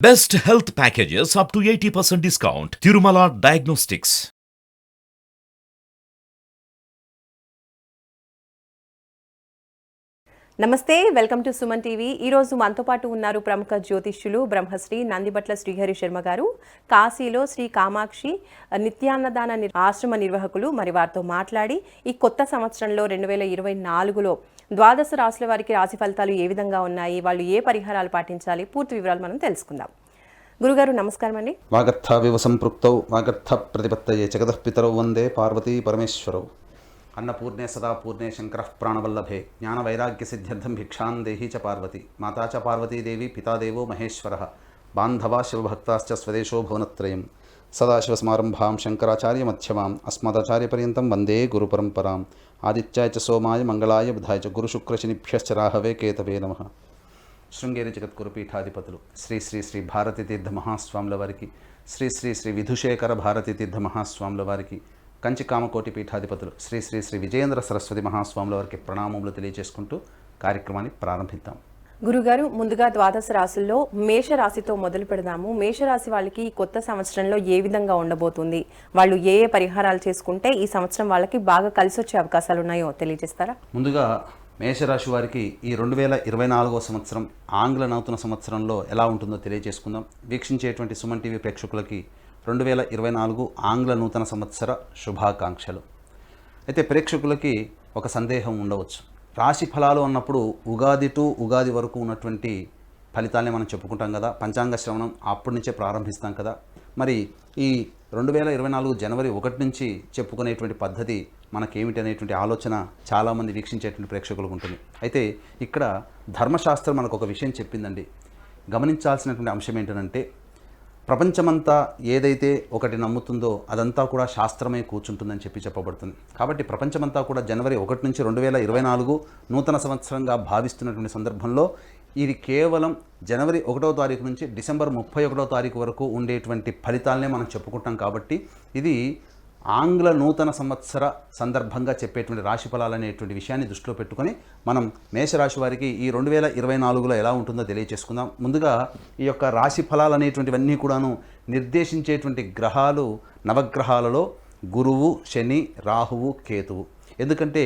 Best health packages up to 80% discount. Tirumala Diagnostics. నమస్తే, welcome to Suman TV. ఈరోజు మనతో పాటు ఉన్నారు ప్రముఖ జ్యోతిష్యులు బ్రహ్మశ్రీ నందిబట్ల శ్రీహరి శర్మ గారు. కాశీలో శ్రీ కామాక్షి నిత్యాన్నదాన ఆశ్రమ నిర్వాహకులు. మరి వారితో మాట్లాడి ఈ కొత్త సంవత్సరంలో 2024లో ద్వాదశ రాశుల వారికి రాశి ఫలితాలు ఏ విధంగా ఉన్నాయి, వాళ్ళు ఏ పరిహారాలు పాటించాలి, పూర్తి వివరాలు మనం తెలుసుకుందాం. గురుగారు నమస్కారం అండి. వాగర్థావివ సంపృక్తౌ వాగర్థ ప్రతిపత్తయే జగతః పితరౌ వందే పార్వతీ పరమేశ్వరౌ. అన్నపూర్ణే సదా పూర్ణే శంకరః ప్రాణవల్లభే జ్ఞానవైరాగ్యసిద్ధ్యర్థం భిక్షాం దేహీ చ పార్వతి మాతా చ పార్వతీదేవి పితాదేవో మహేశ్వరः బాంధవా శివభక్తాశ్చ స్వదేశో భువనత్రయం. సదాశివసమారంభాం శంకరాచార్యమధ్యమాం అస్మదాచార్యపర్యంతం వందే గురుపరంపరాం. ఆదిత్యాయ చ సోమాయ మంగళాయ బుధాయ చ గురుశుక్రశనిభ్యశ్చ రాహవే కేతవే నమః. శృంగేరి జగద్గురు పీఠాధిపతులు శ్రీ శ్రీ శ్రీ భారతీ తీర్థ మహాస్వాముల వారికి, శ్రీ శ్రీ శ్రీ విధుశేఖర భారతీ తీర్థ మహాస్వాముల వారికి, కంచి కామకోటి పీఠాధిపతులు శ్రీ శ్రీ శ్రీ విజయేంద్ర సరస్వతి మహాస్వాముల వారికి ప్రణామములు తెలియజేసుకుంటూ కార్యక్రమాన్ని ప్రారంభిద్దాం. గురుగారు, ముందుగా ద్వాదశ రాశుల్లో మేషరాశితో మొదలు పెడదాము. మేషరాశి వాళ్ళకి ఈ కొత్త సంవత్సరంలో ఏ విధంగా ఉండబోతుంది, వాళ్ళు ఏ ఏ పరిహారాలు చేసుకుంటే ఈ సంవత్సరం వాళ్ళకి బాగా కలిసి వచ్చే అవకాశాలు ఉన్నాయో తెలియజేస్తారా? ముందుగా మేషరాశి వారికి ఈ 2024 సంవత్సరం ఆంగ్ల నూతన సంవత్సరంలో ఎలా ఉంటుందో తెలియజేసుకుందాం. వీక్షించేటువంటి సుమన్ టీవీ ప్రేక్షకులకి 2024 ఆంగ్ల నూతన సంవత్సర శుభాకాంక్షలు. అయితే ప్రేక్షకులకి ఒక సందేహం ఉండవచ్చు. రాశి ఫలాలు అన్నప్పుడు ఉగాది టు ఉగాది వరకు ఉన్నటువంటి ఫలితాలనే మనం చెప్పుకుంటాం కదా, పంచాంగ శ్రవణం అప్పటి నుంచే ప్రారంభిస్తాం కదా. మరి ఈ 2024 జనవరి 1 నుంచి చెప్పుకునేటువంటి పద్ధతి మనకేమిటి అనేటువంటి ఆలోచన చాలామంది వీక్షించేటువంటి ప్రేక్షకులకు ఉంటుంది. అయితే ఇక్కడ ధర్మశాస్త్రం మనకు ఒక విషయం చెప్పిందండి. గమనించాల్సినటువంటి అంశం ఏంటంటే, ప్రపంచమంతా ఏదైతే ఒకటి నమ్ముతుందో అదంతా కూడా శాస్త్రమే కూర్చుంటుందని చెప్పబడుతుంది. కాబట్టి ప్రపంచమంతా కూడా జనవరి 1 నుంచి 2024 నూతన సంవత్సరంగా భావిస్తున్నటువంటి సందర్భంలో ఇది కేవలం జనవరి 1వ తారీఖు నుంచి డిసెంబర్ 31వ తారీఖు వరకు ఉండేటువంటి ఫలితాలనే మనం చెప్పుకుంటాం. కాబట్టి ఇది ఆంగ్ల నూతన సంవత్సర సందర్భంగా చెప్పేటువంటి రాశి ఫలాలు అనేటువంటి విషయాన్ని దృష్టిలో పెట్టుకొని మనం మేషరాశి వారికి ఈ 2024లో ఎలా ఉంటుందో తెలియజేసుకుందాం. ముందుగా ఈ యొక్క రాశి ఫలాలు అనేటువంటివన్నీ కూడాను నిర్దేశించేటువంటి గ్రహాలు నవగ్రహాలలో గురువు, శని, రాహువు, కేతువు. ఎందుకంటే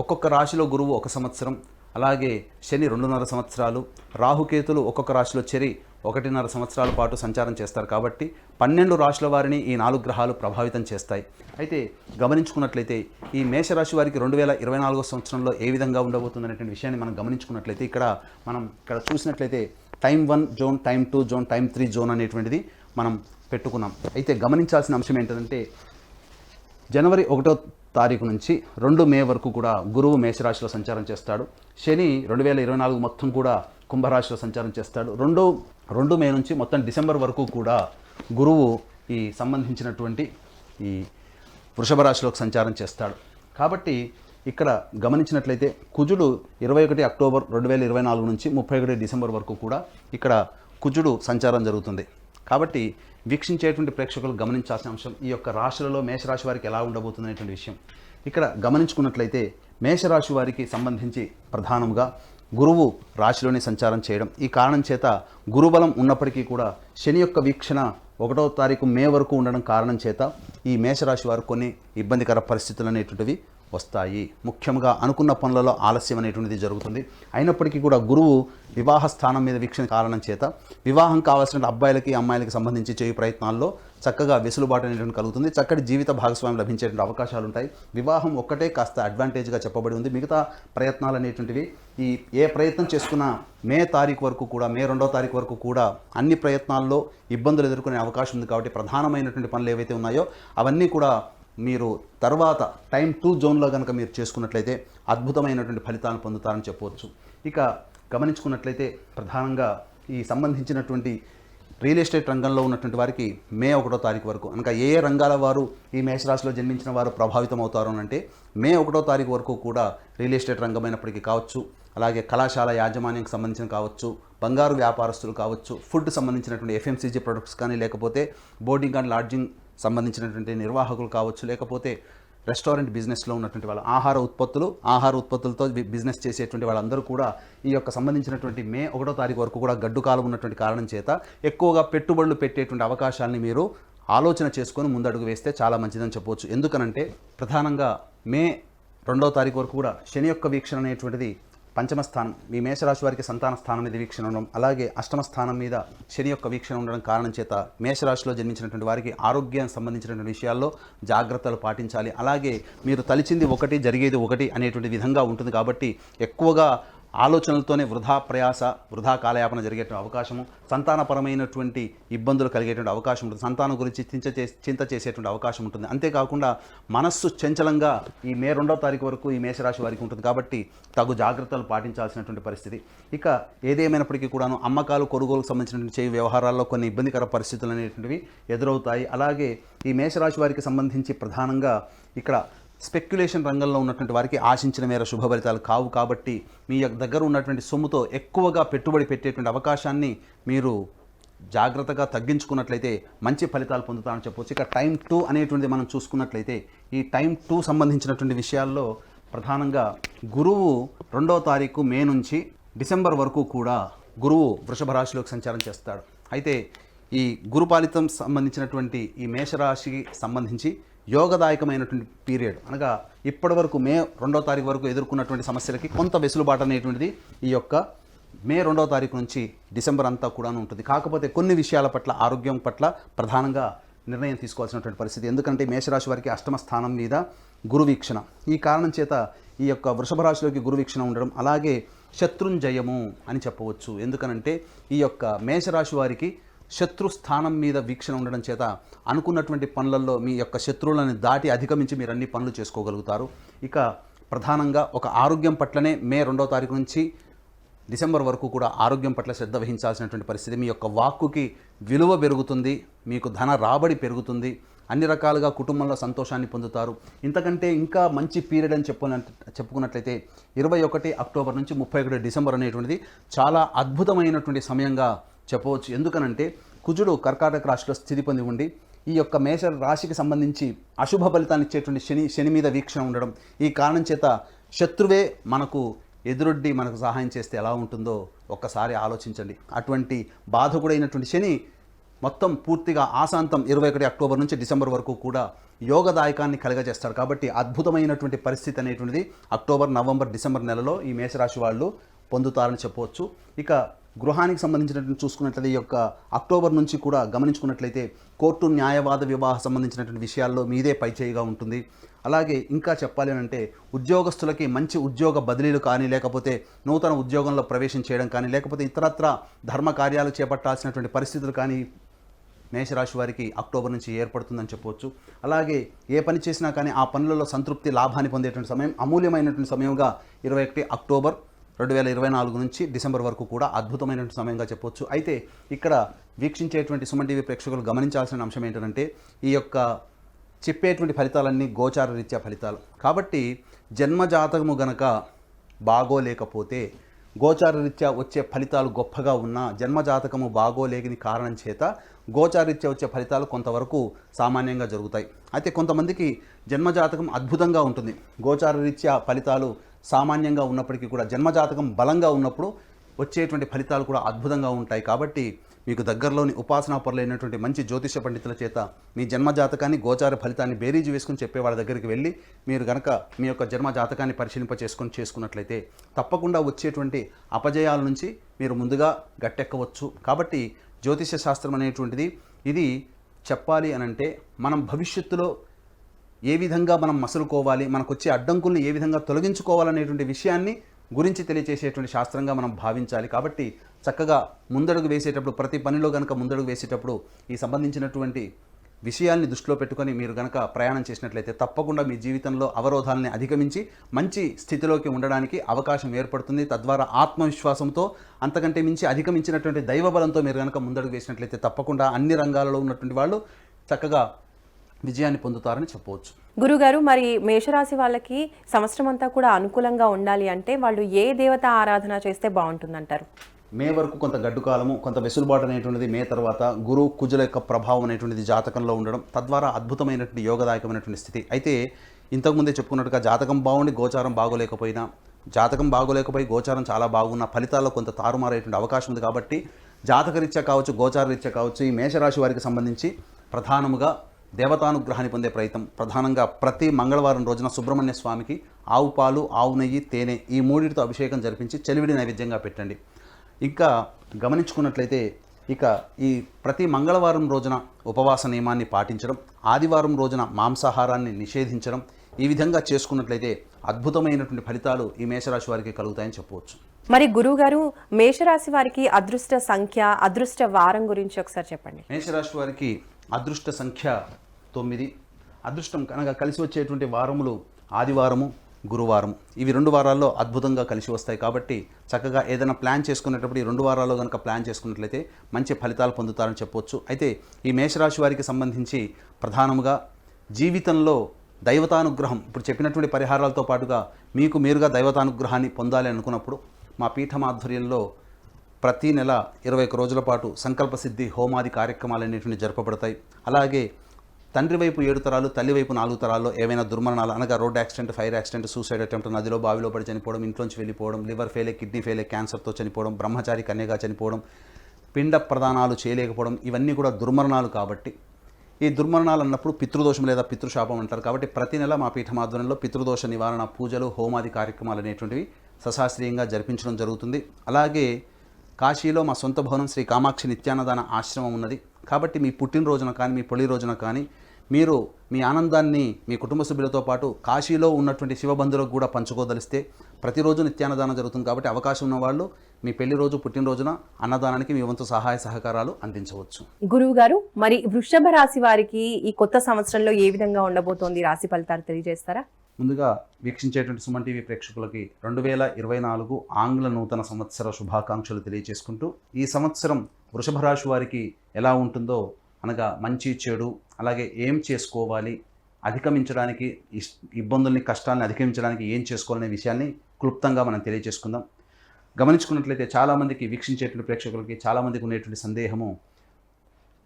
ఒక్కొక్క రాశిలో గురువు 1 సంవత్సరం, అలాగే శని 2.5 సంవత్సరాలు, రాహుకేతులు ఒక్కొక్క రాశిలో చెరి 1.5 సంవత్సరాల పాటు సంచారం చేస్తారు. కాబట్టి 12 రాశుల వారిని ఈ 4 గ్రహాలు ప్రభావితం చేస్తాయి. అయితే గమనించుకున్నట్లయితే ఈ మేషరాశి వారికి 2024 సంవత్సరంలో ఏ విధంగా ఉండబోతుంది అనేటువంటి విషయాన్ని మనం గమనించుకున్నట్లయితే ఇక్కడ చూసినట్లయితే time 1 zone, time 2 zone, time 3 zone అనేటువంటిది మనం పెట్టుకున్నాం. అయితే గమనించాల్సిన అంశం ఏంటంటే, జనవరి 1వ తారీఖు నుంచి 2 మే వరకు కూడా గురువు మేషరాశిలో సంచారం చేస్తాడు. శని 2024 మొత్తం కూడా కుంభరాశిలో సంచారం చేస్తాడు. 2 మే నుంచి మొత్తం డిసెంబర్ వరకు కూడా గురువు ఈ సంబంధించినటువంటి ఈ వృషభ రాశిలోకి సంచారం చేస్తాడు. కాబట్టి ఇక్కడ గమనించినట్లయితే కుజుడు 21 అక్టోబర్ 2024 నుంచి 31 డిసెంబర్ వరకు కూడా ఇక్కడ కుజుడు సంచారం జరుగుతుంది. కాబట్టి వీక్షించేటువంటి ప్రేక్షకులు గమనించాల్సిన అంశం ఈ యొక్క రాశులలో మేషరాశి వారికి ఎలా ఉండబోతుంది అనేటువంటి విషయం. ఇక్కడ గమనించుకున్నట్లయితే మేషరాశి వారికి సంబంధించి ప్రధానంగా గురువు రాశిలోనే సంచారం చేయడం, ఈ కారణం చేత గురుబలం ఉన్నప్పటికీ కూడా శని యొక్క వీక్షణ 1వ తారీఖు మే వరకు ఉండడం కారణం చేత ఈ మేషరాశి వారు కొన్ని ఇబ్బందికర పరిస్థితులు అనేటువంటివి వస్తాయి. ముఖ్యంగా అనుకున్న పనులలో ఆలస్యం అనేటువంటిది జరుగుతుంది. అయినప్పటికీ కూడా గురువు వివాహ స్థానం మీద వీక్షణ కారణం చేత వివాహం కావాల్సిన అబ్బాయిలకి అమ్మాయిలకి సంబంధించి చేయు ప్రయత్నాల్లో చక్కగా వెసులుబాటు అనేటువంటి కలుగుతుంది. చక్కటి జీవిత భాగస్వామి లభించేటువంటి అవకాశాలు ఉంటాయి. వివాహం ఒక్కటే కాస్త అడ్వాంటేజ్గా చెప్పబడి ఉంది. మిగతా ప్రయత్నాలు అనేటువంటివి ఏ ప్రయత్నం చేసుకున్నా మే 2వ తారీఖు వరకు కూడా అన్ని ప్రయత్నాల్లో ఇబ్బందులు ఎదుర్కొనే అవకాశం ఉంది. కాబట్టి ప్రధానమైనటువంటి పనులు ఏవైతే ఉన్నాయో అవన్నీ కూడా మీరు తర్వాత టైం 2 జోన్లో కనుక మీరు చేసుకున్నట్లయితే అద్భుతమైనటువంటి ఫలితాలను పొందుతారని చెప్పవచ్చు. ఇక గమనించుకున్నట్లయితే ప్రధానంగా ఈ సంబంధించినటువంటి రియల్ ఎస్టేట్ రంగంలో ఉన్నటువంటి వారికి మే 1వ తారీఖు వరకు అనగా ఏ రంగాల వారు ఈ మేషరాశిలో జన్మించిన వారు ప్రభావితం అవుతారు అంటే మే 1వ తారీఖు వరకు కూడా రియల్ ఎస్టేట్ రంగమైనప్పటికీ కావచ్చు, అలాగే కళాశాల యాజమాన్యానికి సంబంధించిన కావచ్చు, బంగారు వ్యాపారస్తులు కావచ్చు, ఫుడ్ సంబంధించినటువంటి ఎఫ్ఎంసీజీ ప్రొడక్ట్స్ కానీ, లేకపోతే బోర్డింగ్ అండ్ లాడ్జింగ్ సంబంధించినటువంటి నిర్వాహకులు కావచ్చు, లేకపోతే రెస్టారెంట్ బిజినెస్లో ఉన్నటువంటి వాళ్ళు, ఆహార ఉత్పత్తులతో బిజినెస్ చేసేటువంటి వాళ్ళందరూ కూడా ఈ యొక్క సంబంధించినటువంటి మే 1వ తారీఖు వరకు కూడా గడ్డు కాలం ఉన్నటువంటి కారణం చేత ఎక్కువగా పెట్టుబడులు పెట్టేటువంటి అవకాశాలని మీరు ఆలోచన చేసుకొని ముందడుగు వేస్తే చాలా మంచిదని చెప్పవచ్చు. ఎందుకనంటే ప్రధానంగా మే 2వ తారీఖు వరకు కూడా శని యొక్క వీక్షణ అనేటువంటిది పంచమ స్థానం, మీ మేషరాశి వారికి సంతాన స్థానం మీద వీక్షణ ఉండడం, అలాగే అష్టమ స్థానం మీద శని యొక్క వీక్షణ ఉండడం కారణం చేత మేషరాశిలో జన్మించినటువంటి వారికి ఆరోగ్యానికి సంబంధించినటువంటి విషయాల్లో జాగ్రత్తలు పాటించాలి. అలాగే మీరు తలిచింది ఒకటి జరిగేది ఒకటి అనేటువంటి విధంగా ఉంటుంది కాబట్టి ఎక్కువగా ఆలోచనలతోనే వృధా కాలయాపన జరిగేటువంటి అవకాశము, సంతానపరమైనటువంటి ఇబ్బందులు కలిగేటువంటి అవకాశం ఉంటుంది, సంతానం గురించి చింత చేసేటువంటి అవకాశం ఉంటుంది. అంతేకాకుండా మనస్సు చంచలంగా ఈ మే 2వ తారీఖు వరకు ఈ మేషరాశి వారికి ఉంటుంది కాబట్టి తగు జాగ్రత్తలు పాటించాల్సినటువంటి పరిస్థితి. ఇక ఏదేమైనప్పటికీ కూడాను అమ్మకాలు కొనుగోలుకు సంబంధించినటువంటి చేయి వ్యవహారాల్లో కొన్ని ఇబ్బందికర పరిస్థితులు అనేటువంటివి ఎదురవుతాయి. అలాగే ఈ మేషరాశి వారికి సంబంధించి ప్రధానంగా ఇక్కడ స్పెక్యులేషన్ రంగంలో ఉన్నటువంటి వారికి ఆశించిన మేర శుభ ఫలితాలు కావు కాబట్టి మీ దగ్గర ఉన్నటువంటి సొమ్ముతో ఎక్కువగా పెట్టుబడి పెట్టేటువంటి అవకాశాన్ని మీరు జాగ్రత్తగా తగ్గించుకున్నట్లయితే మంచి ఫలితాలు పొందుతామని చెప్పవచ్చు. ఇక టైం 2 అనేటువంటిది మనం చూసుకున్నట్లయితే ఈ టైం 2 సంబంధించినటువంటి విషయాల్లో ప్రధానంగా గురువు 2వ తారీఖు మే నుంచి డిసెంబర్ వరకు కూడా గురువు వృషభ రాశిలోకి సంచారం చేస్తాడు. అయితే ఈ గురుపాలితం సంబంధించినటువంటి ఈ మేషరాశికి సంబంధించి యోగదాయకమైనటువంటి పీరియడ్, అనగా ఇప్పటి వరకు మే 2వ తారీఖు వరకు ఎదుర్కొన్నటువంటి సమస్యలకి కొంత వెసులుబాటు అనేటువంటిది ఈ యొక్క మే 2వ తారీఖు నుంచి డిసెంబర్ అంతా కూడా ఉంటుంది. కాకపోతే కొన్ని విషయాల పట్ల, ఆరోగ్యం పట్ల ప్రధానంగా నిర్ణయం తీసుకోవాల్సినటువంటి పరిస్థితి. ఎందుకంటే మేషరాశి వారికి అష్టమ స్థానం మీద గురు వీక్షణ, ఈ కారణం చేత ఈ యొక్క వృషభ రాశిలోకి గురు వీక్షణ ఉండడం, అలాగే శత్రుంజయము అని చెప్పవచ్చు. ఎందుకనంటే ఈ యొక్క మేషరాశి వారికి శత్రు స్థానం మీద వీక్షణ ఉండడం చేత అనుకున్నటువంటి పనులలో మీ యొక్క శత్రువులను దాటి అధిగమించి మీరు అన్ని పనులు చేసుకోగలుగుతారు. ఇక ప్రధానంగా ఒక ఆరోగ్యం పట్లనే మే 2వ తారీఖు నుంచి డిసెంబర్ వరకు కూడా ఆరోగ్యం పట్ల శ్రద్ధ వహించాల్సినటువంటి పరిస్థితి. మీ యొక్క వాక్కుకి విలువ పెరుగుతుంది, మీకు ధన రాబడి పెరుగుతుంది, అన్ని రకాలుగా కుటుంబంలో సంతోషాన్ని పొందుతారు. ఇంతకంటే ఇంకా మంచి పీరియడ్ అని చెప్పుకున్నట్లయితే 21 అక్టోబర్ నుంచి 31 డిసెంబర్ అనేటువంటిది చాలా అద్భుతమైనటువంటి సమయంగా చెప్పవచ్చు. ఎందుకనంటే కుజుడు కర్కాటక రాశిలో స్థితి పొంది ఉండి ఈ యొక్క మేష రాశికి సంబంధించి అశుభ ఫలితాన్ని ఇచ్చేటువంటి శని మీద వీక్షణ ఉండడం, ఈ కారణం చేత శత్రువే మనకు ఎదురొడ్డి మనకు సహాయం చేస్తే ఎలా ఉంటుందో ఒక్కసారి ఆలోచించండి. అటువంటి బాధకుడైనటువంటి శని మొత్తం పూర్తిగా ఆశాంతం 21 అక్టోబర్ నుంచి డిసెంబర్ వరకు కూడా యోగదాయకాన్ని కలగజేస్తాడు. కాబట్టి అద్భుతమైనటువంటి పరిస్థితి అనేటువంటిది అక్టోబర్, నవంబర్, డిసెంబర్ నెలలో ఈ మేషరాశి వాళ్ళు పొందుతారని చెప్పవచ్చు. ఇక గృహానికి సంబంధించినటువంటి చూసుకున్నట్లయితే ఈ యొక్క అక్టోబర్ నుంచి కూడా గమనించుకున్నట్లయితే కోర్టు, న్యాయవాద, వివాహ సంబంధించినటువంటి విషయాల్లో మీదే పైచేయిగా ఉంటుంది. అలాగే ఇంకా చెప్పాలి అంటే ఉద్యోగస్తులకి మంచి ఉద్యోగ బదిలీలు కానీ, లేకపోతే నూతన ఉద్యోగంలో ప్రవేశం చేయడం కానీ, లేకపోతే ఇతరత్ర ధర్మ కార్యాలు చేపట్టాల్సినటువంటి పరిస్థితులు కానీ మేషరాశి వారికి అక్టోబర్ నుంచి ఏర్పడుతుందని చెప్పవచ్చు. అలాగే ఏ పని చేసినా కానీ ఆ పనులలో సంతృప్తి, లాభాన్ని పొందేటువంటి సమయం, అమూల్యమైనటువంటి సమయంగా 21 అక్టోబర్ 2024 నుంచి డిసెంబర్ వరకు కూడా అద్భుతమైనటువంటి సమయంగా చెప్పవచ్చు. అయితే ఇక్కడ వీక్షించేటువంటి సుమన్ టీవీ ప్రేక్షకులు గమనించాల్సిన అంశం ఏంటంటే ఈ యొక్క చెప్పేటువంటి ఫలితాలన్నీ గోచార రీత్యా ఫలితాలు కాబట్టి జన్మజాతకము గనక బాగోలేకపోతే గోచార రీత్యా వచ్చే ఫలితాలు గొప్పగా ఉన్నా జన్మజాతకము బాగోలేని కారణం చేత గోచారీత్యా వచ్చే ఫలితాలు కొంతవరకు సామాన్యంగా జరుగుతాయి. అయితే కొంతమందికి జన్మజాతకం అద్భుతంగా ఉంటుంది, గోచారరీత్యా ఫలితాలు సామాన్యంగా ఉన్నప్పటికీ కూడా జన్మజాతకం బలంగా ఉన్నప్పుడు వచ్చేటువంటి ఫలితాలు కూడా అద్భుతంగా ఉంటాయి. కాబట్టి మీకు దగ్గరలోని ఉపాసనా పరులైనటువంటి మంచి జ్యోతిష పండితుల చేత మీ జన్మజాతకాన్ని, గోచార ఫలితాన్ని బేరీజు వేసుకుని చెప్పే వాళ్ళ దగ్గరికి వెళ్ళి మీరు కనుక మీ యొక్క జన్మజాతకాన్ని చేసుకున్నట్లయితే తప్పకుండా వచ్చేటువంటి అపజయాల నుంచి మీరు ముందుగా గట్టెక్కవచ్చు. కాబట్టి జ్యోతిష శాస్త్రం అనేటువంటిది ఇది చెప్పాలి అనంటే మనం భవిష్యత్తులో ఏ విధంగా మనం మసలుకోవాలి, మనకు వచ్చే అడ్డంకుల్ని ఏ విధంగా తొలగించుకోవాలనేటువంటి విషయాన్ని గురించి తెలియజేసేటువంటి శాస్త్రంగా మనం భావించాలి. కాబట్టి చక్కగా ముందడుగు వేసేటప్పుడు, ప్రతి పనిలో కనుక ముందడుగు వేసేటప్పుడు ఈ సంబంధించినటువంటి విషయాల్ని దృష్టిలో పెట్టుకొని మీరు కనుక ప్రయాణం చేసినట్లయితే తప్పకుండా మీ జీవితంలో అవరోధాలని అధిగమించి మంచి స్థితిలోకి ఉండడానికి అవకాశం ఏర్పడుతుంది. తద్వారా ఆత్మవిశ్వాసంతో, అంతకంటే మించి అధిగమించినటువంటి దైవబలంతో మీరు కనుక ముందడుగు వేసినట్లయితే తప్పకుండా అన్ని రంగాలలో ఉన్నటువంటి వాళ్ళు చక్కగా విజయాన్ని పొందుతారని చెప్పవచ్చు. గురుగారు, మరి మేషరాశి వాళ్ళకి సంవత్సరం అంతా కూడా అనుకూలంగా ఉండాలి అంటే వాళ్ళు ఏ దేవత ఆరాధన చేస్తే బాగుంటుందంటారు? మే వరకు కొంత గడ్డు కాలము, కొంత వెసులుబాటు అనేటువంటిది మే తర్వాత గురు కుజుల యొక్క ప్రభావం అనేటువంటిది జాతకంలో ఉండడం, తద్వారా అద్భుతమైనటువంటి యోగదాయకమైనటువంటి స్థితి. అయితే ఇంతకుముందే చెప్పుకున్నట్టుగా జాతకం బాగుండి గోచారం బాగోలేకపోయినా, జాతకం బాగోలేకపోయి గోచారం చాలా బాగున్న ఫలితాల్లో కొంత తారుమారేటువంటి అవకాశం ఉంది. కాబట్టి జాతకరీత్యా కావచ్చు, గోచారరీత్యా కావచ్చు, ఈ మేషరాశి వారికి సంబంధించి ప్రధానముగా దేవతానుగ్రహాన్ని పొందే ప్రయత్నం, ప్రధానంగా ప్రతి మంగళవారం రోజున సుబ్రహ్మణ్య స్వామికి ఆవు పాలు, ఆవు నెయ్యి, తేనె ఈ మూడింటితో అభిషేకం జరిపించి చెలివిడి నైవేద్యంగా పెట్టండి. ఇంకా గమనించుకున్నట్లయితే ఈ ప్రతి మంగళవారం రోజున ఉపవాస నియమాన్ని పాటించడం, ఆదివారం రోజున మాంసాహారాన్ని నిషేధించడం, ఈ విధంగా చేసుకున్నట్లయితే అద్భుతమైనటువంటి ఫలితాలు ఈ మేషరాశి వారికి కలుగుతాయని చెప్పవచ్చు. మరి గురువుగారు, మేషరాశి వారికి అదృష్ట సంఖ్య, అదృష్ట వారం గురించి ఒకసారి చెప్పండి. మేషరాశి వారికి అదృష్ట సంఖ్య 9. అదృష్టం కనుక కలిసి వచ్చేటువంటి వారములు ఆదివారము, గురువారం. ఇవి 2 వారాల్లో అద్భుతంగా కలిసి వస్తాయి. కాబట్టి చక్కగా ఏదైనా ప్లాన్ చేసుకునేటప్పుడు ఈ 2 వారాల్లో కనుక ప్లాన్ చేసుకున్నట్లయితే మంచి ఫలితాలు పొందుతారని చెప్పవచ్చు. అయితే ఈ మేషరాశి వారికి సంబంధించి ప్రధానముగా జీవితంలో దైవతానుగ్రహం, ఇప్పుడు చెప్పినటువంటి పరిహారాలతో పాటుగా మీకు మీరుగా దైవతానుగ్రహాన్ని పొందాలి అనుకున్నప్పుడు మా పీఠం ఆధ్వర్యంలో ప్రతి నెల 21 రోజుల పాటు సంకల్ప సిద్ధి హోమాది కార్యక్రమాలు అనేటువంటి జరపబడతాయి. అలాగే తండ్రి వైపు 7 తరాలు, తల్లి వైపు 4 తరాల్లో ఏవైనా దుర్మరణాలు అనగా road accident, fire accident, suicide attempt, నదిలో బావిలో పడి చనిపోవడం, ఇంట్లోంచి వెళ్ళిపోవడం, లివర్ ఫెయిలే, కిడ్నీ ఫెయిలే, క్యాన్సర్తో చనిపోవడం, బ్రహ్మచారి కన్యగా చనిపోవడం, పిండ ప్రదానాలు చేయలేకపోవడం, ఇవన్నీ కూడా దుర్మరణాలు. కాబట్టి ఈ దుర్మరణాలు అన్నప్పుడు పితృదోషం లేదా పితృశాపం అంటారు. కాబట్టి ప్రతి నెల మా పీఠం ఆధ్వర్యంలో పితృదోష నివారణ పూజలు, హోమాది కార్యక్రమాలు అనేటువంటివి సశాస్త్రీయంగా జరిపించడం జరుగుతుంది. అలాగే కాశీలో మా సొంత భవనం శ్రీ కామాక్షి నిత్యాన్నదాన ఆశ్రమం ఉన్నది. కాబట్టి మీ పుట్టినరోజున కానీ, మీ పెళ్లి రోజున కానీ మీరు మీ ఆనందాన్ని మీ కుటుంబ సభ్యులతో పాటు కాశీలో ఉన్నటువంటి శివబంధువులకు కూడా పంచుకోదలిస్తే ప్రతిరోజు నిత్యాన్నదానం జరుగుతుంది. కాబట్టి అవకాశం ఉన్న వాళ్ళు మీ పెళ్లి రోజు, పుట్టినరోజున అన్నదానానికి మీ వంతు సహాయ సహకారాలు అందించవచ్చు. గురువు గారు, మరి వృషభ రాశి వారికి ఈ కొత్త సంవత్సరంలో ఏ విధంగా ఉండబోతోంది, రాశి ఫలితాలు తెలియజేస్తారా? ముందుగా వీక్షించేటువంటి సుమన్ టీవీ ప్రేక్షకులకి 2024 ఆంగ్ల నూతన సంవత్సర శుభాకాంక్షలు తెలియజేసుకుంటూ, ఈ సంవత్సరం వృషభ రాశి వారికి ఎలా ఉంటుందో అనగా మంచి చెడు, అలాగే ఏం చేసుకోవాలి, అధిగమించడానికి ఇబ్బందుల్ని, కష్టాలను అధిగమించడానికి ఏం చేసుకోవాలనే విషయాన్ని క్లుప్తంగా మనం తెలియజేసుకుందాం. గమనించుకున్నట్లయితే చాలామందికి, వీక్షించేటువంటి ప్రేక్షకులకి చాలామందికి ఉండేటువంటి సందేహము,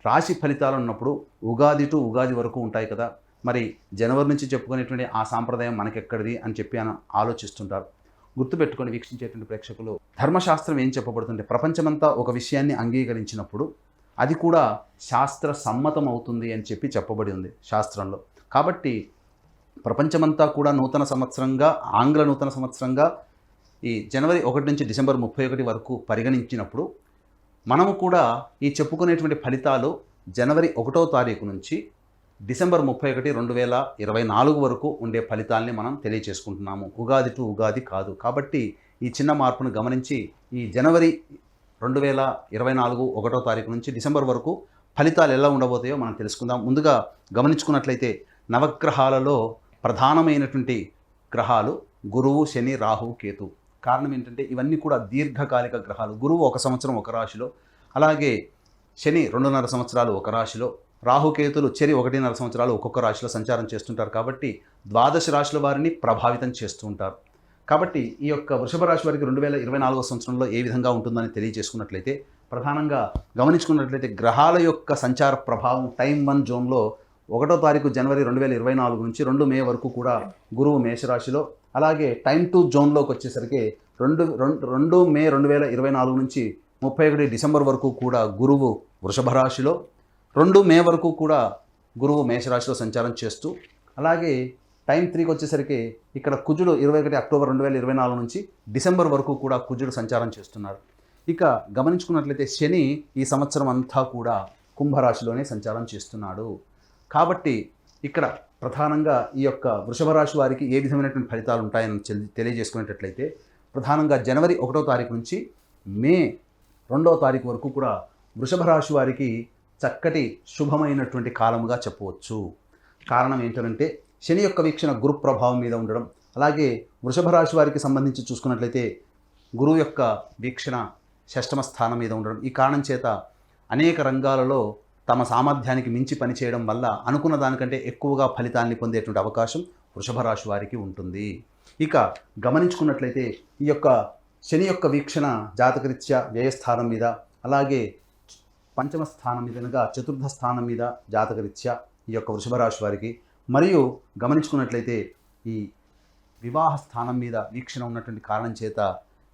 రాశి ఫలితాలు ఉన్నప్పుడు ఉగాది టు ఉగాది వరకు ఉంటాయి కదా, మరి జనవరి నుంచి చెప్పుకునేటువంటి ఆ సాంప్రదాయం మనకెక్కడిది అని చెప్పి ఆలోచిస్తుంటారు. గుర్తుపెట్టుకొని వీక్షించేటువంటి ప్రేక్షకులు, ధర్మశాస్త్రం ఏం చెప్పబడుతుంటే ప్రపంచమంతా ఒక విషయాన్ని అంగీకరించినప్పుడు అది కూడా శాస్త్ర సమ్మతం అవుతుంది అని చెప్పి చెప్పబడి ఉంది శాస్త్రంలో. కాబట్టి ప్రపంచమంతా కూడా నూతన సంవత్సరంగా, ఆంగ్ల నూతన సంవత్సరంగా ఈ జనవరి 1 నుంచి డిసెంబర్ 31 వరకు పరిగణించినప్పుడు మనము కూడా ఈ చెప్పుకునేటువంటి ఫలితాలు జనవరి 1వ తారీఖు నుంచి డిసెంబర్ 31, 2024 వరకు ఉండే ఫలితాల్ని మనం తెలియచేసుకుంటున్నాము. ఉగాది టు ఉగాది కాదు. కాబట్టి ఈ చిన్న మార్పును గమనించి ఈ జనవరి 2024 1వ తారీఖు నుంచి డిసెంబర్ వరకు ఫలితాలు ఎలా ఉండబోతాయో మనం తెలుసుకుందాం. ముందుగా గమనించుకున్నట్లయితే నవగ్రహాలలో ప్రధానమైనటువంటి గ్రహాలు గురువు, శని, రాహు, కేతు. కారణం ఏంటంటే ఇవన్నీ కూడా దీర్ఘకాలిక గ్రహాలు. గురువు 1 సంవత్సరం ఒక రాశిలో, అలాగే శని 2.5 సంవత్సరాలు ఒక రాశిలో, రాహుకేతులు చెరి 1.5 సంవత్సరాలు ఒక్కొక్క రాశిలో సంచారం చేస్తుంటారు. కాబట్టి 12 రాశుల వారిని ప్రభావితం చేస్తూ ఉంటారు. కాబట్టి ఈ యొక్క వృషభ రాశి వారికి 2024 సంవత్సరంలో ఏ విధంగా ఉంటుందని తెలియజేసుకున్నట్లయితే, ప్రధానంగా గమనించుకున్నట్లయితే గ్రహాల యొక్క సంచార ప్రభావం టైం 1 జోన్లో 1వ తారీఖు జనవరి 2024 నుంచి 2 మే వరకు కూడా గురువు మేషరాశిలో, అలాగే టైం 2 జోన్లోకి వచ్చేసరికి 2 మే 2024 నుంచి 31 డిసెంబర్ వరకు కూడా గురువు వృషభ రాశిలో, 2 మే వరకు కూడా గురువు మేషరాశిలో సంచారం చేస్తూ, అలాగే టైం 3కి వచ్చేసరికి ఇక్కడ కుజుడు 21 అక్టోబర్ 2024 నుంచి డిసెంబర్ వరకు కూడా కుజుడు సంచారం చేస్తున్నారు. ఇక గమనించుకున్నట్లయితే శని ఈ సంవత్సరం అంతా కూడా కుంభరాశిలోనే సంచారం చేస్తున్నాడు. కాబట్టి ఇక్కడ ప్రధానంగా ఈ యొక్క వృషభ రాశి వారికి ఏ విధమైనటువంటి ఫలితాలు ఉంటాయని తెలియజేసుకునేటట్లయితే, ప్రధానంగా జనవరి 1వ తారీఖు నుంచి మే 2వ తారీఖు వరకు కూడా వృషభ రాశి వారికి చక్కటి శుభమైనటువంటి కాలముగా చెప్పవచ్చు. కారణం ఏంటంటే శని యొక్క వీక్షణ గురు ప్రభావం మీద ఉండడం, అలాగే వృషభ రాశి వారికి సంబంధించి చూసుకున్నట్లయితే గురువు యొక్క వీక్షణ 6వ స్థానం మీద ఉండడం. ఈ కారణం చేత అనేక రంగాలలో తమ సామర్థ్యానికి మించి పనిచేయడం వల్ల అనుకున్న దానికంటే ఎక్కువగా ఫలితాన్ని పొందేటువంటి అవకాశం వృషభ రాశి వారికి ఉంటుంది. ఇక గమనించుకున్నట్లయితే ఈ యొక్క శని యొక్క వీక్షణ జాతకరీత్యా వ్యయస్థానం మీద, అలాగే 5వ స్థానం మీద, 4వ స్థానం మీద జాతకరీత్యా ఈ యొక్క వృషభ రాశి వారికి మరియు గమనించుకున్నట్లయితే ఈ వివాహ స్థానం మీద వీక్షణ ఉన్నటువంటి కారణం చేత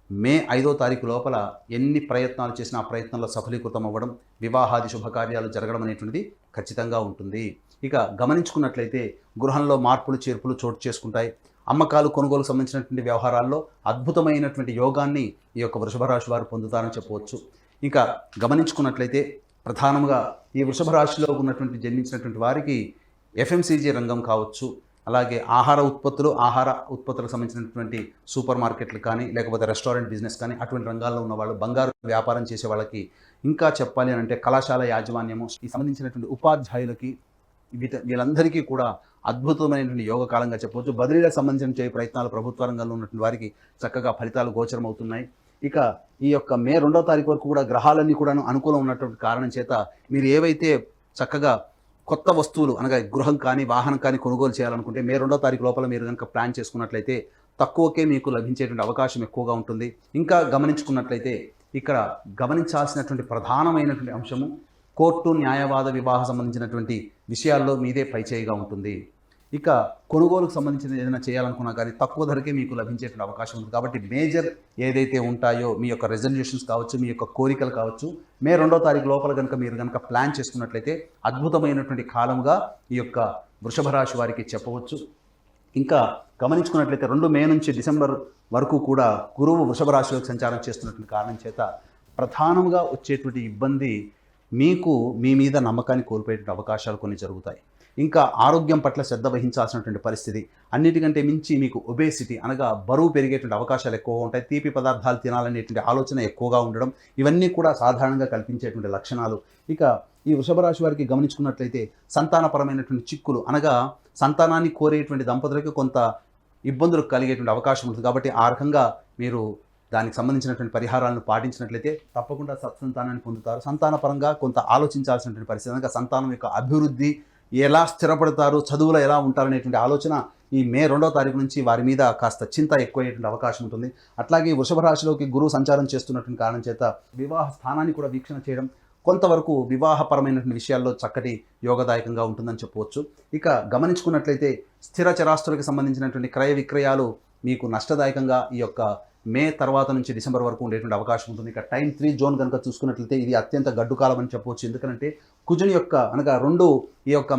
మే 5వ తారీఖు లోపల ఎన్ని ప్రయత్నాలు చేసినా ఆ ప్రయత్నంలో సఫలీకృతం అవ్వడం, వివాహాది శుభకార్యాలు జరగడం అనేటువంటిది ఖచ్చితంగా ఉంటుంది. ఇక గమనించుకున్నట్లయితే గృహంలో మార్పులు చేర్పులు చోటు చేసుకుంటాయి. అమ్మకాలు కొనుగోలు సంబంధించినటువంటి వ్యవహారాల్లో అద్భుతమైనటువంటి యోగాన్ని ఈ యొక్క వృషభ రాశి వారు పొందుతారని చెప్పవచ్చు. ఇంకా గమనించుకున్నట్లయితే ప్రధానంగా ఈ వృషభ రాశిలో ఉన్నటువంటి జన్మించినటువంటి వారికి ఎఫ్ఎంసీజీ రంగం కావచ్చు, అలాగే ఆహార ఉత్పత్తులకు సంబంధించినటువంటి సూపర్ మార్కెట్లు కానీ, లేకపోతే రెస్టారెంట్ బిజినెస్ కానీ, అటువంటి రంగాల్లో ఉన్న వాళ్ళు, బంగారు వ్యాపారం చేసే వాళ్ళకి, ఇంకా చెప్పాలి అని అంటే కళాశాల యాజమాన్యము, ఈ సంబంధించినటువంటి ఉపాధ్యాయులకి, వీళ్ళందరికీ కూడా అద్భుతమైనటువంటి యోగ కాలంగా చెప్పవచ్చు. బదిలీలకు సంబంధించిన ప్రయత్నాలు ప్రభుత్వ రంగంలో ఉన్నటువంటి వారికి చక్కగా ఫలితాలు గోచరం అవుతున్నాయి. ఇక ఈ యొక్క మే 2వ తారీఖు వరకు కూడా గ్రహాలన్నీ కూడా అనుకూలం ఉన్నటువంటి కారణం చేత మీరు ఏవైతే చక్కగా కొత్త వస్తువులు అనగా గృహం కానీ వాహనం కానీ కొనుగోలు చేయాలనుకుంటే మే 2వ తారీఖు లోపల మీరు కనుక ప్లాన్ చేసుకున్నట్లయితే తక్కువకే మీకు లభించేటువంటి అవకాశం ఎక్కువగా ఉంటుంది. ఇంకా గమనించుకున్నట్లయితే ఇక్కడ గమనించాల్సినటువంటి ప్రధానమైనటువంటి అంశము కోర్టు న్యాయవాద వివాహ సంబంధించినటువంటి విషయాల్లో మీదే పైచేయిగా ఉంటుంది. ఇక కొనుగోలుకు సంబంధించిన ఏదైనా చేయాలనుకున్నా కానీ తక్కువ ధరకే మీకు లభించేటువంటి అవకాశం ఉంది. కాబట్టి మేజర్ ఏదైతే ఉంటాయో మీ యొక్క రెజల్యూషన్స్ కావచ్చు, మీ యొక్క కోరికలు కావచ్చు, మే 2వ తారీఖు లోపల మీరు కనుక ప్లాన్ చేసుకున్నట్లయితే అద్భుతమైనటువంటి కాలంగా ఈ యొక్క వృషభ రాశి వారికి చెప్పవచ్చు. ఇంకా గమనించుకున్నట్లయితే 2 మే నుంచి డిసెంబర్ వరకు కూడా గురువు వృషభ రాశిలోకి సంచారం చేస్తున్నటువంటి కారణం చేత ప్రధానంగా వచ్చేటువంటి ఇబ్బంది మీకు మీ మీద నమ్మకాన్ని కోల్పోయేటువంటి అవకాశాలు కొన్ని జరుగుతాయి. ఇంకా ఆరోగ్యం పట్ల శ్రద్ధ వహించాల్సినటువంటి పరిస్థితి, అన్నిటికంటే మించి మీకు ఒబేసిటీ అనగా బరువు పెరిగేటువంటి అవకాశాలు ఎక్కువగా ఉంటాయి. తీపి పదార్థాలు తినాలనేటువంటి ఆలోచన ఎక్కువగా ఉండడం, ఇవన్నీ కూడా సాధారణంగా కల్పించేటువంటి లక్షణాలు. ఇక ఈ వృషభ రాశి వారికి గమనించుకున్నట్లయితే సంతానపరమైనటువంటి చిక్కులు అనగా సంతానాన్ని కోరేటువంటి దంపతులకు కొంత ఇబ్బందులు కలిగేటువంటి అవకాశం ఉంటుంది. కాబట్టి ఆ రకంగా మీరు దానికి సంబంధించినటువంటి పరిహారాలను పాటించినట్లయితే తప్పకుండా సత్సంతానాన్ని పొందుతారు. సంతానపరంగా కొంత ఆలోచించాల్సినటువంటి పరిస్థితి అనగా సంతానం యొక్క అభివృద్ధి, ఎలా స్థిరపడతారు, చదువులో ఎలా ఉంటారనేటువంటి ఆలోచన ఈ మే 2వ తారీఖు నుంచి వారి మీద కాస్త చింత ఎక్కువయ్యేటువంటి అవకాశం ఉంటుంది. అట్లాగే వృషభ రాశిలోకి గురువు సంచారం చేస్తున్నటువంటి కారణం చేత వివాహ స్థానాన్ని కూడా వీక్షణ చేయడం కొంతవరకు వివాహపరమైనటువంటి విషయాల్లో చక్కటి యోగదాయకంగా ఉంటుందని చెప్పవచ్చు. ఇక గమనించుకున్నట్లయితే స్థిర చరాస్తులకు సంబంధించినటువంటి క్రయ విక్రయాలు మీకు నష్టదాయకంగా ఈ యొక్క మే తర్వాత నుంచి డిసెంబర్ వరకు ఉండేటువంటి అవకాశం ఉంటుంది. ఇక టైం 3 జోన్ కనుక చూసుకున్నట్లయితే ఇది అత్యంత గడ్డు కాలం అని చెప్పవచ్చు. ఎందుకంటే కుజుని యొక్క అనగా 2 ఈ యొక్క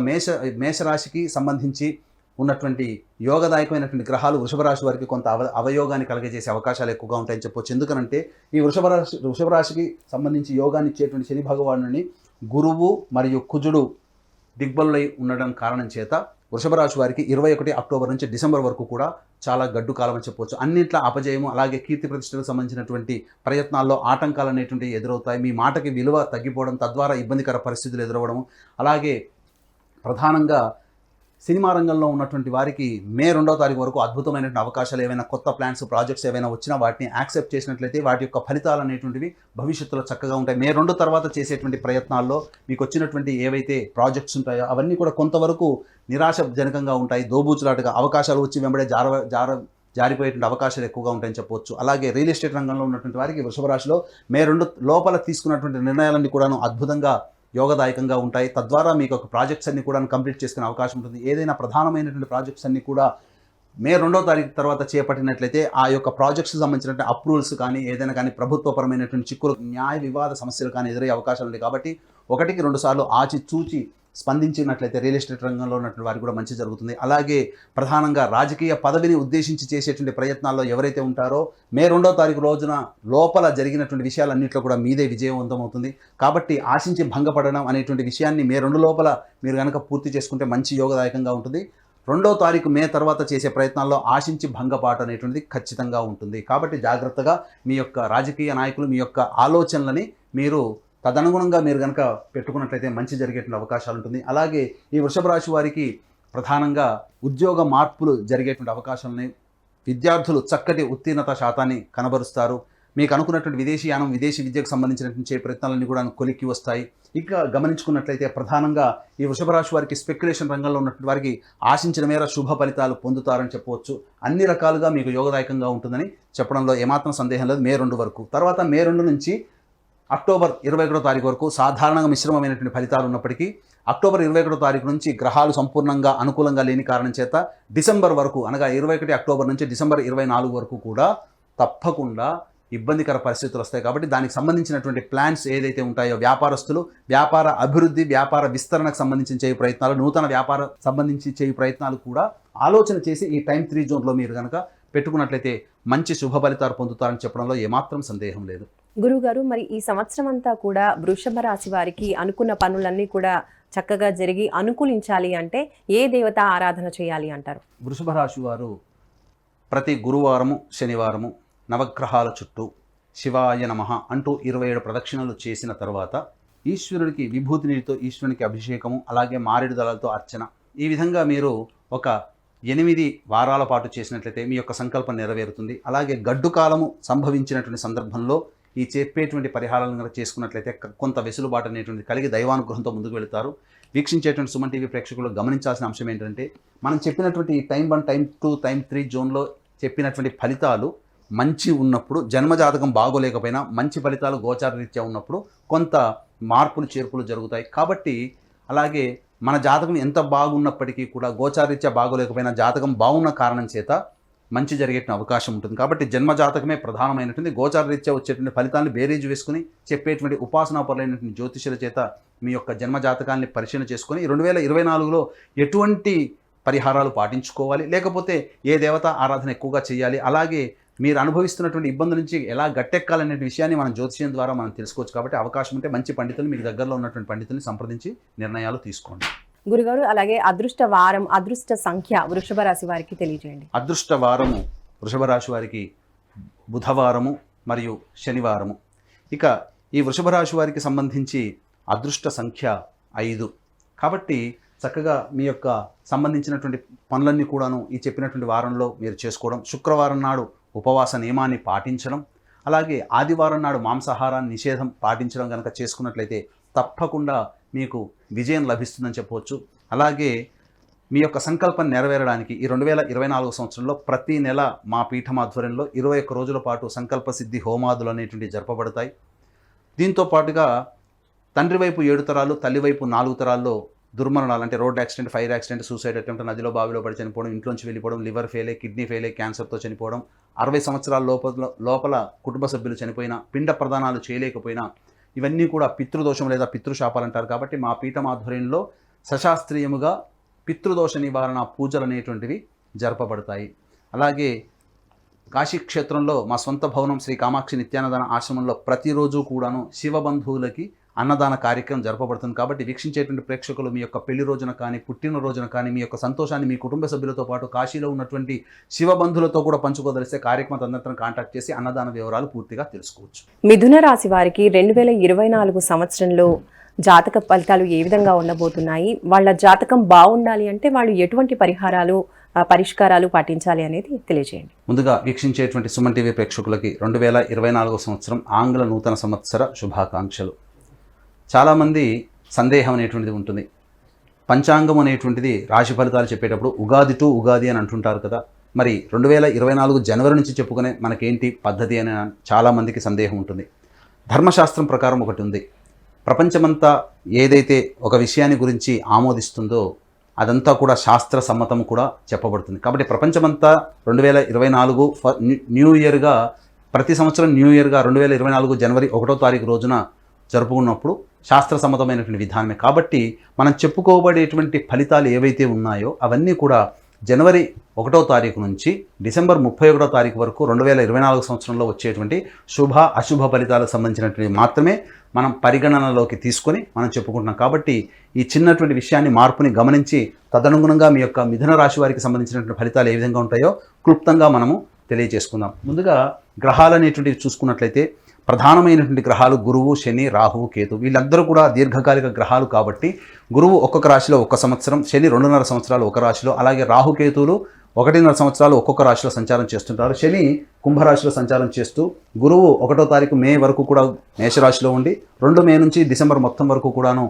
మేషరాశికి సంబంధించి ఉన్నటువంటి యోగదాయకమైనటువంటి గ్రహాలు వృషభ రాశి వారికి కొంత అవయోగాన్ని కలగజేసే అవకాశాలు ఎక్కువగా ఉంటాయని చెప్పవచ్చు. ఎందుకనంటే ఈ వృషభ రాశికి సంబంధించి యోగాన్ని ఇచ్చేటువంటి శని భగవానుని గురువు మరియు కుజుడు దిగ్బలులై ఉండడం కారణం చేత వృషభ రాశి వారికి 21 అక్టోబర్ నుంచి డిసెంబర్ వరకు కూడా చాలా గడ్డు కాలం అని చెప్పవచ్చు. అన్నింట్లా అపజయము, అలాగే కీర్తి ప్రతిష్టలకు సంబంధించినటువంటి ప్రయత్నాల్లో ఆటంకాలు అనేటువంటివి ఎదురవుతాయి. మీ మాటకి విలువ తగ్గిపోవడం, తద్వారా ఇబ్బందికర పరిస్థితులు ఎదురవ్వడం. అలాగే ప్రధానంగా సినిమా రంగంలో ఉన్నటువంటి వారికి మే 2వ తారీఖు వరకు అద్భుతమైనటువంటి అవకాశాలు, ఏవైనా కొత్త ప్లాన్స్, ప్రాజెక్ట్స్ ఏవైనా వచ్చినా వాటిని యాక్సెప్ట్ చేసినట్లయితే వాటి యొక్క ఫలితాలు అనేటువంటివి భవిష్యత్తులో చక్కగా ఉంటాయి. మే 2 తర్వాత చేసేటువంటి ప్రయత్నాల్లో మీకు వచ్చినటువంటి ఏవైతే ప్రాజెక్ట్స్ ఉంటాయో అవన్నీ కూడా కొంతవరకు నిరాశజనకంగా ఉంటాయి. దోబూచులాటగా అవకాశాలు వచ్చి వెంబడే జారిపోయేటువంటి అవకాశాలు ఎక్కువగా ఉంటాయని చెప్పవచ్చు. అలాగే రియల్ ఎస్టేట్ రంగంలో ఉన్నటువంటి వారికి వృషభ రాశిలో మే 2 లోపల తీసుకున్నటువంటి నిర్ణయాలన్నీ కూడాను అద్భుతంగా యోగదాయకంగా ఉంటాయి. తద్వారా మీకు ఒక ప్రాజెక్ట్స్ అన్ని కూడా కంప్లీట్ చేసుకునే అవకాశం ఉంటుంది. ఏదైనా ప్రధానమైనటువంటి ప్రాజెక్ట్స్ అన్ని కూడా మే 2వ తారీఖు తర్వాత చేపట్టినట్లయితే ఆ యొక్క ప్రాజెక్ట్స్కి సంబంధించినటువంటి అప్రూవల్స్ కానీ, ఏదైనా కానీ ప్రభుత్వపరమైనటువంటి చిక్కులు, న్యాయ వివాద సమస్యలు కానీ ఎదురయ్యే అవకాశాలు ఉన్నాయి. కాబట్టి 1-2 సార్లు ఆచితూచి స్పందించినట్లయితే రియల్ ఎస్టేట్ రంగంలో ఉన్నటువంటి వారికి కూడా మంచి జరుగుతుంది. అలాగే ప్రధానంగా రాజకీయ పదవిని ఉద్దేశించి చేసేటువంటి ప్రయత్నాల్లో ఎవరైతే ఉంటారో మే 2వ తారీఖు రోజున లోపల జరిగినటువంటి విషయాలన్నింటిలో కూడా మీదే విజయవంతం అవుతుంది. కాబట్టి ఆశించి భంగపడడం అనేటువంటి విషయాన్ని మే 2 లోపల మీరు కనుక పూర్తి చేసుకుంటే మంచి యోగదాయకంగా ఉంటుంది. 2వ తారీఖు మే తర్వాత చేసే ప్రయత్నాల్లో ఆశించి భంగపాటు అనేటువంటిది ఖచ్చితంగా ఉంటుంది. కాబట్టి జాగ్రత్తగా మీ యొక్క రాజకీయ నాయకులు మీ యొక్క ఆలోచనలని మీరు తదనుగుణంగా మీరు కనుక పెట్టుకున్నట్లయితే మంచి జరిగేటువంటి అవకాశాలు ఉంటుంది. అలాగే ఈ వృషభ రాశి వారికి ప్రధానంగా ఉద్యోగ మార్పులు జరిగేటువంటి అవకాశాలని, విద్యార్థులు చక్కటి ఉత్తీర్ణత శాతాన్ని కనబరుస్తారు. మీకు అనుకున్నటువంటి విదేశీయానం, విదేశీ విద్యకు సంబంధించినటువంటి ప్రయత్నాలన్నీ కూడా కొలిక్కి వస్తాయి. ఇక గమనించుకున్నట్లయితే ప్రధానంగా ఈ వృషభ రాశి వారికి స్పెక్యులేషన్ రంగంలో ఉన్నటువంటి వారికి ఆశించిన మేర శుభ ఫలితాలు పొందుతారని చెప్పవచ్చు. అన్ని రకాలుగా మీకు యోగదాయకంగా ఉంటుందని చెప్పడంలో ఏమాత్రం సందేహం లేదు మే 2 వరకు. తర్వాత మే 2 నుంచి అక్టోబర్ 21వ తారీఖు వరకు సాధారణంగా మిశ్రమమైనటువంటి ఫలితాలు ఉన్నప్పటికీ అక్టోబర్ 21వ తారీఖు నుంచి గ్రహాలు సంపూర్ణంగా అనుకూలంగా లేని కారణం చేత డిసెంబర్ వరకు అనగా 21 అక్టోబర్ నుంచి డిసెంబర్ 24 వరకు కూడా తప్పకుండా ఇబ్బందికర పరిస్థితులు వస్తాయి. కాబట్టి దానికి సంబంధించినటువంటి ప్లాన్స్ ఏదైతే ఉంటాయో వ్యాపారస్తులు వ్యాపార అభివృద్ధి వ్యాపార విస్తరణకు సంబంధించి చేయు ప్రయత్నాలు నూతన వ్యాపార సంబంధించి చేయు ప్రయత్నాలు కూడా ఆలోచన చేసి ఈ టైం 3 జోన్లో మీరు కనుక పెట్టుకున్నట్లయితే మంచి శుభ ఫలితాలు పొందుతారని చెప్పడంలో ఏమాత్రం సందేహం లేదు. గురుగారు, మరి ఈ సంవత్సరం అంతా కూడా వృషభ రాశి వారికి అనుకున్న పనులన్నీ కూడా చక్కగా జరిగి అనుకూలించాలి అంటే ఏ దేవత ఆరాధన చేయాలి అంటారు? వృషభ రాశి వారు ప్రతి గురువారము శనివారము నవగ్రహాల చుట్టూ శివాయ నమః అంటూ 27 ప్రదక్షిణలు చేసిన తర్వాత ఈశ్వరుడికి విభూతి నీటితో ఈశ్వరునికి అభిషేకము అలాగే మారేడు దళాలతో అర్చన ఈ విధంగా మీరు ఒక 8 వారాల పాటు చేసినట్లయితే మీ యొక్క సంకల్పం నెరవేరుతుంది. అలాగే గడ్డు కాలము సంభవించినటువంటి సందర్భంలో ఈ చెప్పేటువంటి పరిహారాలను కనుక చేసుకున్నట్లయితే కొంత వెసులుబాటు అనేటువంటి కలిగి దైవానుగ్రహంతో ముందుకు వెళుతారు. వీక్షించేటువంటి సుమన్ టీవీ ప్రేక్షకులు గమనించాల్సిన అంశం ఏంటంటే మనం చెప్పినటువంటి ఈ టైం 1 టైం 2 టైం 3 జోన్లో చెప్పినటువంటి ఫలితాలు మంచి ఉన్నప్పుడు జన్మజాతకం బాగోలేకపోయినా మంచి ఫలితాలు గోచార రీత్యా ఉన్నప్పుడు కొంత మార్పులు చేర్పులు జరుగుతాయి. కాబట్టి అలాగే మన జాతకం ఎంత బాగున్నప్పటికీ కూడా గోచారీత్యా బాగోలేకపోయినా జాతకం బాగున్న కారణం చేత మంచి జరిగేటువంటి అవకాశం ఉంటుంది. కాబట్టి జన్మ జాతకమే ప్రధానమైనటువంటి గోచార రీత్యా వచ్చేటువంటి ఫలితాన్ని బేరీజు వేసుకుని చెప్పేటువంటి ఉపాసనాపరులైనటువంటి జ్యోతిషుల చేత మీ యొక్క జన్మ జాతకాన్ని పరిశీలన చేసుకొని 2024లో ఎటువంటి పరిహారాలు పాటించుకోవాలి, లేకపోతే ఏ దేవత ఆరాధన ఎక్కువగా చేయాలి, అలాగే మీరు అనుభవిస్తున్నటువంటి ఇబ్బందుల నుంచి ఎలా గట్టెక్కాలనే విషయాన్ని మనం జ్యోతిష్యం ద్వారా మనం తెలుసుకోవచ్చు. కాబట్టి అవకాశం ఉంటే మంచి పండితులు మీకు దగ్గరలో ఉన్నటువంటి పండితుల్ని సంప్రదించి నిర్ణయాలు తీసుకోండి. గురుగారు, అలాగే అదృష్ట వారం అదృష్ట సంఖ్య వృషభ రాశి వారికి తెలియజేయండి. అదృష్ట వారము వృషభ రాశి వారికి బుధవారము మరియు శనివారము. ఇక ఈ వృషభ రాశి వారికి సంబంధించి అదృష్ట సంఖ్య 5. కాబట్టి చక్కగా మీ యొక్క సంబంధించినటువంటి పనులన్నీ కూడాను ఈ చెప్పినటువంటి వారంలో మీరు చేసుకోవడం, శుక్రవారం నాడు ఉపవాస నియమాన్ని పాటించడం, అలాగే ఆదివారం నాడు మాంసాహారాన్ని నిషేధం పాటించడం కనుక చేసుకున్నట్లయితే తప్పకుండా మీకు విజయం లభిస్తుందని చెప్పవచ్చు. అలాగే మీ యొక్క సంకల్పం నెరవేరడానికి ఈ 2024 సంవత్సరంలో ప్రతి నెల మా పీఠం ఆధ్వర్యంలో 21 రోజుల పాటు సంకల్ప సిద్ధి హోమాదులు అనేటువంటివి జరపబడతాయి. దీంతో పాటుగా తండ్రి వైపు 7 తరాలు తల్లి వైపు 4 తరాల్లో దుర్మరణాలు అంటే road accident, fire accident, suicide attempt, నదిలో బావిలో పడి చనిపోవడం, ఇంట్లోంచి వెళ్ళిపోవడం, లివర్ ఫెయిల్, కిడ్నీ ఫెయిల్, క్యాన్సర్తో చనిపోవడం, 60 సంవత్సరాల లోపల కుటుంబ సభ్యులు చనిపోయినా, పిండ ప్రదానాలు చేయలేకపోయినా ఇవన్నీ కూడా పితృదోషం లేదా పితృశాపాలు అంటారు. కాబట్టి మా పీఠం ఆధ్వర్యంలో సశాస్త్రీయముగా పితృదోష నివారణ పూజలు అనేటువంటివి జరపబడతాయి. అలాగే కాశీక్షేత్రంలో మా సొంత భవనం శ్రీ కామాక్షి నిత్యాన్నదాన ఆశ్రమంలో ప్రతిరోజు కూడాను శివబంధువులకి అన్నదాన కార్యక్రమం జరపబడుతుంది. కాబట్టి వీక్షించేటువంటి ప్రేక్షకులు మీ యొక్క పెళ్లి రోజున కానీ పుట్టినరోజున కానీ మీ యొక్క సంతోషాన్ని మీ కుటుంబ సభ్యులతో పాటు కాశీలో ఉన్నటువంటి శివబంధులతో కూడా పంచుకోదలిస్తే కార్యక్రమం అందరితో కాంటాక్ట్ చేసి అన్నదాన వివరాలు పూర్తిగా తెలుసుకోవచ్చు. మిథున రాశి వారికి 2024 సంవత్సరంలో జాతక ఫలితాలు ఏ విధంగా ఉండబోతున్నాయి, వాళ్ళ జాతకం బాగుండాలి అంటే వాళ్ళు ఎటువంటి పరిష్కారాలు పాటించాలి అనేది తెలియజేయండి. ముందుగా వీక్షించేటువంటి సుమన్ టీవీ ప్రేక్షకులకి 2024 సంవత్సరం ఆంగ్ల నూతన సంవత్సర శుభాకాంక్షలు. చాలామంది సందేహం అనేటువంటిది ఉంటుంది. పంచాంగం అనేటువంటిది రాశి ఫలితాలు చెప్పేటప్పుడు ఉగాది టు ఉగాది అని అంటుంటారు కదా, మరి 2024 జనవరి నుంచి చెప్పుకునే మనకేంటి పద్ధతి అని చాలామందికి సందేహం ఉంటుంది. ధర్మశాస్త్రం ప్రకారం ఒకటి ఉంది. ప్రపంచమంతా ఏదైతే ఒక విషయాన్ని గురించి ఆమోదిస్తుందో అదంతా కూడా శాస్త్ర సమ్మతం కూడా చెప్పబడుతుంది. కాబట్టి ప్రపంచమంతా 2024 న్యూ ఇయర్గా ప్రతి సంవత్సరం న్యూ ఇయర్గా 2024 జనవరి 1వ తారీఖు రోజున జరుపుకున్నప్పుడు శాస్త్ర సమ్మతమైనటువంటి విధానమే. కాబట్టి మనం చెప్పుకోబడేటువంటి ఫలితాలు ఏవైతే ఉన్నాయో అవన్నీ కూడా జనవరి 1వ తారీఖు నుంచి డిసెంబర్ 31వ తారీఖు వరకు 2024 సంవత్సరంలో వచ్చేటువంటి శుభ అశుభ ఫలితాలకు సంబంధించినటువంటి మాత్రమే మనం పరిగణనలోకి తీసుకొని మనం చెప్పుకుంటున్నాం. కాబట్టి ఈ చిన్నటువంటి విషయాన్ని మార్పుని గమనించి తదనుగుణంగా మీ యొక్క మిథున రాశి వారికి సంబంధించినటువంటి ఫలితాలు ఏ విధంగా ఉంటాయో క్లుప్తంగా మనము తెలియజేసుకుందాం. ముందుగా గ్రహాలు అనేటువంటివి చూసుకున్నట్లయితే ప్రధానమైనటువంటి గ్రహాలు గురువు, శని, రాహువు, కేతు. వీళ్ళందరూ కూడా దీర్ఘకాలిక గ్రహాలు. కాబట్టి గురువు ఒక్కొక్క రాశిలో 1 సంవత్సరం, శని 2.5 సంవత్సరాలు ఒక రాశిలో, అలాగే రాహుకేతువులు 1.5 సంవత్సరాలు ఒక్కొక్క రాశిలో సంచారం చేస్తుంటారు. శని కుంభరాశిలో సంచారం చేస్తూ గురువు 1వ తారీఖు మే వరకు కూడా మేషరాశిలో ఉండి 2 మే నుంచి డిసెంబర్ మొత్తం వరకు కూడాను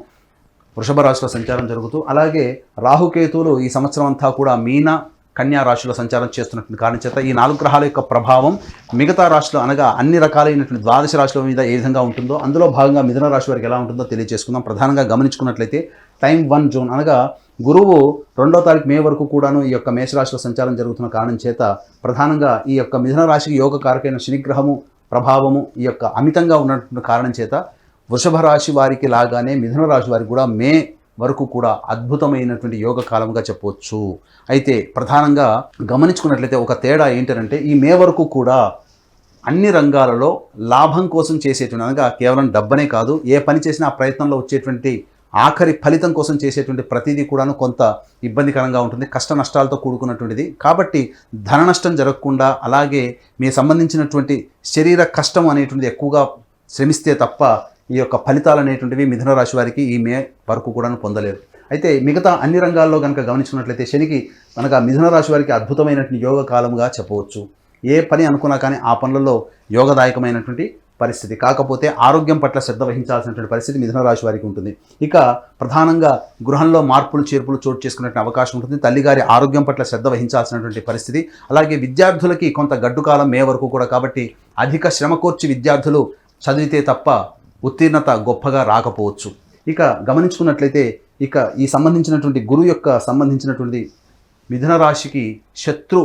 వృషభ రాశిలో సంచారం జరుగుతూ, అలాగే రాహుకేతువులు ఈ సంవత్సరం అంతా కూడా మీన, కన్యా రాశిలో సంచారం చేస్తున్నటువంటి కారణం చేత ఈ 4 గ్రహాల యొక్క ప్రభావం మిగతా రాశులు అనగా అన్ని రకాలైనటువంటి ద్వాదశ రాశుల మీద ఏ విధంగా ఉంటుందో అందులో భాగంగా మిథున రాశి వారికి ఎలా ఉంటుందో తెలియజేసుకుందాం. ప్రధానంగా గమనించుకున్నట్లయితే టైం 1 జూన్ అనగా గురువు 2వ తారీఖు మే వరకు కూడాను ఈ యొక్క మేషరాశిలో సంచారం జరుగుతున్న కారణం చేత ప్రధానంగా ఈ యొక్క మిథున రాశికి యోగకారకైన శనిగ్రహము ప్రభావము ఈ యొక్క అమితంగా ఉన్నటువంటి కారణం చేత వృషభ రాశి వారికి లాగానే మిథున రాశి వారికి కూడా మే వరకు కూడా అద్భుతమైనటువంటి యోగ కాలంగా చెప్పవచ్చు. అయితే ప్రధానంగా గమనించుకున్నట్లయితే ఒక తేడా ఏంటంటే ఈ మే వరకు కూడా అన్ని రంగాలలో లాభం కోసం చేసేటువంటి అనగా కేవలం డబ్బనే కాదు, ఏ పని చేసినా ఆ ప్రయత్నంలో వచ్చేటువంటి ఆఖరి ఫలితం కోసం చేసేటువంటి ప్రతిదీ కూడాను కొంత ఇబ్బందికరంగా ఉంటుంది, కష్ట నష్టాలతో కూడుకున్నటువంటిది. కాబట్టి ధన నష్టం జరగకుండా అలాగే మీకు సంబంధించినటువంటి శరీర కష్టం అనేటువంటిది ఎక్కువగా శ్రమిస్తే తప్ప ఈ యొక్క ఫలితాలు అనేటువంటివి మిథున రాశి వారికి ఈ మే వరకు కూడా పొందలేరు. అయితే మిగతా అన్ని రంగాల్లో కనుక గమనించుకున్నట్లయితే శనికి అనగా మిథున రాశి వారికి అద్భుతమైనటువంటి యోగ కాలంగా చెప్పవచ్చు. ఏ పని అనుకున్నా కానీ ఆ పనులలో యోగదాయకమైనటువంటి పరిస్థితి. కాకపోతే ఆరోగ్యం పట్ల శ్రద్ధ వహించాల్సినటువంటి పరిస్థితి మిథున రాశి వారికి ఉంటుంది. ఇక ప్రధానంగా గృహంలో మార్పులు చేర్పులు చోటు చేసుకునే అవకాశం ఉంటుంది. తల్లిగారి ఆరోగ్యం పట్ల శ్రద్ధ వహించాల్సినటువంటి పరిస్థితి. అలాగే విద్యార్థులకి కొంత గడ్డు కాలం మే వరకు కూడా, కాబట్టి అధిక శ్రమ కోర్చి విద్యార్థులు చదివితే తప్ప ఉత్తీర్ణత గొప్పగా రాకపోవచ్చు. ఇక గమనించుకున్నట్లయితే ఇక ఈ సంబంధించినటువంటి గురువు యొక్క సంబంధించినటువంటి మిథున రాశికి శత్రు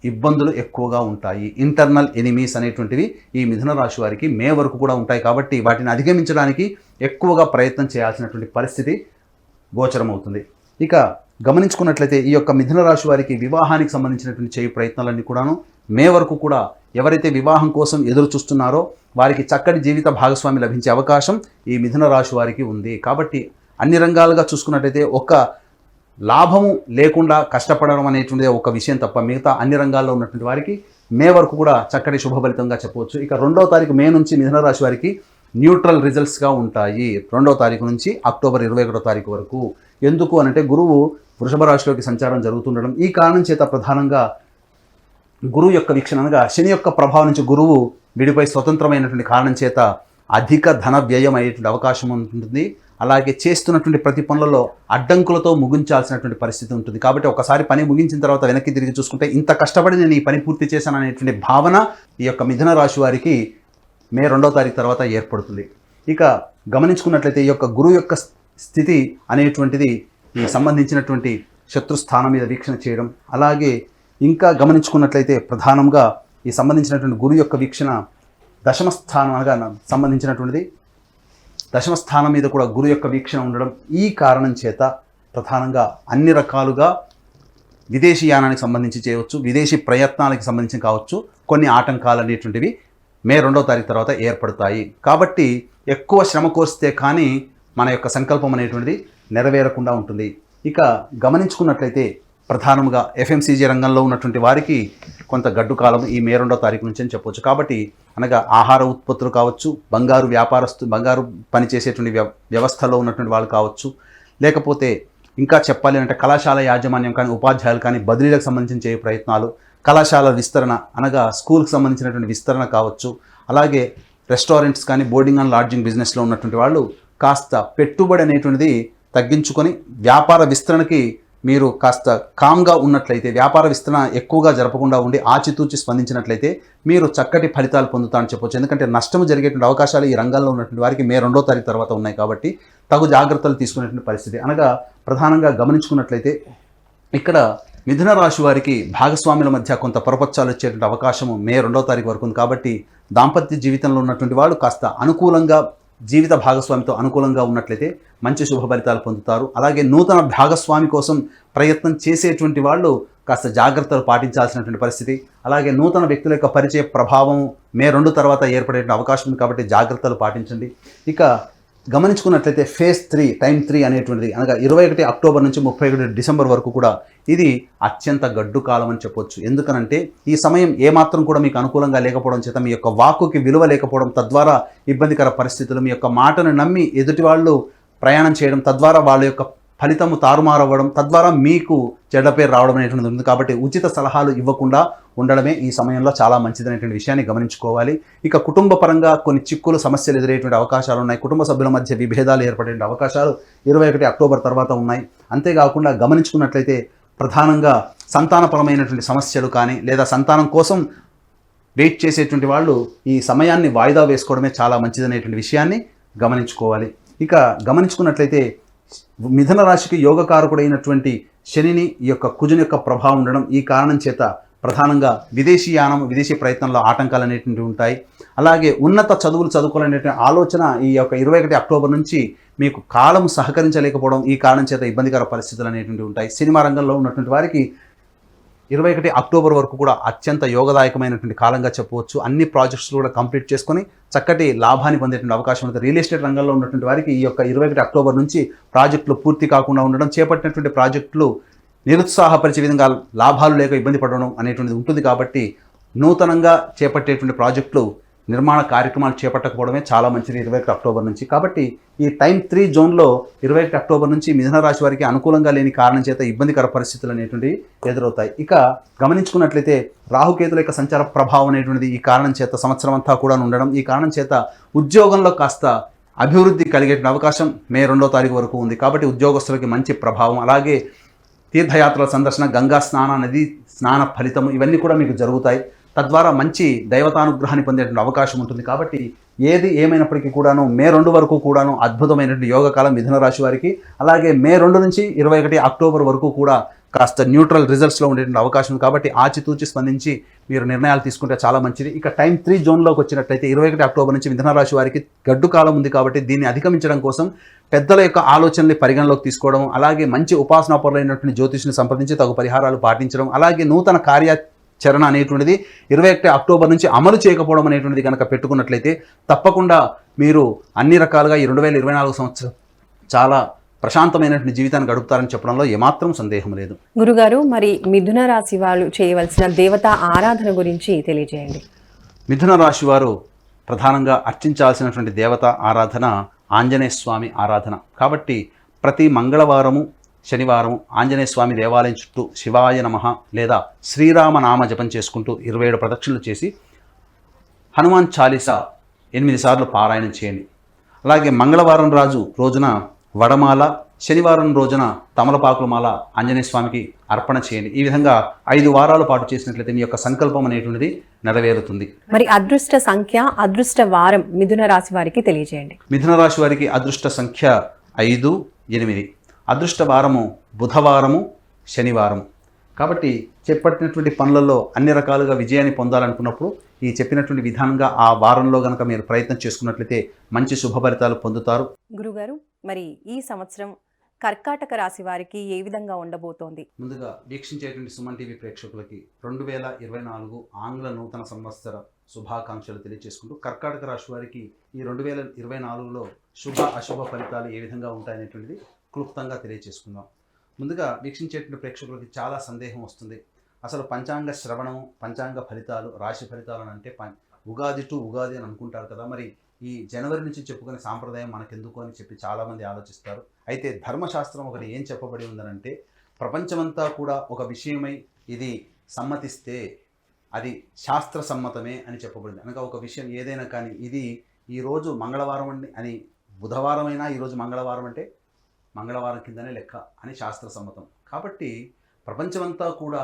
ఇబ్బందులు ఎక్కువగా ఉంటాయి. ఇంటర్నల్ ఎనిమీస్ అనేటువంటివి ఈ మిథున రాశి వారికి మే వరకు కూడా ఉంటాయి. కాబట్టి వాటిని అధిగమించడానికి ఎక్కువగా ప్రయత్నం చేయాల్సినటువంటి పరిస్థితి గోచరమవుతుంది. ఇక గమనించుకున్నట్లయితే ఈ యొక్క మిథున రాశి వారికి వివాహానికి సంబంధించినటువంటి చేయి ప్రయత్నాలన్నీ కూడాను మే వరకు కూడా ఎవరైతే వివాహం కోసం ఎదురు చూస్తున్నారో వారికి చక్కటి జీవిత భాగస్వామి లభించే అవకాశం ఈ మిథున రాశి వారికి ఉంది. కాబట్టి అన్ని రంగాలుగా చూసుకున్నట్లయితే ఒక లాభము లేకుండా కష్టపడడం అనేటువంటిది ఒక విషయం తప్ప మిగతా అన్ని రంగాల్లో ఉన్నటువంటి వారికి మే వరకు కూడా చక్కటి శుభ ఫలితంగా చెప్పవచ్చు. ఇక 2వ తారీఖు మే నుంచి మిథున రాశి వారికి న్యూట్రల్ రిజల్ట్స్గా ఉంటాయి. 2వ తారీఖు నుంచి అక్టోబర్ 21వ తారీఖు వరకు. ఎందుకు అనంటే గురువు వృషభ రాశిలోకి సంచారం జరుగుతుండడం, ఈ కారణం చేత ప్రధానంగా గురువు యొక్క వీక్షణ అనగా శని యొక్క ప్రభావం నుంచి గురువు విడిపై స్వతంత్రమైనటువంటి కారణం చేత అధిక ధన వ్యయం అయ్యేటువంటి అవకాశం ఉంటుంది. అలాగే చేస్తున్నటువంటి ప్రతి పనులలో అడ్డంకులతో ముగించాల్సినటువంటి పరిస్థితి ఉంటుంది. కాబట్టి ఒకసారి పని ముగించిన తర్వాత వెనక్కి తిరిగి చూసుకుంటే ఇంత కష్టపడి నేను ఈ పని పూర్తి చేశాను అనేటువంటి భావన ఈ యొక్క మిథున రాశి వారికి మే 2వ తారీఖు తర్వాత ఏర్పడుతుంది. ఇక గమనించుకున్నట్లయితే ఈ యొక్క గురువు యొక్క స్థితి అనేటువంటిది ఈ సంబంధించినటువంటి శత్రుస్థానం మీద వీక్షణ చేయడం, అలాగే ఇంకా గమనించుకున్నట్లయితే ప్రధానంగా ఈ సంబంధించినటువంటి గురువు యొక్క వీక్షణ దశమ స్థానం అనగా సంబంధించినటువంటిది దశమ స్థానం మీద కూడా గురువు యొక్క వీక్షణ ఉండడం, ఈ కారణం చేత ప్రధానంగా అన్ని రకాలుగా విదేశీ యానానికి సంబంధించి చేయవచ్చు, విదేశీ ప్రయత్నాలకు సంబంధించి కావచ్చు, కొన్ని ఆటంకాలు అనేటువంటివి మే 2వ తారీఖు తర్వాత ఏర్పడతాయి. కాబట్టి ఎక్కువ శ్రమ కోరిస్తే కానీ మన యొక్క సంకల్పం అనేటువంటిది నెరవేరకుండా ఉంటుంది. ఇక గమనించుకున్నట్లయితే ప్రధానంగా ఎఫ్ఎంసీజీ రంగంలో ఉన్నటువంటి వారికి కొంత గడ్డు కాలం ఈ మే 2వ తారీఖు నుంచి అని చెప్పవచ్చు. కాబట్టి అనగా ఆహార ఉత్పత్తులు కావచ్చు, బంగారు బంగారు పనిచేసేటువంటి వ్యవస్థలో ఉన్నటువంటి వాళ్ళు కావచ్చు, లేకపోతే ఇంకా చెప్పాలి అంటే కళాశాల యాజమాన్యం కానీ ఉపాధ్యాయులు కానీ బదిలీలకు సంబంధించిన చేయ ప్రయత్నాలు, కళాశాల విస్తరణ అనగా స్కూల్కి సంబంధించినటువంటి విస్తరణ కావచ్చు, అలాగే రెస్టారెంట్స్ కానీ బోర్డింగ్ అండ్ లాడ్జింగ్ బిజినెస్లో ఉన్నటువంటి వాళ్ళు కాస్త పెట్టుబడి అనేటువంటిది తగ్గించుకొని వ్యాపార విస్తరణకి మీరు కాస్త కామ్గా ఉన్నట్లయితే, వ్యాపార విస్తరణ ఎక్కువగా జరపకుండా ఉండి ఆచితూచి స్పందించినట్లయితే మీరు చక్కటి ఫలితాలు పొందుతారని చెప్పవచ్చు. ఎందుకంటే నష్టం జరిగేటువంటి అవకాశాలు ఈ రంగంలో ఉన్నటువంటి వారికి మే 2వ తారీఖు తర్వాత ఉన్నాయి. కాబట్టి తగు జాగ్రత్తలు తీసుకునేటువంటి పరిస్థితి. అనగా ప్రధానంగా గమనించుకున్నట్లయితే ఇక్కడ మిథున రాశి వారికి భాగస్వాముల మధ్య కొంత పొరపచ్చాలు వచ్చేటువంటి అవకాశము మే 2వ తారీఖు వరకు ఉంది. కాబట్టి దాంపత్య జీవితంలో ఉన్నటువంటి వాళ్ళు కాస్త అనుకూలంగా జీవిత భాగస్వామితో అనుకూలంగా ఉన్నట్లయితే మంచి శుభ ఫలితాలు పొందుతారు. అలాగే నూతన భాగస్వామి కోసం ప్రయత్నం చేసేటువంటి వాళ్ళు కాస్త జాగ్రత్తలు పాటించాల్సినటువంటి పరిస్థితి. అలాగే నూతన వ్యక్తుల యొక్క పరిచయ ప్రభావం మే 2 తర్వాత ఏర్పడే అవకాశం ఉంది. కాబట్టి జాగ్రత్తలు పాటించండి. ఇక గమనించుకున్నట్లయితే ఫేజ్ 3 టైం 3 అనేటువంటిది అనగా 21 అక్టోబర్ నుంచి 31 డిసెంబర్ వరకు కూడా ఇది అత్యంత గడ్డు కాలం అని చెప్పొచ్చు. ఎందుకనంటే ఈ సమయం ఏమాత్రం కూడా మీకు అనుకూలంగా లేకపోవడం చేత మీ యొక్క వాక్కుకి విలువ లేకపోవడం, తద్వారా ఇబ్బందికర పరిస్థితులు, మీ యొక్క మాటను నమ్మి ఎదుటి వాళ్ళు ప్రయాణం చేయడం, తద్వారా వాళ్ళ యొక్క ఫలితము తారుమారవ్వడం, తద్వారా మీకు చెడ్డ పేరు రావడం అనేటువంటిది ఉంది. కాబట్టి ఉచిత సలహాలు ఇవ్వకుండా ఉండడమే ఈ సమయంలో చాలా మంచిదనేటువంటి విషయాన్ని గమనించుకోవాలి. ఇక కుటుంబ పరంగా కొన్ని చిక్కులు సమస్యలు ఎదురయ్యేటువంటి అవకాశాలు ఉన్నాయి. కుటుంబ సభ్యుల మధ్య విభేదాలు ఏర్పడే అవకాశాలు 21 అక్టోబర్ తర్వాత ఉన్నాయి. అంతేకాకుండా గమనించుకున్నట్లయితే ప్రధానంగా సంతానపరమైనటువంటి సమస్యలు కానీ లేదా సంతానం కోసం వెయిట్ చేసేటువంటి వాళ్ళు ఈ సమయాన్ని వాయిదా వేసుకోవడమే చాలా మంచిదనేటువంటి విషయాన్ని గమనించుకోవాలి. ఇక గమనించుకున్నట్లయితే మిథున రాశికి యోగకారకుడైనటువంటి శనిని ఈ యొక్క కుజుని యొక్క ప్రభావం ఉండడం, ఈ కారణం చేత ప్రధానంగా విదేశీయానం విదేశీ ప్రయత్నంలో ఆటంకాలు అనేటువంటివి ఉంటాయి. అలాగే ఉన్నత చదువులు చదువుకోవాలనేటువంటి ఆలోచన ఈ యొక్క 21 అక్టోబర్ నుంచి మీకు కాలం సహకరించలేకపోవడం, ఈ కారణం చేత ఇబ్బందికర పరిస్థితులు అనేటువంటివి ఉంటాయి. సినిమా రంగంలో ఉన్నటువంటి వారికి 21 అక్టోబర్ వరకు కూడా అత్యంత యోగదాయకమైనటువంటి కాలంగా చెప్పవచ్చు. అన్ని ప్రాజెక్ట్స్ కూడా కంప్లీట్ చేసుకొని చక్కటి లాభాన్ని పొందేటువంటి అవకాశం ఉంటుంది. రియల్ ఎస్టేట్ రంగంలో ఉన్నటువంటి వారికి ఈ యొక్క 21 అక్టోబర్ నుంచి ప్రాజెక్టులు పూర్తి కాకుండా ఉండడం, చేపట్టినటువంటి ప్రాజెక్టులు నిరుత్సాహపరిచే విధంగా లాభాలు లేక ఇబ్బంది పడడం అనేటువంటిది ఉంటుంది. కాబట్టి నూతనంగా చేపట్టేటువంటి ప్రాజెక్టులు నిర్మాణ కార్యక్రమాలు చేపట్టకపోవడమే చాలా మంచిది 21 అక్టోబర్ నుంచి. కాబట్టి ఈ టైం 3 జోన్లో 21 అక్టోబర్ నుంచి మిథున రాశి వారికి అనుకూలంగా లేని కారణం చేత ఇబ్బందికర పరిస్థితులు అనేటువంటివి ఎదురవుతాయి. ఇక గమనించుకున్నట్లయితే రాహుకేతుల యొక్క సంచార ప్రభావం అనేటువంటిది ఈ కారణం చేత సంవత్సరం అంతా కూడా ఉండడం, ఈ కారణం చేత ఉద్యోగంలో కాస్త అభివృద్ధి కలిగే అవకాశం మే 2వ తారీఖు వరకు ఉంది. కాబట్టి ఉద్యోగస్తులకి మంచి ప్రభావం, అలాగే తీర్థయాత్రల సందర్శన, గంగా స్నాన, నది స్నాన ఫలితం ఇవన్నీ కూడా మీకు జరుగుతాయి. తద్వారా మంచి దైవతానుగ్రహాన్ని పొందేటువంటి అవకాశం ఉంటుంది. కాబట్టి ఏది ఏమైనప్పటికీ కూడాను మే 2 వరకు కూడాను అద్భుతమైనటువంటి యోగకాలం మిథున రాశి వారికి. అలాగే మే 2 నుంచి 21 అక్టోబర్ వరకు కూడా కాస్త న్యూట్రల్ రిజల్ట్స్లో ఉండేటువంటి అవకాశం ఉంది. కాబట్టి ఆచితూచి స్పందించి మీరు నిర్ణయాలు తీసుకుంటే చాలా మంచిది. ఇక టైం 3 జోన్లోకి వచ్చినట్లయితే 21 అక్టోబర్ నుంచి మిథున రాశి వారికి గడ్డు కాలం ఉంది. కాబట్టి దీన్ని అధిగమించడం కోసం పెద్దల యొక్క ఆలోచనల్ని పరిగణలోకి తీసుకోవడం, అలాగే మంచి ఉపాసనాపరులైనటువంటి జ్యోతిష్ని సంప్రదించి తగు పరిహారాలు పాటించడం, అలాగే నూతన కార్యాచరణ అనేటువంటిది 21 అక్టోబర్ నుంచి అమలు చేయకపోవడం అనేటువంటిది కనుక పెట్టుకున్నట్లయితే తప్పకుండా మీరు అన్ని రకాలుగా ఈ 2024 సంవత్సరం చాలా ప్రశాంతమైనటువంటి జీవితాన్ని గడుపుతారని చెప్పడంలో ఏమాత్రం సందేహం లేదు. గురుగారు, మరి మిథున రాశి వాళ్ళు చేయవలసిన దేవతా ఆరాధన గురించి తెలియజేయండి. మిథున రాశి వారు ప్రధానంగా అర్చించాల్సినటువంటి దేవత ఆరాధన ఆంజనేయ స్వామి ఆరాధన. కాబట్టి ప్రతి మంగళవారము, శనివారం ఆంజనేయ స్వామి దేవాలయం చుట్టూ శివాయ నమః లేదా శ్రీరామ నామ జపం చేసుకుంటూ 27 ప్రదక్షిణలు చేసి హనుమాన్ చాలీసా 8 సార్లు పారాయణం చేయండి. అలాగే మంగళవారం రోజున వడమాల, శనివారం రోజున తమలపాకుల మాల ఆంజనేయ స్వామికి అర్పణ చేయండి. ఈ విధంగా 5 వారాల పాటు చేసినట్లయితే మీ యొక్క సంకల్పం అనేటువంటిది నెరవేరుతుంది. మరి అదృష్ట సంఖ్య, అదృష్ట వారం మిథున రాశి వారికి తెలియజేయండి. మిథున రాశి వారికి అదృష్ట సంఖ్య 5, 8. అదృష్ట వారము బుధవారము, శనివారము. కాబట్టి చేపట్టినటువంటి పనులలో అన్ని రకాలుగా విజయాన్ని పొందాలనుకున్నప్పుడు ఈ చెప్పినటువంటి విధానంగా ఆ వారంలో కనుక మీరు ప్రయత్నం చేసుకున్నట్లయితే మంచి శుభ ఫలితాలు పొందుతారు. గురుగారు, మరి ఈ సంవత్సరం కర్కాటక రాశి వారికి ఏ విధంగా ఉండబోతోంది? ముందుగా వీక్షించేటువంటి సుమన్ టీవీ ప్రేక్షకులకి 2024 ఆంగ్ల నూతన సంవత్సర శుభాకాంక్షలు తెలియజేసుకుంటూ కర్కాటక రాశి వారికి ఈ 2024లో శుభ అశుభ ఫలితాలు ఏ విధంగా ఉంటాయనేటువంటిది క్లుప్తంగా తెలియజేసుకుందాం. ముందుగా వీక్షించేటువంటి ప్రేక్షకులకి చాలా సందేహం వస్తుంది. అసలు పంచాంగ శ్రవణము, పంచాంగ ఫలితాలు, రాశి ఫలితాలు అని అంటే ఉగాది టు ఉగాది అని అనుకుంటారు కదా. మరి ఈ జనవరి నుంచి చెప్పుకునే సాంప్రదాయం మనకెందుకు అని చెప్పి చాలామంది ఆలోచిస్తారు. అయితే ధర్మశాస్త్రం ఒకటి ఏం చెప్పబడి ఉందనంటే, ప్రపంచమంతా కూడా ఒక విషయమై ఇది సమ్మతిస్తే అది శాస్త్ర సమ్మతమే అని చెప్పబడింది. అనగా ఒక విషయం ఏదైనా కానీ ఇది ఈరోజు మంగళవారం అని బుధవారం అయినా ఈరోజు మంగళవారం అంటే మంగళవారం కిందనే లెక్క అని శాస్త్ర సమ్మతం. కాబట్టి ప్రపంచమంతా కూడా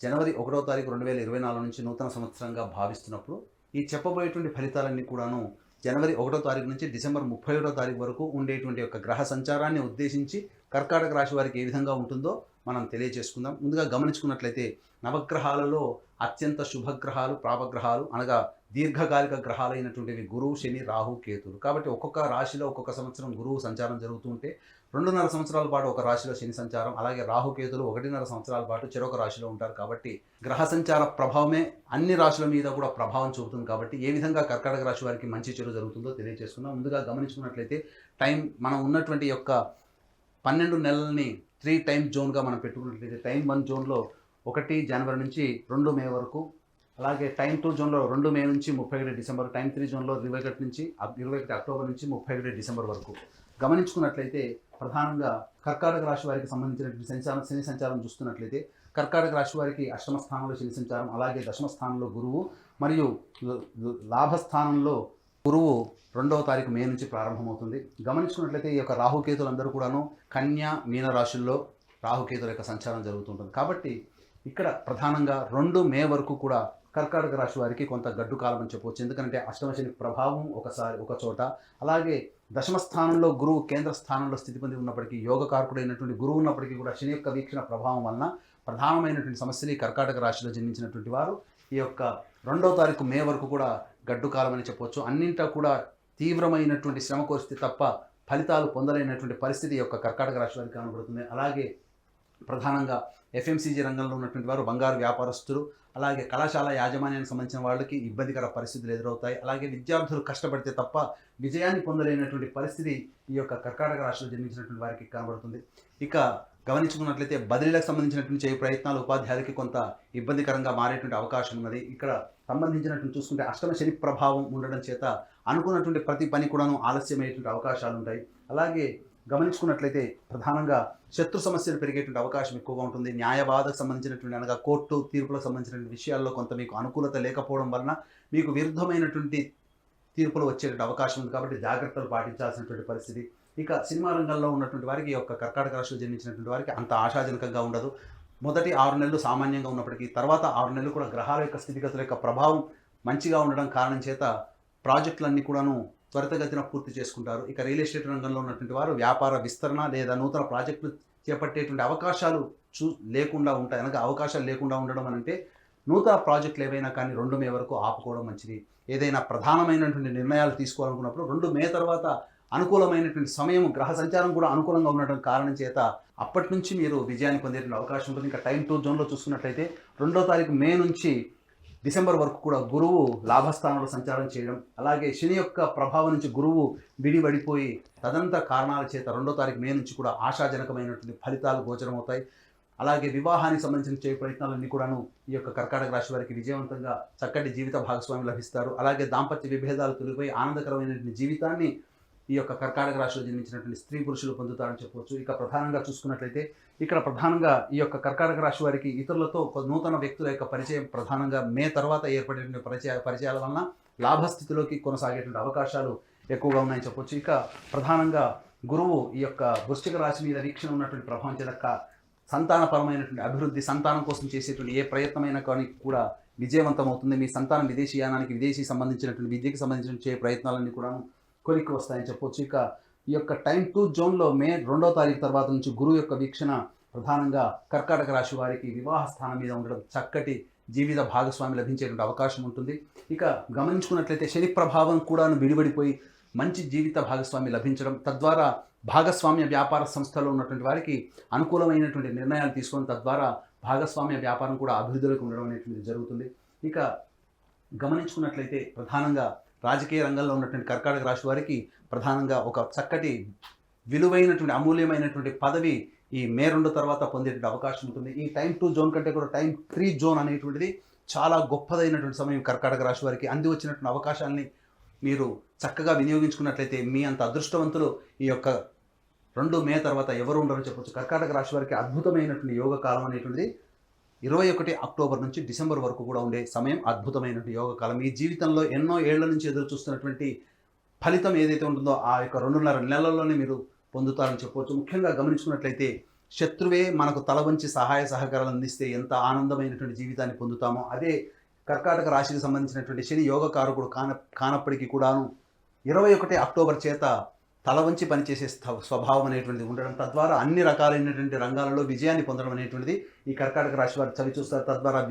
జనవరి 1వ తారీఖు 2024 నుంచి నూతన సంవత్సరంగా భావిస్తున్నప్పుడు ఈ చెప్పబోయేటువంటి ఫలితాలన్నీ కూడాను జనవరి 1వ తారీఖు నుంచి డిసెంబర్ 31వ తారీఖు వరకు ఉండేటువంటి యొక్క గ్రహ సంచారాన్ని ఉద్దేశించి కర్కాటక రాశి వారికి ఏ విధంగా ఉంటుందో మనం తెలియజేసుకుందాం. ముందుగా గమనించుకున్నట్లయితే నవగ్రహాలలో అత్యంత శుభగ్రహాలు, ప్రాపగ్రహాలు అనగా దీర్ఘకాలిక గ్రహాలైనటువంటివి గురువు, శని, రాహు, కేతులు. కాబట్టి ఒక్కొక్క రాశిలో ఒక్కొక్క సంవత్సరం గురువు సంచారం జరుగుతుంటే 2.5 సంవత్సరాల పాటు ఒక రాశిలో శని సంచారం, అలాగే రాహుకేతులు 1.5 సంవత్సరాల పాటు చెరొక రాశిలో ఉంటారు. కాబట్టి గ్రహ సంచార ప్రభావమే అన్ని రాశుల మీద కూడా ప్రభావం చూపుతుంది. కాబట్టి ఏ విధంగా కర్కాటక రాశి వారికి మంచి చెడు జరుగుతుందో తెలియజేసుకుందాం. ముందుగా గమనించుకున్నట్లయితే మనం ఉన్నటువంటి యొక్క 12 నెలల్ని 3 టైమ్ జోన్గా మనం పెట్టుకున్నట్లయితే టైం 1 జోన్లో 1 జనవరి నుంచి 2 మే వరకు, అలాగే టైం 2 జోన్లో 2 మే నుంచి 31 డిసెంబర్, టైం 3 జోన్లో 21 అక్టోబర్ నుంచి 31 డిసెంబర్ వరకు. గమనించుకున్నట్లయితే ప్రధానంగా కర్కాటక రాశి వారికి సంబంధించినటువంటి శని సంచారం చూస్తున్నట్లయితే కర్కాటక రాశి వారికి అష్టమ స్థానంలో శని సంచారం, అలాగే దశమ స్థానంలో గురువు మరియు లాభస్థానంలో గురువు 2వ తారీఖు మే నుంచి ప్రారంభమవుతుంది. గమనించుకున్నట్లయితే ఈ యొక్క రాహుకేతులందరూ కూడాను కన్యా, మీన రాశుల్లో రాహుకేతుల యొక్క సంచారం జరుగుతుంటుంది. కాబట్టి ఇక్కడ ప్రధానంగా 2 మే వరకు కూడా కర్కాటక రాశి వారికి కొంత గడ్డు కాలం అని చెప్పవచ్చు. ఎందుకంటే అష్టమ శని ప్రభావం ఒక చోట, అలాగే దశమ స్థానంలో గురువు కేంద్ర స్థానంలో స్థితి పొంది ఉన్నప్పటికీ, యోగకారకుడైనటువంటి గురువు ఉన్నప్పటికీ కూడా శని యొక్క వీక్షణ ప్రభావం వలన ప్రధానమైనటువంటి సమస్యలు ఈ కర్కాటక రాశిలో జన్మించినటువంటి వారు ఈ యొక్క 2వ తారీఖు మే వరకు కూడా గడ్డు కాలం అని చెప్పవచ్చు. అన్నింటా కూడా తీవ్రమైనటువంటి శ్రమ కోరిస్తే తప్ప ఫలితాలు పొందలేనటువంటి పరిస్థితి ఈ యొక్క కర్కాటక రాశి వారికి కనబడుతుంది. అలాగే ప్రధానంగా ఎఫ్ఎంసీజీ రంగంలో ఉన్నటువంటి వారు, బంగారు వ్యాపారస్తులు, అలాగే కళాశాల యాజమాన్యానికి సంబంధించిన వాళ్ళకి ఇబ్బందికర పరిస్థితులు ఎదురవుతాయి. అలాగే విద్యార్థులు కష్టపడితే తప్ప విజయాన్ని పొందలేనటువంటి పరిస్థితి ఈ యొక్క కర్కాటక రాశిలో జన్మించినటువంటి వారికి కనబడుతుంది. ఇక గమనించుకున్నట్లయితే బదిలీలకు సంబంధించినటువంటి చేయ ప్రయత్నాలు ఉపాధ్యాయులకి కొంత ఇబ్బందికరంగా మారేటువంటి అవకాశం ఉన్నది. ఇక్కడ సంబంధించినటువంటి చూసుకుంటే అష్టమ శని ప్రభావం ఉండడం చేత అనుకున్నటువంటి ప్రతి పని కూడాను ఆలస్యమయ్యేటువంటి అవకాశాలు ఉంటాయి. అలాగే గమనించుకున్నట్లయితే ప్రధానంగా శత్రు సమస్యలు పెరిగేటువంటి అవకాశం ఎక్కువగా ఉంటుంది. న్యాయవాదకు సంబంధించినటువంటి అనగా కోర్టు తీర్పులకు సంబంధించినటువంటి విషయాల్లో కొంత మీకు అనుకూలత లేకపోవడం వలన మీకు విరుద్ధమైనటువంటి తీర్పులు వచ్చేటువంటి అవకాశం ఉంది. కాబట్టి జాగ్రత్తలు పాటించాల్సినటువంటి పరిస్థితి. ఇక సినిమా రంగంలో ఉన్నటువంటి వారికి, ఈ యొక్క కర్కాటక రాశిలో జన్మించినటువంటి వారికి అంత ఆశాజనకంగా ఉండదు. మొదటి 6 నెలలు సామాన్యంగా ఉన్నప్పటికీ తర్వాత 6 నెలలు కూడా గ్రహాల యొక్క స్థితిగతుల యొక్క ప్రభావం మంచిగా ఉండడం కారణం చేత ప్రాజెక్టులన్నీ కూడాను త్వరితగతిన పూర్తి చేసుకుంటారు. ఇక రియల్ ఎస్టేట్ రంగంలో ఉన్నటువంటి వారు వ్యాపార విస్తరణ లేదా నూతన ప్రాజెక్టులు చేపట్టేటువంటి అవకాశాలు లేకుండా ఉంటాయి. అనగా అవకాశాలు లేకుండా ఉండడం అంటే నూతన ప్రాజెక్టులు ఏవైనా కానీ 2 మే వరకు ఆపుకోవడం మంచిది. ఏదైనా ప్రధానమైనటువంటి నిర్ణయాలు తీసుకోవాలనుకున్నప్పుడు 2 మే తర్వాత అనుకూలమైనటువంటి సమయం, గ్రహ సంచారం కూడా అనుకూలంగా ఉండటం కారణం చేత అప్పటి నుంచి మీరు విజయాన్ని పొందేటువంటి అవకాశం ఉంటుంది. ఇంకా టైం 2 జోన్లో చూసుకున్నట్లయితే 2వ తారీఖు మే నుంచి డిసెంబర్ వరకు కూడా గురువు లాభస్థానంలో సంచారం చేయడం, అలాగే శని యొక్క ప్రభావం నుంచి గురువు విడివడిపోయి తదంతర కారణాల చేత 2వ తారీఖు మే నుంచి కూడా ఆశాజనకమైనటువంటి ఫలితాలు గోచరమవుతాయి. అలాగే వివాహానికి సంబంధించిన చేయ ప్రయత్నాలన్నీ కూడాను ఈ యొక్క కర్కాటక రాశి వారికి విజయవంతంగా చక్కటి జీవిత భాగస్వామి లభిస్తారు. అలాగే దాంపత్య విభేదాలు తొలగిపోయి ఆనందకరమైనటువంటి జీవితాన్ని ఈ యొక్క కర్కాటక రాశిలో జన్మించినటువంటి స్త్రీ పురుషులు పొందుతారని చెప్పవచ్చు. ఇక ప్రధానంగా చూసుకున్నట్లయితే ఇక్కడ ప్రధానంగా ఈ యొక్క కర్కాటక రాశి వారికి ఇతరులతో నూతన వ్యక్తుల యొక్క పరిచయం ప్రధానంగా మే తర్వాత ఏర్పడేటువంటి పరిచయాల వలన లాభస్థితిలోకి కొనసాగేటువంటి అవకాశాలు ఎక్కువగా ఉన్నాయని చెప్పవచ్చు. ఇక ప్రధానంగా గురువు ఈ యొక్క వృశ్చిక రాశి మీద వీక్షణ ఉన్నటువంటి ప్రభావం చేత సంతానపరమైనటువంటి అభివృద్ధి, సంతానం కోసం చేసేటువంటి ఏ ప్రయత్నమైనా కానీ కూడా విజయవంతం అవుతుంది. మీ సంతానం విదేశీయానానికి, విదేశీ సంబంధించినటువంటి విద్యకి సంబంధించిన చేయ ప్రయత్నాలన్నీ కూడా కొలిక్కి వస్తాయని చెప్పవచ్చు. ఇక ఈ యొక్క టైం 2 జోన్లో మే 2వ తారీఖు తర్వాత నుంచి గురువు యొక్క వీక్షణ ప్రధానంగా కర్కాటక రాశి వారికి వివాహ స్థానం మీద ఉండడం, చక్కటి జీవిత భాగస్వామి లభించేటువంటి అవకాశం ఉంటుంది. ఇక గమనించుకున్నట్లయితే శని ప్రభావం కూడా విడివడిపోయి మంచి జీవిత భాగస్వామి లభించడం, తద్వారా భాగస్వామ్య వ్యాపార సంస్థలో ఉన్నటువంటి వారికి అనుకూలమైనటువంటి నిర్ణయాలు తీసుకొని తద్వారా భాగస్వామ్య వ్యాపారం కూడా అభివృద్ధిలోకి ఉండడం అనేటువంటిది జరుగుతుంది. ఇక గమనించుకున్నట్లయితే ప్రధానంగా రాజకీయ రంగంలో ఉన్నటువంటి కర్కాటక రాశి వారికి ప్రధానంగా ఒక చక్కటి విలువైనటువంటి అమూల్యమైనటువంటి పదవి ఈ మే 2 తర్వాత పొందేటువంటి అవకాశం ఉంటుంది. ఈ టైం 2 జోన్ కంటే కూడా టైం 3 జోన్ అనేటువంటిది చాలా గొప్పదైనటువంటి సమయం కర్కాటక రాశి వారికి. అంది వచ్చినటువంటి అవకాశాన్ని మీరు చక్కగా వినియోగించుకున్నట్లయితే మీ అంత అదృష్టవంతులు ఈ యొక్క 2 మే తర్వాత ఎవరు ఉండరని చెప్పొచ్చు. కర్కాటక రాశి వారికి అద్భుతమైనటువంటి యోగ కాలం అనేటువంటిది 21 అక్టోబర్ నుంచి డిసెంబర్ వరకు కూడా ఉండే సమయం అద్భుతమైనటువంటి యోగ కాలం. మీ జీవితంలో ఎన్నో ఏళ్ల నుంచి ఎదురు చూస్తున్నటువంటి ఫలితం ఏదైతే ఉంటుందో ఆ యొక్క 2.5 నెలల్లోనే మీరు పొందుతారని చెప్పవచ్చు. ముఖ్యంగా గమనించుకున్నట్లయితే శత్రువే మనకు తల వంచి సహాయ సహకారాలు అందిస్తే ఎంత ఆనందమైనటువంటి జీవితాన్ని పొందుతామో, అదే కర్కాటక రాశికి సంబంధించినటువంటి శని యోగకారకుడు కానప్పటికీ కూడాను 21 అక్టోబర్ చేత తల వంచి పనిచేసే స్వభావం అనేటువంటిది ఉండడం, తద్వారా అన్ని రకాలైనటువంటి రంగాలలో విజయాన్ని పొందడం అనేటువంటిది ఈ కర్కాటక రాశి వారు చవి చూస్తారు. తద్వారా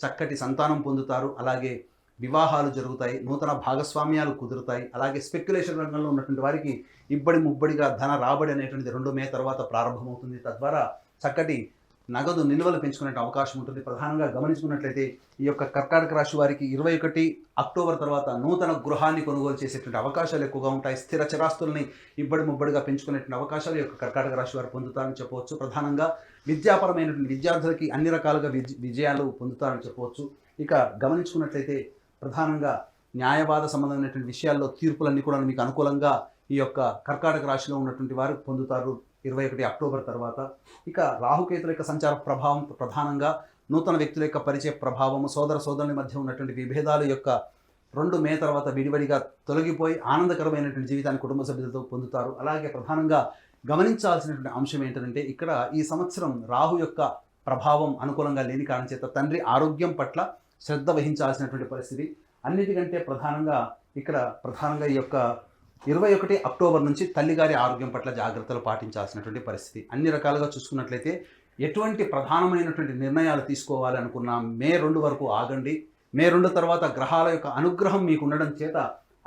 చక్కటి సంతానం పొందుతారు. అలాగే వివాహాలు జరుగుతాయి, నూతన భాగస్వామ్యాలు కుదురుతాయి. అలాగే స్పెక్యులేషన్ రంగంలో ఉన్నటువంటి వారికి ఇబ్బడి ముబ్బడిగా ధన రాబడి అనేటువంటిది 2 మే తర్వాత ప్రారంభమవుతుంది. తద్వారా చక్కటి నగదు నిల్వలు పెంచుకునే అవకాశం ఉంటుంది. ప్రధానంగా గమనించుకున్నట్లయితే ఈ యొక్క కర్కాటక రాశి వారికి 21 అక్టోబర్ తర్వాత నూతన గృహాన్ని కొనుగోలు చేసేటువంటి అవకాశాలు ఎక్కువగా ఉంటాయి. స్థిర చరాస్తుల్ని ఇబ్బడి ముబ్బడిగా పెంచుకునేటువంటి అవకాశాలు ఈ యొక్క కర్కాటక రాశి వారు పొందుతారని చెప్పవచ్చు. ప్రధానంగా విద్యాపరమైనటువంటి విద్యార్థులకి అన్ని రకాలుగా విజయాలు పొందుతారని చెప్పవచ్చు. ఇక గమనించుకున్నట్లయితే ప్రధానంగా న్యాయవాద సంబంధమైనటువంటి విషయాల్లో తీర్పులన్నీ కూడా మీకు అనుకూలంగా ఈ యొక్క కర్కాటక రాశిలో ఉన్నటువంటి వారు పొందుతారు 21 అక్టోబర్ తర్వాత. ఇక రాహుకేతుల యొక్క సంచార ప్రభావం ప్రధానంగా నూతన వ్యక్తుల యొక్క పరిచయ ప్రభావము, సోదర సోదరుల మధ్య ఉన్నటువంటి విభేదాలు యొక్క 2 మే తర్వాత విడివడిగా తొలగిపోయి ఆనందకరమైనటువంటి జీవితాన్ని కుటుంబ సభ్యులతో పొందుతారు. అలాగే ప్రధానంగా గమనించాల్సినటువంటి అంశం ఏంటంటే ఇక్కడ ఈ సంవత్సరం రాహు యొక్క ప్రభావం అనుకూలంగా లేని కారణం చేత తండ్రి ఆరోగ్యం పట్ల శ్రద్ధ వహించాల్సినటువంటి పరిస్థితి. అన్నిటికంటే ప్రధానంగా ఈ యొక్క 21 అక్టోబర్ నుంచి తల్లిగారి ఆరోగ్యం పట్ల జాగ్రత్తలు పాటించాల్సినటువంటి పరిస్థితి. అన్ని రకాలుగా చూసుకున్నట్లయితే ఎటువంటి ప్రధానమైనటువంటి నిర్ణయాలు తీసుకోవాలి అనుకున్నా మే 2 వరకు ఆగండి. మే 2 తర్వాత గ్రహాల యొక్క అనుగ్రహం మీకు ఉండడం చేత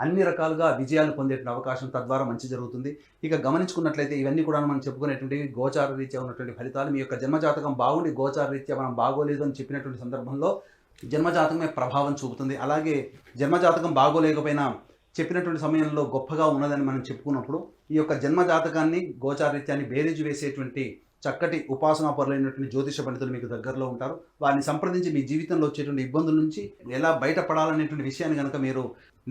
అన్ని రకాలుగా విజయాలు పొందేటువంటి అవకాశం, తద్వారా మంచి జరుగుతుంది. ఇక గమనించుకున్నట్లయితే ఇవన్నీ కూడా మనం చెప్పుకునేటువంటి గోచార రీత్యా ఉన్నటువంటి ఫలితాలు. మీ యొక్క జన్మజాతకం బాగుండి గోచార రీత్యా మనం బాగోలేదు అని చెప్పినటువంటి సందర్భంలో జన్మజాతకమే ప్రభావం చూపుతుంది. అలాగే జన్మజాతకం బాగోలేకపోయినా చెప్పినటువంటి సమయంలో గొప్పగా ఉన్నదని మనం చెప్పుకున్నప్పుడు ఈ యొక్క జన్మజాతకాన్ని గోచారరీత్యాన్ని బేరీజు వేసేటువంటి చక్కటి ఉపాసనాపరులైనటువంటి జ్యోతిష పండితులు మీకు దగ్గరలో ఉంటారు. వారిని సంప్రదించి మీ జీవితంలో వచ్చేటువంటి ఇబ్బందుల నుంచి ఎలా బయటపడాలనేటువంటి విషయాన్ని కనుక మీరు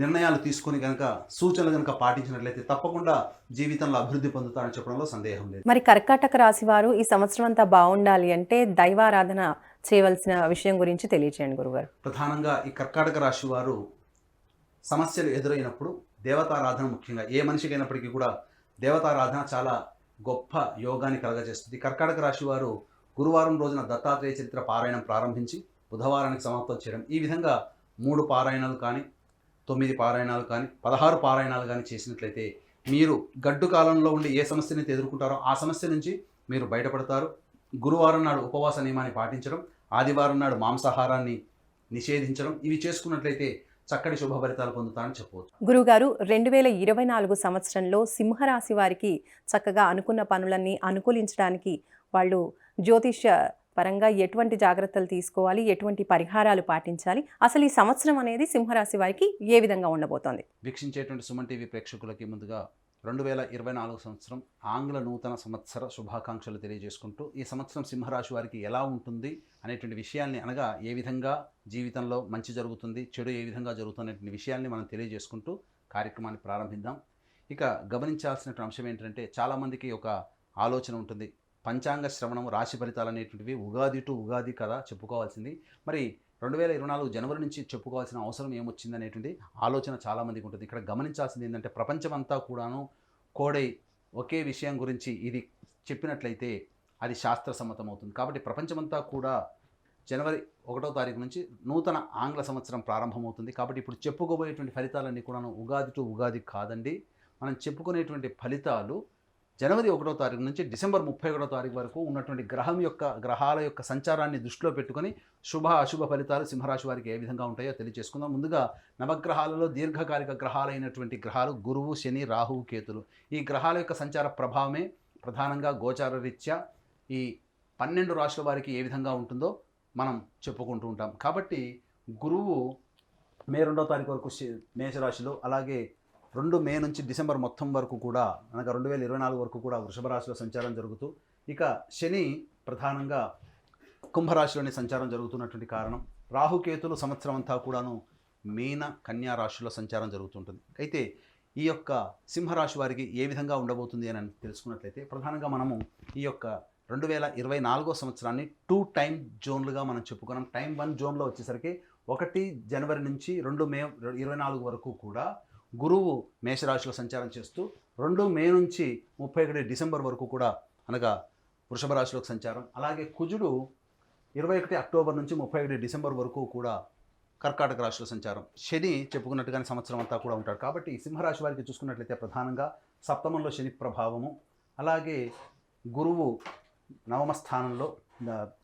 నిర్ణయాలు తీసుకుని కనుక సూచనలు కనుక పాటించినట్లయితే తప్పకుండా జీవితంలో అభివృద్ధి పొందుతారని చెప్పడంలో సందేహం లేదు. మరి కర్కాటక రాశి వారు ఈ సంవత్సరం అంతా బాగుండాలి అంటే దైవారాధన చేయవలసిన విషయం గురించి తెలియచేయండి గురుగారు. ప్రధానంగా ఈ కర్కాటక రాశి వారు సమస్యలు ఎదురైనప్పుడు దేవతారాధన, ముఖ్యంగా ఏ మనిషికి అయినప్పటికీ కూడా దేవతారాధన చాలా గొప్ప యోగాన్ని కలగజేస్తుంది. కర్కాటక రాశి వారు గురువారం రోజున దత్తాత్రేయ చరిత్ర పారాయణం ప్రారంభించి బుధవారానికి సమాప్తం చేయడం, ఈ విధంగా 3 పారాయణాలు కానీ 9 పారాయణాలు కానీ 16 పారాయణాలు కానీ చేసినట్లయితే మీరు గడ్డు కాలంలో ఉండి ఏ సమస్యని ఎదుర్కొంటారో ఆ సమస్య నుంచి మీరు బయటపడతారు. గురువారం నాడు ఉపవాస నియమాన్ని పాటించడం, ఆదివారం నాడు మాంసాహారాన్ని నిషేధించడం, ఇవి చేసుకున్నట్లయితే చక్కటి శుభ ఫలితాలు పొందుతారని చెప్పవచ్చు. గురుగారు, 2024 సంవత్సరంలో సింహరాశి వారికి చక్కగా అనుకున్న పనులన్నీ అనుకూలించడానికి వాళ్ళు జ్యోతిష్య పరంగా ఎటువంటి జాగ్రత్తలు తీసుకోవాలి, ఎటువంటి పరిహారాలు పాటించాలి, అసలు ఈ సంవత్సరం అనేది సింహరాశి వారికి ఏ విధంగా ఉండబోతోంది? వీక్షించేటువంటి సుమన్ టీవీ ప్రేక్షకులకి ముందుగా 2024 సంవత్సరం ఆంగ్ల నూతన సంవత్సర శుభాకాంక్షలు తెలియజేసుకుంటూ ఈ సంవత్సరం సింహరాశి వారికి ఎలా ఉంటుంది అనేటువంటి విషయాల్ని, అనగా ఏ విధంగా జీవితంలో మంచి జరుగుతుంది, చెడు ఏ విధంగా జరుగుతున్నటువంటి విషయాల్ని మనం తెలియజేసుకుంటూ కార్యక్రమాన్ని ప్రారంభిద్దాం. ఇక గమనించాల్సినటువంటి అంశం ఏంటంటే, చాలామందికి ఒక ఆలోచన ఉంటుంది, పంచాంగ శ్రవణం, రాశి ఫలితాలు అనేటువంటివి ఉగాది టు ఉగాది కదా చెప్పుకోవాల్సింది, మరి 2024 జనవరి నుంచి చెప్పుకోవాల్సిన అవసరం ఏమొచ్చింది అనేటువంటి ఆలోచన చాలామందికి ఉంటుంది. ఇక్కడ గమనించాల్సింది ఏంటంటే, ప్రపంచమంతా కూడాను కోడై ఒకే విషయం గురించి ఇది చెప్పినట్లయితే అది శాస్త్ర సమ్మతం అవుతుంది. కాబట్టి ప్రపంచమంతా కూడా జనవరి 1వ తారీఖు నుంచి నూతన ఆంగ్ల సంవత్సరం ప్రారంభమవుతుంది. కాబట్టి ఇప్పుడు చెప్పుకోబోయేటువంటి ఫలితాలన్నీ కూడాను ఉగాది టు ఉగాది కాదండి. మనం చెప్పుకునేటువంటి ఫలితాలు జనవరి 1వ తారీఖు నుంచి డిసెంబర్ 31వ తారీఖు వరకు ఉన్నటువంటి గ్రహాల యొక్క సంచారాన్ని దృష్టిలో పెట్టుకొని శుభ అశుభ ఫలితాలు సింహరాశి వారికి ఏ విధంగా ఉంటాయో తెలియజేసుకుందాం. ముందుగా నవగ్రహాలలో దీర్ఘకాలిక గ్రహాలైనటువంటి గ్రహాలు గురువు, శని, రాహువు, కేతులు. ఈ గ్రహాల యొక్క సంచార ప్రభావమే ప్రధానంగా గోచార రీత్యా ఈ 12 రాశుల వారికి ఏ విధంగా ఉంటుందో మనం చెప్పుకుంటూ ఉంటాం. కాబట్టి గురువు మే 2వ తారీఖు వరకు మేషరాశిలో, అలాగే 2 మే నుంచి డిసెంబర్ మొత్తం వరకు కూడా, అనగా 2024 వరకు కూడా వృషభ రాశిలో సంచారం జరుగుతూ, ఇక శని ప్రధానంగా కుంభరాశిలోని సంచారం జరుగుతున్నటువంటి కారణం, రాహుకేతులు సంవత్సరం అంతా కూడాను మీన, కన్యా రాశిలో సంచారం జరుగుతుంటుంది. అయితే ఈ యొక్క సింహరాశి వారికి ఏ విధంగా ఉండబోతుంది అని తెలుసుకున్నట్లయితే, ప్రధానంగా మనము ఈ యొక్క 2024 సంవత్సరాన్ని 2 టైం జోన్లుగా మనం చెప్పుకున్నాం. టైం 1 జోన్లో వచ్చేసరికి 1 జనవరి నుంచి 2 మే 2024 వరకు కూడా గురువు మేషరాశిలో సంచారం చేస్తూ 2 మే నుంచి 31 డిసెంబర్ వరకు కూడా, అనగా వృషభ రాశిలోకి సంచారం, అలాగే కుజుడు 21 అక్టోబర్ నుంచి 31 డిసెంబర్ వరకు కూడా కర్కాటక రాశిలో సంచారం, శని చెప్పుకున్నట్టుగానే సంవత్సరం అంతా కూడా ఉంటాడు. కాబట్టి సింహరాశి వారికి చూసుకున్నట్లయితే ప్రధానంగా సప్తమంలో శని ప్రభావము, అలాగే గురువు 9వ స్థానంలో,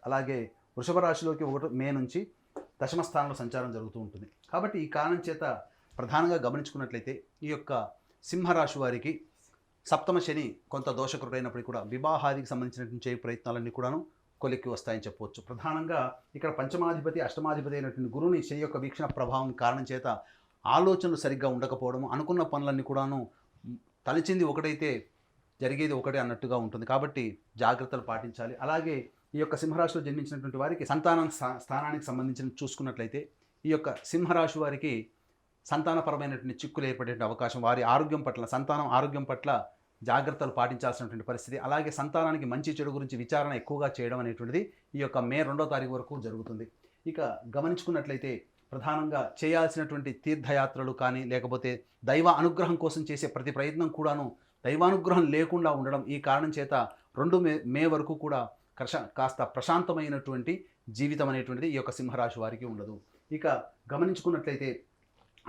అలాగే వృషభ రాశిలోకి 1 మే నుంచి 10వ స్థానంలో సంచారం జరుగుతూ ఉంటుంది. కాబట్టి ఈ కారణం చేత ప్రధానంగా గమనించుకున్నట్లయితే ఈ యొక్క సింహరాశి వారికి సప్తమ శని కొంత దోషకరుడైనప్పటికీ కూడా వివాహానికి సంబంధించినటువంటి ప్రయత్నాలన్నీ కూడాను కొలిక్కి వస్తాయని చెప్పవచ్చు. ప్రధానంగా ఇక్కడ పంచమాధిపతి, అష్టమాధిపతి అయినటువంటి గురువుని శని యొక్క వీక్షణ ప్రభావం కారణం చేత ఆలోచనలు సరిగ్గా ఉండకపోవడము, అనుకున్న పనులన్నీ కూడాను తలచింది ఒకటైతే జరిగేది ఒకటే అన్నట్టుగా ఉంటుంది. కాబట్టి జాగ్రత్తలు పాటించాలి. అలాగే ఈ యొక్క సింహరాశిలో జన్మించినటువంటి వారికి స్థానానికి సంబంధించిన చూసుకున్నట్లయితే ఈ యొక్క సింహరాశి వారికి సంతానపరమైనటువంటి చిక్కులు ఏర్పడే అవకాశం, వారి ఆరోగ్యం పట్ల, సంతానం ఆరోగ్యం పట్ల జాగ్రత్తలు పాటించాల్సినటువంటి పరిస్థితి, అలాగే సంతానానికి మంచి చెడు గురించి విచారణ ఎక్కువగా చేయడం అనేటువంటిది ఈ యొక్క మే 2వ తారీఖు వరకు జరుగుతుంది. ఇక గమనించుకున్నట్లయితే ప్రధానంగా చేయాల్సినటువంటి తీర్థయాత్రలు కానీ, లేకపోతే దైవ అనుగ్రహం కోసం చేసే ప్రతి ప్రయత్నం కూడాను దైవానుగ్రహం లేకుండా ఉండడం, ఈ కారణం చేత 2 మే వరకు కూడా కాస్త ప్రశాంతమైనటువంటి జీవితం అనేటువంటిది ఈ యొక్క సింహరాశి వారికి ఉండదు. ఇక గమనించుకున్నట్లయితే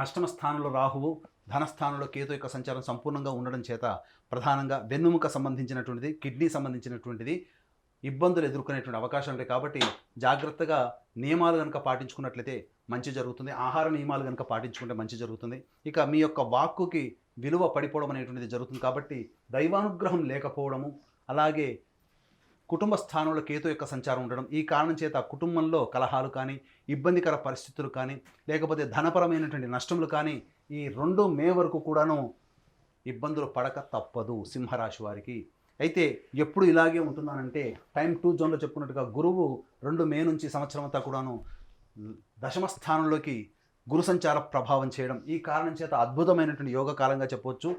అష్టమ స్థానంలో రాహువు, ధనస్థానంలో కేతు యొక్క సంచారం సంపూర్ణంగా ఉండడం చేత ప్రధానంగా వెన్నుముక సంబంధించినటువంటిది, కిడ్నీ సంబంధించినటువంటిది ఇబ్బందులు ఎదుర్కొనేటువంటి అవకాశం ఉంటాయి. కాబట్టి జాగ్రత్తగా నియమాలు కనుక పాటించుకున్నట్లయితే మంచి జరుగుతుంది. ఆహార నియమాలు కనుక పాటించుకుంటే మంచి జరుగుతుంది. ఇక మీ యొక్క వాక్కుకి విలువ పడిపోవడం అనేటువంటిది జరుగుతుంది. కాబట్టి దైవానుగ్రహం లేకపోవడము, అలాగే కుటుంబ స్థానంలో కేతు యొక్క సంచారం ఉండడం, ఈ కారణం చేత కుటుంబంలో కలహాలు కానీ, ఇబ్బందికర పరిస్థితులు కానీ, లేకపోతే ధనపరమైనటువంటి నష్టములు కానీ ఈ 2 మే వరకు కూడాను ఇబ్బందులు పడక తప్పదు సింహరాశి వారికి. అయితే ఎప్పుడు ఇలాగే ఉంటుందనంటే టైం 2 జోన్లో చెప్పుకున్నట్టుగా గురువు 2 మే నుంచి సంవత్సరం అంతా కూడాను దశమ స్థానంలోకి గురు సంచార ప్రభావం చేయడం, ఈ కారణం చేత అద్భుతమైనటువంటి యోగ కాలంగా చెప్పవచ్చు.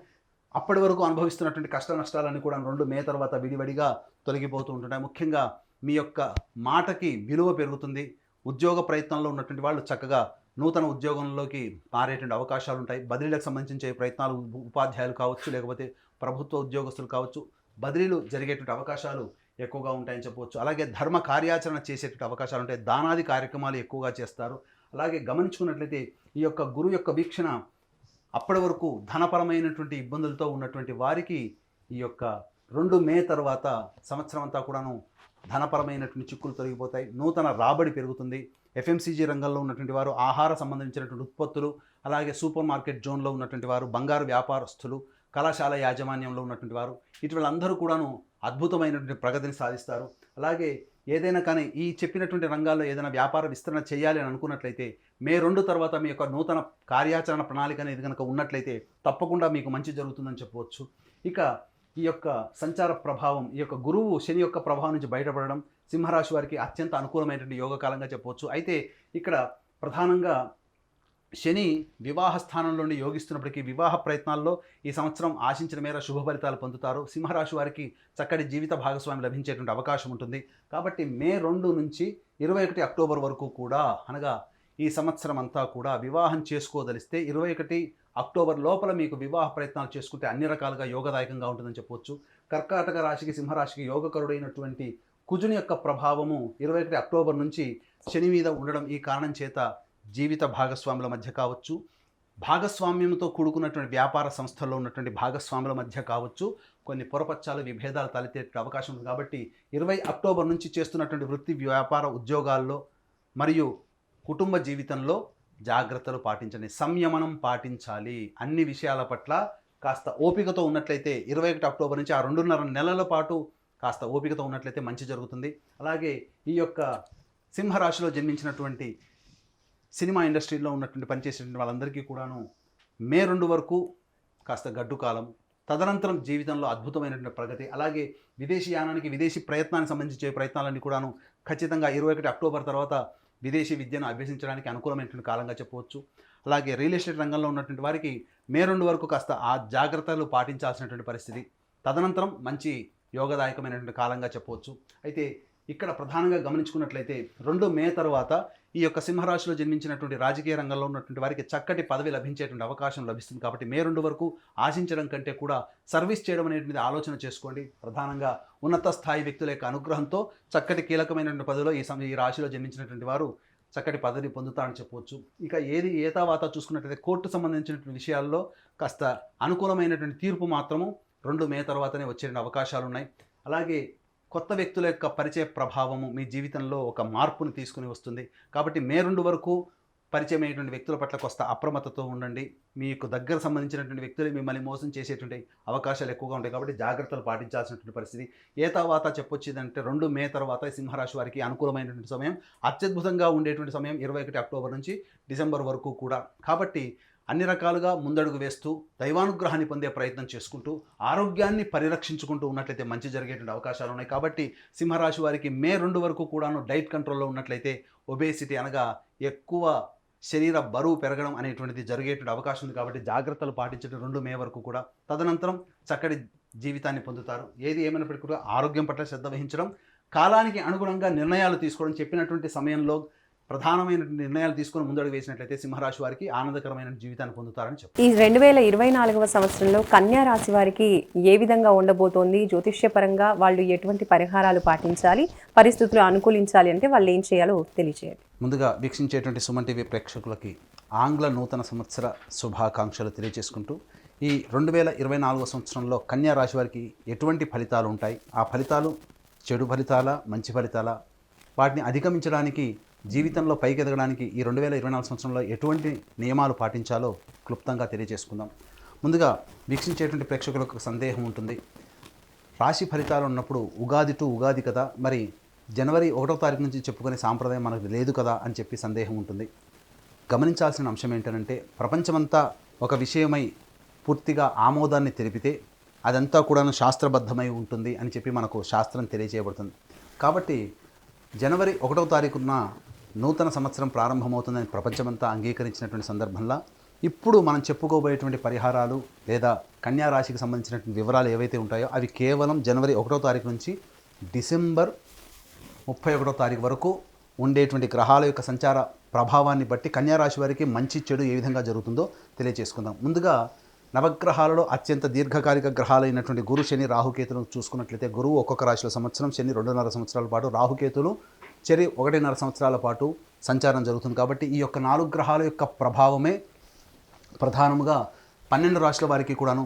అప్పటి వరకు అనుభవిస్తున్నటువంటి కష్ట నష్టాలన్నీ కూడా 2 మే తర్వాత విడివడిగా తొలగిపోతూ ఉంటుంటాయి. ముఖ్యంగా మీ యొక్క మాటకి విలువ పెరుగుతుంది. ఉద్యోగ ప్రయత్నంలో ఉన్నటువంటి వాళ్ళు చక్కగా నూతన ఉద్యోగంలోకి మారేటువంటి అవకాశాలు ఉంటాయి. బదిలీలకు సంబంధించే ప్రయత్నాలు ఉపాధ్యాయులు కావచ్చు, లేకపోతే ప్రభుత్వ ఉద్యోగస్తులు కావచ్చు, బదిలీలు జరిగేటువంటి అవకాశాలు ఎక్కువగా ఉంటాయని చెప్పవచ్చు. అలాగే ధర్మ కార్యాచరణ చేసేటువంటి అవకాశాలు ఉంటాయి. దానాది కార్యక్రమాలు ఎక్కువగా చేస్తారు. అలాగే గమనించుకున్నట్లయితే ఈ యొక్క గురువు యొక్క వీక్షణ అప్పటి వరకు ధనపరమైనటువంటి ఇబ్బందులతో ఉన్నటువంటి వారికి ఈ యొక్క 2 మే తర్వాత సంవత్సరం అంతా కూడాను ధనపరమైనటువంటి చిక్కులు తొలగిపోతాయి. నూతన రాబడి పెరుగుతుంది. ఎఫ్ఎంసీజీ రంగంలో ఉన్నటువంటి వారు, ఆహార సంబంధించినటువంటి ఉత్పత్తులు, అలాగే సూపర్ మార్కెట్ జోన్లో ఉన్నటువంటి వారు, బంగారు వ్యాపారస్తులు, కళాశాల యాజమాన్యంలో ఉన్నటువంటి వారు, ఇటువంటి అందరూ కూడాను అద్భుతమైనటువంటి ప్రగతిని సాధిస్తారు. అలాగే ఏదైనా కానీ ఈ చెప్పినటువంటి రంగాల్లో ఏదైనా వ్యాపార విస్తరణ చేయాలి అని అనుకున్నట్లయితే మే 2 తర్వాత మీ యొక్క నూతన కార్యాచరణ ప్రణాళిక అనేది కనుక ఉన్నట్లయితే తప్పకుండా మీకు మంచి జరుగుతుందని చెప్పవచ్చు. ఇక ఈ యొక్క సంచార ప్రభావం, ఈ యొక్క గురువు శని యొక్క ప్రభావం నుంచి బయటపడడం సింహరాశి వారికి అత్యంత అనుకూలమైనటువంటి యోగకాలంగా చెప్పవచ్చు. అయితే ఇక్కడ ప్రధానంగా శని వివాహ స్థానంలోని యోగిస్తున్నప్పటికీ వివాహ ప్రయత్నాల్లో ఈ సంవత్సరం ఆశించిన మేర శుభ ఫలితాలు పొందుతారు. సింహరాశి వారికి చక్కటి జీవిత భాగస్వామి లభించేటువంటి అవకాశం ఉంటుంది. కాబట్టి మే 2 నుంచి 21 అక్టోబర్ వరకు కూడా, అనగా ఈ సంవత్సరం అంతా కూడా వివాహం చేసుకోదలిస్తే 21 అక్టోబర్ లోపల మీకు వివాహ ప్రయత్నాలు చేసుకుంటే అన్ని రకాలుగా యోగదాయకంగా ఉంటుందని చెప్పవచ్చు. కర్కాటక రాశికి, సింహరాశికి యోగకరుడైనటువంటి కుజుని యొక్క ప్రభావము 21 అక్టోబర్ నుంచి శని మీద ఉండడం, ఈ కారణం చేత జీవిత భాగస్వాముల మధ్య కావచ్చు, భాగస్వామ్యంతో కూడుకున్నటువంటి వ్యాపార సంస్థల్లో ఉన్నటువంటి భాగస్వాముల మధ్య కావచ్చు, కొన్ని పొరపచ్చాలు, విభేదాలు తలెత్తే అవకాశం ఉంది. కాబట్టి 20 అక్టోబర్ నుంచి చేస్తున్నటువంటి వృత్తి, వ్యాపార, ఉద్యోగాల్లో మరియు కుటుంబ జీవితంలో జాగ్రత్తలు పాటించండి, సంయమనం పాటించాలి. అన్ని విషయాల పట్ల కాస్త ఓపికతో ఉన్నట్లయితే 21 అక్టోబర్ నుంచి ఆ 2.5 నెలల పాటు కాస్త ఓపికతో ఉన్నట్లయితే మంచి జరుగుతుంది. అలాగే ఈ యొక్క సింహరాశిలో జన్మించినటువంటి సినిమా ఇండస్ట్రీలో ఉన్నటువంటి పనిచేసేటువంటి వాళ్ళందరికీ కూడాను మే 2 వరకు కాస్త గడ్డు కాలం, తదనంతరం జీవితంలో అద్భుతమైనటువంటి ప్రగతి. అలాగే విదేశీ యానానికి, విదేశీ ప్రయత్నానికి సంబంధించే ప్రయత్నాలన్నీ కూడాను ఖచ్చితంగా 21 అక్టోబర్ తర్వాత విదేశీ విద్యను అభ్యసించడానికి అనుకూలమైనటువంటి కాలంగా చెప్పవచ్చు. అలాగే రియల్ ఎస్టేట్ రంగంలో ఉన్నటువంటి వారికి మే 2 వరకు కాస్త ఆ జాగ్రత్తలు పాటించాల్సినటువంటి పరిస్థితి, తదనంతరం మంచి యోగదాయకమైనటువంటి కాలంగా చెప్పవచ్చు. అయితే ఇక్కడ ప్రధానంగా గమనించుకున్నట్లయితే 2 మే తర్వాత ఈ యొక్క సింహరాశిలో జన్మించినటువంటి రాజకీయ రంగంలో ఉన్నటువంటి వారికి చక్కటి పదవి లభించేటువంటి అవకాశం లభిస్తుంది. కాబట్టి మే 2 వరకు ఆశించడం కంటే కూడా సర్వీస్ చేయడం అనేటువంటి ఆలోచన చేసుకోండి. ప్రధానంగా ఉన్నత స్థాయి వ్యక్తుల యొక్క అనుగ్రహంతో చక్కటి కీలకమైనటువంటి పదవిలో ఈ రాశిలో జన్మించినటువంటి వారు చక్కటి పదవి పొందుతారని చెప్పవచ్చు. ఇక ఏ తర్వాత చూసుకున్నట్లయితే కోర్టు సంబంధించినటువంటి విషయాల్లో కాస్త అనుకూలమైనటువంటి తీర్పు మాత్రము 2 మే తర్వాతనే వచ్చే అవకాశాలు ఉన్నాయి. అలాగే కొత్త వ్యక్తుల యొక్క పరిచయ ప్రభావము మీ జీవితంలో ఒక మార్పుని తీసుకుని వస్తుంది. కాబట్టి మే 2 వరకు పరిచయం అయ్యేటువంటి వ్యక్తుల పట్ల కొంత అప్రమత్తతో ఉండండి. మీకు దగ్గర సంబంధించినటువంటి వ్యక్తులు మిమ్మల్ని మోసం చేసేటువంటి అవకాశాలు ఎక్కువగా ఉంటాయి. కాబట్టి జాగ్రత్తలు పాటించాల్సినటువంటి పరిస్థితి. తర్వాత చెప్పొచ్చేదంటే 2 మే తర్వాత సింహరాశి వారికి అనుకూలమైనటువంటి సమయం, అత్యద్భుతంగా ఉండేటువంటి సమయం 21 అక్టోబర్ నుంచి డిసెంబర్ వరకు కూడా. కాబట్టి అన్ని రకాలుగా ముందడుగు వేస్తూ దైవానుగ్రహాన్ని పొందే ప్రయత్నం చేసుకుంటూ ఆరోగ్యాన్ని పరిరక్షించుకుంటూ ఉన్నట్లయితే మంచి జరిగేటువంటి అవకాశాలు ఉన్నాయి. కాబట్టి సింహరాశి వారికి మే 2 వరకు కూడాను డైట్ కంట్రోల్లో ఉన్నట్లయితే ఒబేసిటీ, అనగా ఎక్కువ శరీర బరువు పెరగడం అనేటువంటిది జరిగేటువంటి అవకాశం ఉంది. కాబట్టి జాగ్రత్తలు పాటించడం 2 మే వరకు కూడా. తదనంతరం చక్కటి జీవితాన్ని పొందుతారు. ఏది ఏమైనప్పటికీ కూడా ఆరోగ్యం పట్ల శ్రద్ధ వహించడం, కాలానికి అనుగుణంగా నిర్ణయాలు తీసుకోవడం, చెప్పినటువంటి సమయంలో ప్రధానమైన నిర్ణయాలు తీసుకొని ముందడుగు వేసినట్లయితే సింహరాశి వారికి ఆనందకరమైన జీవితాన్ని పొందుతారని చెప్పారు. ఈ 2024వ సంవత్సరంలో కన్యా రాశి వారికి ఏ విధంగా ఉండబోతోంది, జ్యోతిష్యపరంగా వాళ్ళు ఎటువంటి పరిహారాలు పాటించాలి, పరిస్థితులు అనుకూలించాలి అంటే వాళ్ళు ఏం చేయాలో తెలియజేయండి. ముందుగా వీక్షించేటువంటి సుమన్ టీవీ ప్రేక్షకులకి ఆంగ్ల నూతన సంవత్సర శుభాకాంక్షలు తెలియజేసుకుంటూ ఈ 2024 సంవత్సరంలో కన్యా రాశి వారికి ఎటువంటి ఫలితాలు ఉంటాయి, ఆ ఫలితాలు చెడు ఫలితాలా మంచి ఫలితాలా, వాటిని అధిగమించడానికి జీవితంలో పైకి ఎదగడానికి ఈ 2024 సంవత్సరంలో ఎటువంటి నియమాలు పాటించాలో క్లుప్తంగా తెలియజేసుకుందాం. ముందుగా వీక్షించేటువంటి ప్రేక్షకులకు సందేహం ఉంటుంది, రాశి ఫలితాలు ఉన్నప్పుడు ఉగాది టు ఉగాది కదా, మరి జనవరి 1వ తారీఖు నుంచి చెప్పుకునే సాంప్రదాయం మనకు లేదు కదా అని చెప్పి సందేహం ఉంటుంది. గమనించాల్సిన అంశం ఏంటంటే ప్రపంచమంతా ఒక విషయమై పూర్తిగా ఆమోదాన్ని తెలిపితే అదంతా కూడాను శాస్త్రబద్ధమై ఉంటుంది అని చెప్పి మనకు శాస్త్రం తెలియజేయబడుతుంది. కాబట్టి జనవరి 1వ తారీఖున నూతన సంవత్సరం ప్రారంభమవుతుందని ప్రపంచమంతా అంగీకరించినటువంటి సందర్భంలో ఇప్పుడు మనం చెప్పుకోబోయేటువంటి పరిహారాలు లేదా కన్యా రాశికి సంబంధించినటువంటి వివరాలు ఏవైతే ఉంటాయో అవి కేవలం జనవరి 1వ తారీఖు నుంచి డిసెంబర్ 31వ తారీఖు వరకు ఉండేటువంటి గ్రహాల యొక్క సంచార ప్రభావాన్ని బట్టి కన్యా రాశి వారికి మంచి చెడు ఏ విధంగా జరుగుతుందో తెలియజేసుకుందాం. ముందుగా నవగ్రహాలలో అత్యంత దీర్ఘకాలిక గ్రహాలైనటువంటి గురు, శని, రాహుకేతులను చూసుకున్నట్లయితే గురువు ఒక్కొక్క రాశిలో సంవత్సరం, శని 2.5 సంవత్సరాల పాటు, రాహుకేతులు చెరి 1.5 సంవత్సరాల పాటు సంచారం జరుగుతుంది. కాబట్టి ఈ యొక్క 4 గ్రహాల యొక్క ప్రభావమే ప్రధానముగా 12 రాశుల వారికి కూడాను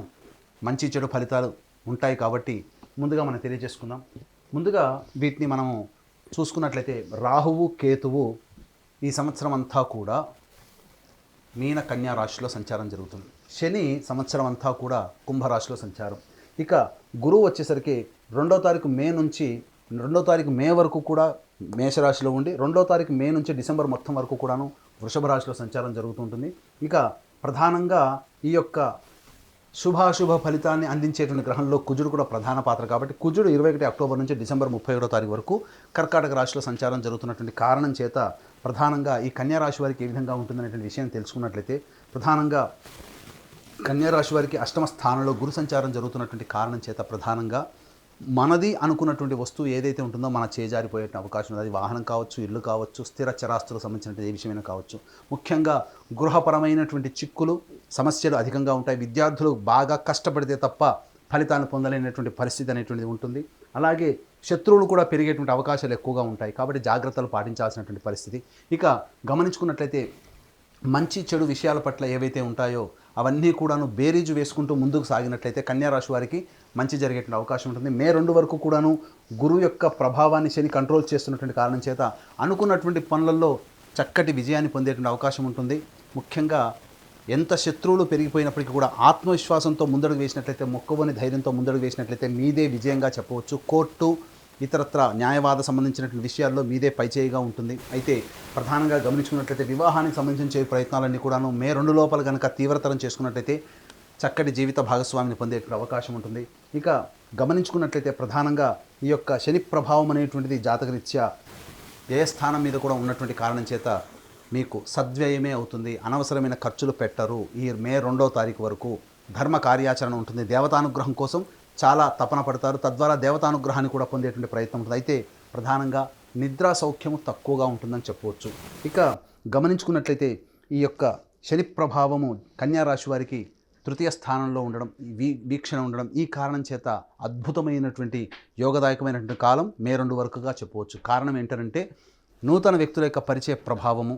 మంచి చెడు ఫలితాలు ఉంటాయి. కాబట్టి ముందుగా మనం తెలియజేసుకుందాం. ముందుగా వీటిని మనము చూసుకున్నట్లయితే రాహువు, కేతువు ఈ సంవత్సరం అంతా కూడా మీన కన్యా రాశిలో సంచారం జరుగుతుంది. శని సంవత్సరం అంతా కూడా కుంభరాశిలో సంచారం. ఇక గురువు వచ్చేసరికి 2వ తారీఖు మే నుంచి 2వ తారీఖు మే వరకు కూడా మేషరాశిలో ఉండి 2వ తారీఖు మే నుంచి డిసెంబర్ మొత్తం వరకు కూడాను వృషభ రాశిలో సంచారం జరుగుతుంటుంది. ఇక ప్రధానంగా ఈ యొక్క శుభాశుభ ఫలితాన్ని అందించేటువంటి గ్రహంలో కుజుడు కూడా ప్రధాన పాత్ర. కాబట్టి కుజుడు 21 అక్టోబర్ నుంచి డిసెంబర్ 31వ తారీఖు వరకు కర్కాటక రాశిలో సంచారం జరుగుతున్నటువంటి కారణం చేత ప్రధానంగా ఈ కన్యా రాశి వారికి ఏ విధంగా ఉంటుందనేటువంటి విషయం తెలుసుకున్నట్లయితే ప్రధానంగా కన్యా రాశి వారికి 8వ స్థానంలో గురు సంచారం జరుగుతున్నటువంటి కారణం చేత ప్రధానంగా మనది అనుకున్నటువంటి వస్తువు ఏదైతే ఉంటుందో మన చేజారిపోయే అవకాశం ఉంది. అది వాహనం కావచ్చు, ఇల్లు కావచ్చు, స్థిర చరాస్తులకు సంబంధించినటువంటి ఏ విషయమైనా కావచ్చు. ముఖ్యంగా గృహపరమైనటువంటి చిక్కులు, సమస్యలు అధికంగా ఉంటాయి. విద్యార్థులు బాగా కష్టపడితే తప్ప ఫలితాలను పొందలేనటువంటి పరిస్థితి అనేటువంటిది ఉంటుంది. అలాగే శత్రువులు కూడా పెరిగేటువంటి అవకాశాలు ఎక్కువగా ఉంటాయి. కాబట్టి జాగ్రత్తలు పాటించాల్సినటువంటి పరిస్థితి. ఇక గమనించుకున్నట్లయితే మంచి చెడు విషయాల పట్ల ఏవైతే ఉంటాయో అవన్నీ కూడాను బేరీజు వేసుకుంటూ ముందుకు సాగినట్లయితే కన్యా రాశి వారికి మంచి జరిగేటువంటి అవకాశం ఉంటుంది. మే 2 వరకు కూడాను గురువు యొక్క ప్రభావాన్ని శని కంట్రోల్ చేస్తున్నటువంటి కారణం చేత అనుకున్నటువంటి పనులలో చక్కటి విజయాన్ని పొందేటువంటి అవకాశం ఉంటుంది. ముఖ్యంగా ఎంత శత్రువులు పెరిగిపోయినప్పటికీ కూడా ఆత్మవిశ్వాసంతో ముందడుగు వేసినట్లయితే, మొక్కవని ధైర్యంతో ముందడుగు వేసినట్లయితే మీదే విజయంగా చెప్పవచ్చు. కోర్టు ఇతరత్ర న్యాయవాద సంబంధించినటువంటి విషయాల్లో మీదే పైచేయిగా ఉంటుంది. అయితే ప్రధానంగా గమనించుకున్నట్లయితే వివాహానికి సంబంధించిన ప్రయత్నాలన్నీ కూడాను మే 2 లోపల కనుక తీవ్రతరం చేసుకున్నట్లయితే చక్కటి జీవిత భాగస్వామిని పొందే అవకాశం ఉంటుంది. ఇక గమనించుకున్నట్లయితే ప్రధానంగా ఈ యొక్క శని ప్రభావం అనేటువంటిది జాతకరీత్యా వ్యయస్థానం మీద కూడా ఉన్నటువంటి కారణం చేత మీకు సద్వ్యయమే అవుతుంది. అనవసరమైన ఖర్చులు పెట్టరు. ఈ మే 2వ తారీఖు వరకు ధర్మ కార్యాచరణ ఉంటుంది. దేవతానుగ్రహం కోసం చాలా తపన పడతారు. తద్వారా దేవతానుగ్రహాన్ని కూడా పొందేటువంటి ప్రయత్నం ఉంటుంది. అయితే ప్రధానంగా నిద్రా సౌఖ్యము తక్కువగా ఉంటుందని చెప్పవచ్చు. ఇక గమనించుకున్నట్లయితే ఈ యొక్క శని ప్రభావము కన్యా రాశి వారికి 3వ స్థానంలో ఉండడం, వీక్షణ ఉండడం, ఈ కారణం చేత అద్భుతమైనటువంటి యోగదాయకమైనటువంటి కాలం మే 2 వరకుగా చెప్పవచ్చు. కారణం ఏంటంటే నూతన వ్యక్తుల యొక్క పరిచయ ప్రభావము,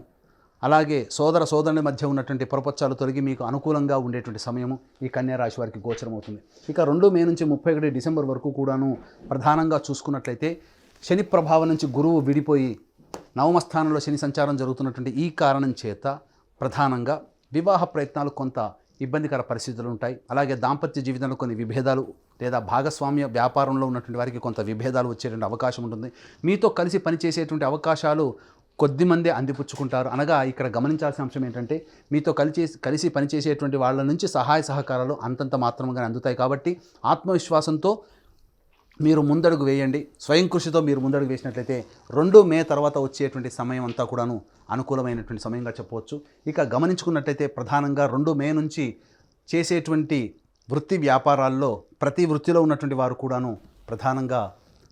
అలాగే సోదర సోదరుని మధ్య ఉన్నటువంటి పొరపచ్చాలు తొలగి మీకు అనుకూలంగా ఉండేటువంటి సమయము ఈ కన్యా రాశి వారికి గోచరమవుతుంది. ఇక 2 మే నుంచి 31 డిసెంబర్ వరకు కూడాను ప్రధానంగా చూసుకున్నట్లయితే శని ప్రభావం నుంచి గురువు విడిపోయి 9వ స్థానంలో శని సంచారం జరుగుతున్నటువంటి ఈ కారణం చేత ప్రధానంగా వివాహ ప్రయత్నాలు కొంత ఇబ్బందికర పరిస్థితులు ఉంటాయి. అలాగే దాంపత్య జీవితంలో కొన్ని విభేదాలు లేదా భాగస్వామ్య వ్యాపారంలో ఉన్నటువంటి వారికి కొంత విభేదాలు వచ్చేటువంటి అవకాశం ఉంటుంది. మీతో కలిసి పనిచేసేటువంటి అవకాశాలు కొద్దిమందే అందిపుచ్చుకుంటారు. అనగా ఇక్కడ గమనించాల్సిన అంశం ఏంటంటే మీతో కలిసి పనిచేసేటువంటి వాళ్ళ నుంచి సహాయ సహకారాలు అంతంత మాత్రంగానే అందుతాయి. కాబట్టి ఆత్మవిశ్వాసంతో మీరు ముందడుగు వేయండి. స్వయం కృషితో మీరు ముందడుగు వేసినట్లయితే 2 మే తర్వాత వచ్చేటువంటి సమయం అంతా కూడాను అనుకూలమైనటువంటి సమయంగా చెప్పవచ్చు. ఇక గమనించుకున్నట్లయితే ప్రధానంగా 2 మే నుంచి చేసేటువంటి వృత్తి వ్యాపారాల్లో ప్రతి వృత్తిలో ఉన్నటువంటి వారు కూడాను ప్రధానంగా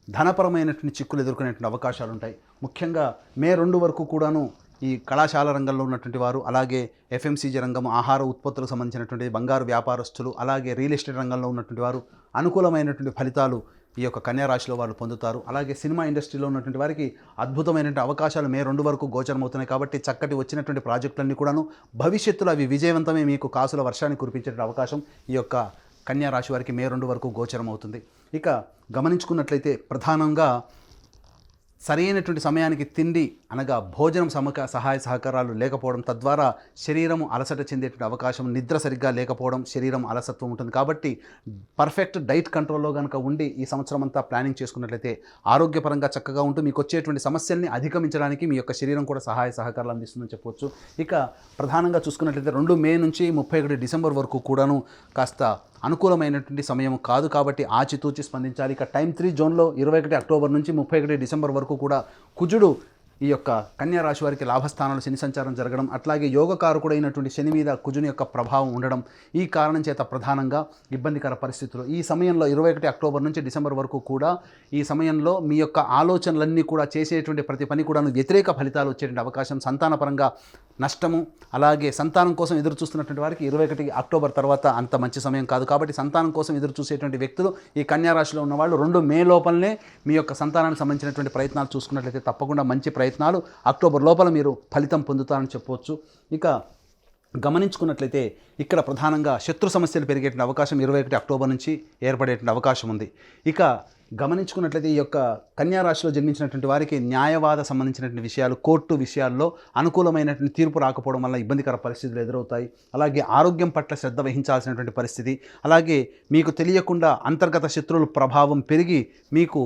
ధనపరమైనటువంటి చిక్కులు ఎదుర్కొనేటువంటి అవకాశాలు ఉంటాయి. ముఖ్యంగా మే 2 వరకు కూడాను ఈ కళాశాల రంగంలో ఉన్నటువంటి వారు, అలాగే ఎఫ్ఎంసీజీ రంగం, ఆహార ఉత్పత్తులకు సంబంధించినటువంటి బంగారు వ్యాపారస్తులు, అలాగే రియల్ ఎస్టేట్ రంగంలో ఉన్నటువంటి వారు అనుకూలమైనటువంటి ఫలితాలు ఈ యొక్క కన్యా రాశిలో వాళ్ళు పొందుతారు. అలాగే సినిమా ఇండస్ట్రీలో ఉన్నటువంటి వారికి అద్భుతమైనటువంటి అవకాశాలు మే 2 వరకు గోచరమవుతున్నాయి. కాబట్టి చక్కటి వచ్చినటువంటి ప్రాజెక్టులన్నీ కూడాను భవిష్యత్తులో అవి విజయవంతమే మీకు కాసుల వర్షాన్ని కురిపించే అవకాశం ఈ యొక్క కన్యా రాశి వారికి మే 2 వరకు గోచరం అవుతుంది. ఇక గమనించుకున్నట్లయితే ప్రధానంగా సరైనటువంటి సమయానికి తిండి అనగా భోజనం సహాయ సహకారాలు లేకపోవడం, తద్వారా శరీరము అలసట చెందేటువంటి అవకాశం, నిద్ర సరిగ్గా లేకపోవడం, శరీరం అలసత్వం ఉంటుంది. కాబట్టి పర్ఫెక్ట్ డైట్ కంట్రోల్లో కనుక ఉండి ఈ సంవత్సరం అంతా ప్లానింగ్ చేసుకున్నట్లయితే ఆరోగ్యపరంగా చక్కగా ఉంటూ మీకు వచ్చేటువంటి సమస్యల్ని అధిగమించడానికి మీ యొక్క శరీరం కూడా సహాయ సహకారాలు అందిస్తుందని చెప్పవచ్చు. ఇక ప్రధానంగా చూసుకున్నట్లయితే 2 మే నుంచి 31 డిసెంబర్ వరకు కూడాను కాస్త అనుకూలమైనటువంటి సమయం కాదు. కాబట్టి ఆచితూచి స్పందించాలి. ఇక టైం 3 జోన్లో 21 అక్టోబర్ నుంచి 31 డిసెంబర్ వరకు కూడా కుజుడు ఈ యొక్క కన్యా రాశి వారికి లాభస్థానంలో శని సంచారం జరగడం, అట్లాగే యోగకారకుడైనటువంటి శని మీద కుజుని యొక్క ప్రభావం ఉండడం, ఈ కారణం చేత ప్రధానంగా ఇబ్బందికర పరిస్థితులు. ఈ సమయంలో 21 అక్టోబర్ నుంచి డిసెంబర్ వరకు కూడా ఈ సమయంలో మీ యొక్క ఆలోచనలన్నీ కూడా చేసేటువంటి ప్రతి పని కూడా వ్యతిరేక ఫలితాలు వచ్చేటువంటి అవకాశం, సంతానపరంగా నష్టము, అలాగే సంతానం కోసం ఎదురు చూస్తున్నటువంటి వారికి 21 అక్టోబర్ తర్వాత అంత మంచి సమయం కాదు. కాబట్టి సంతానం కోసం ఎదురు చూసేటువంటి వ్యక్తులు ఈ కన్యా రాశిలో ఉన్నవాళ్ళు 2 మే లోపలనే మీ యొక్క సంతానానికి సంబంధించినటువంటి ప్రయత్నాలు చూసుకున్నట్లయితే తప్పకుండా మంచి ప్రయత్నాలు అక్టోబర్ లోపల మీరు ఫలితం పొందుతారని చెప్పవచ్చు. ఇక గమనించుకున్నట్లయితే ఇక్కడ ప్రధానంగా శత్రు సమస్యలు పెరిగేటువంటి అవకాశం 21 అక్టోబర్ నుంచి ఏర్పడేటువంటి అవకాశం ఉంది. ఇక గమనించుకున్నట్లయితే ఈ యొక్క కన్యా రాశిలో జన్మించినటువంటి వారికి న్యాయవాద సంబంధించినటువంటి విషయాలు, కోర్టు విషయాల్లో అనుకూలమైనటువంటి తీర్పు రాకపోవడం వల్ల ఇబ్బందికర పరిస్థితులు ఎదురవుతాయి. అలాగే ఆరోగ్యం పట్ల శ్రద్ధ వహించాల్సినటువంటి పరిస్థితి, అలాగే మీకు తెలియకుండా అంతర్గత శత్రువుల ప్రభావం పెరిగి మీకు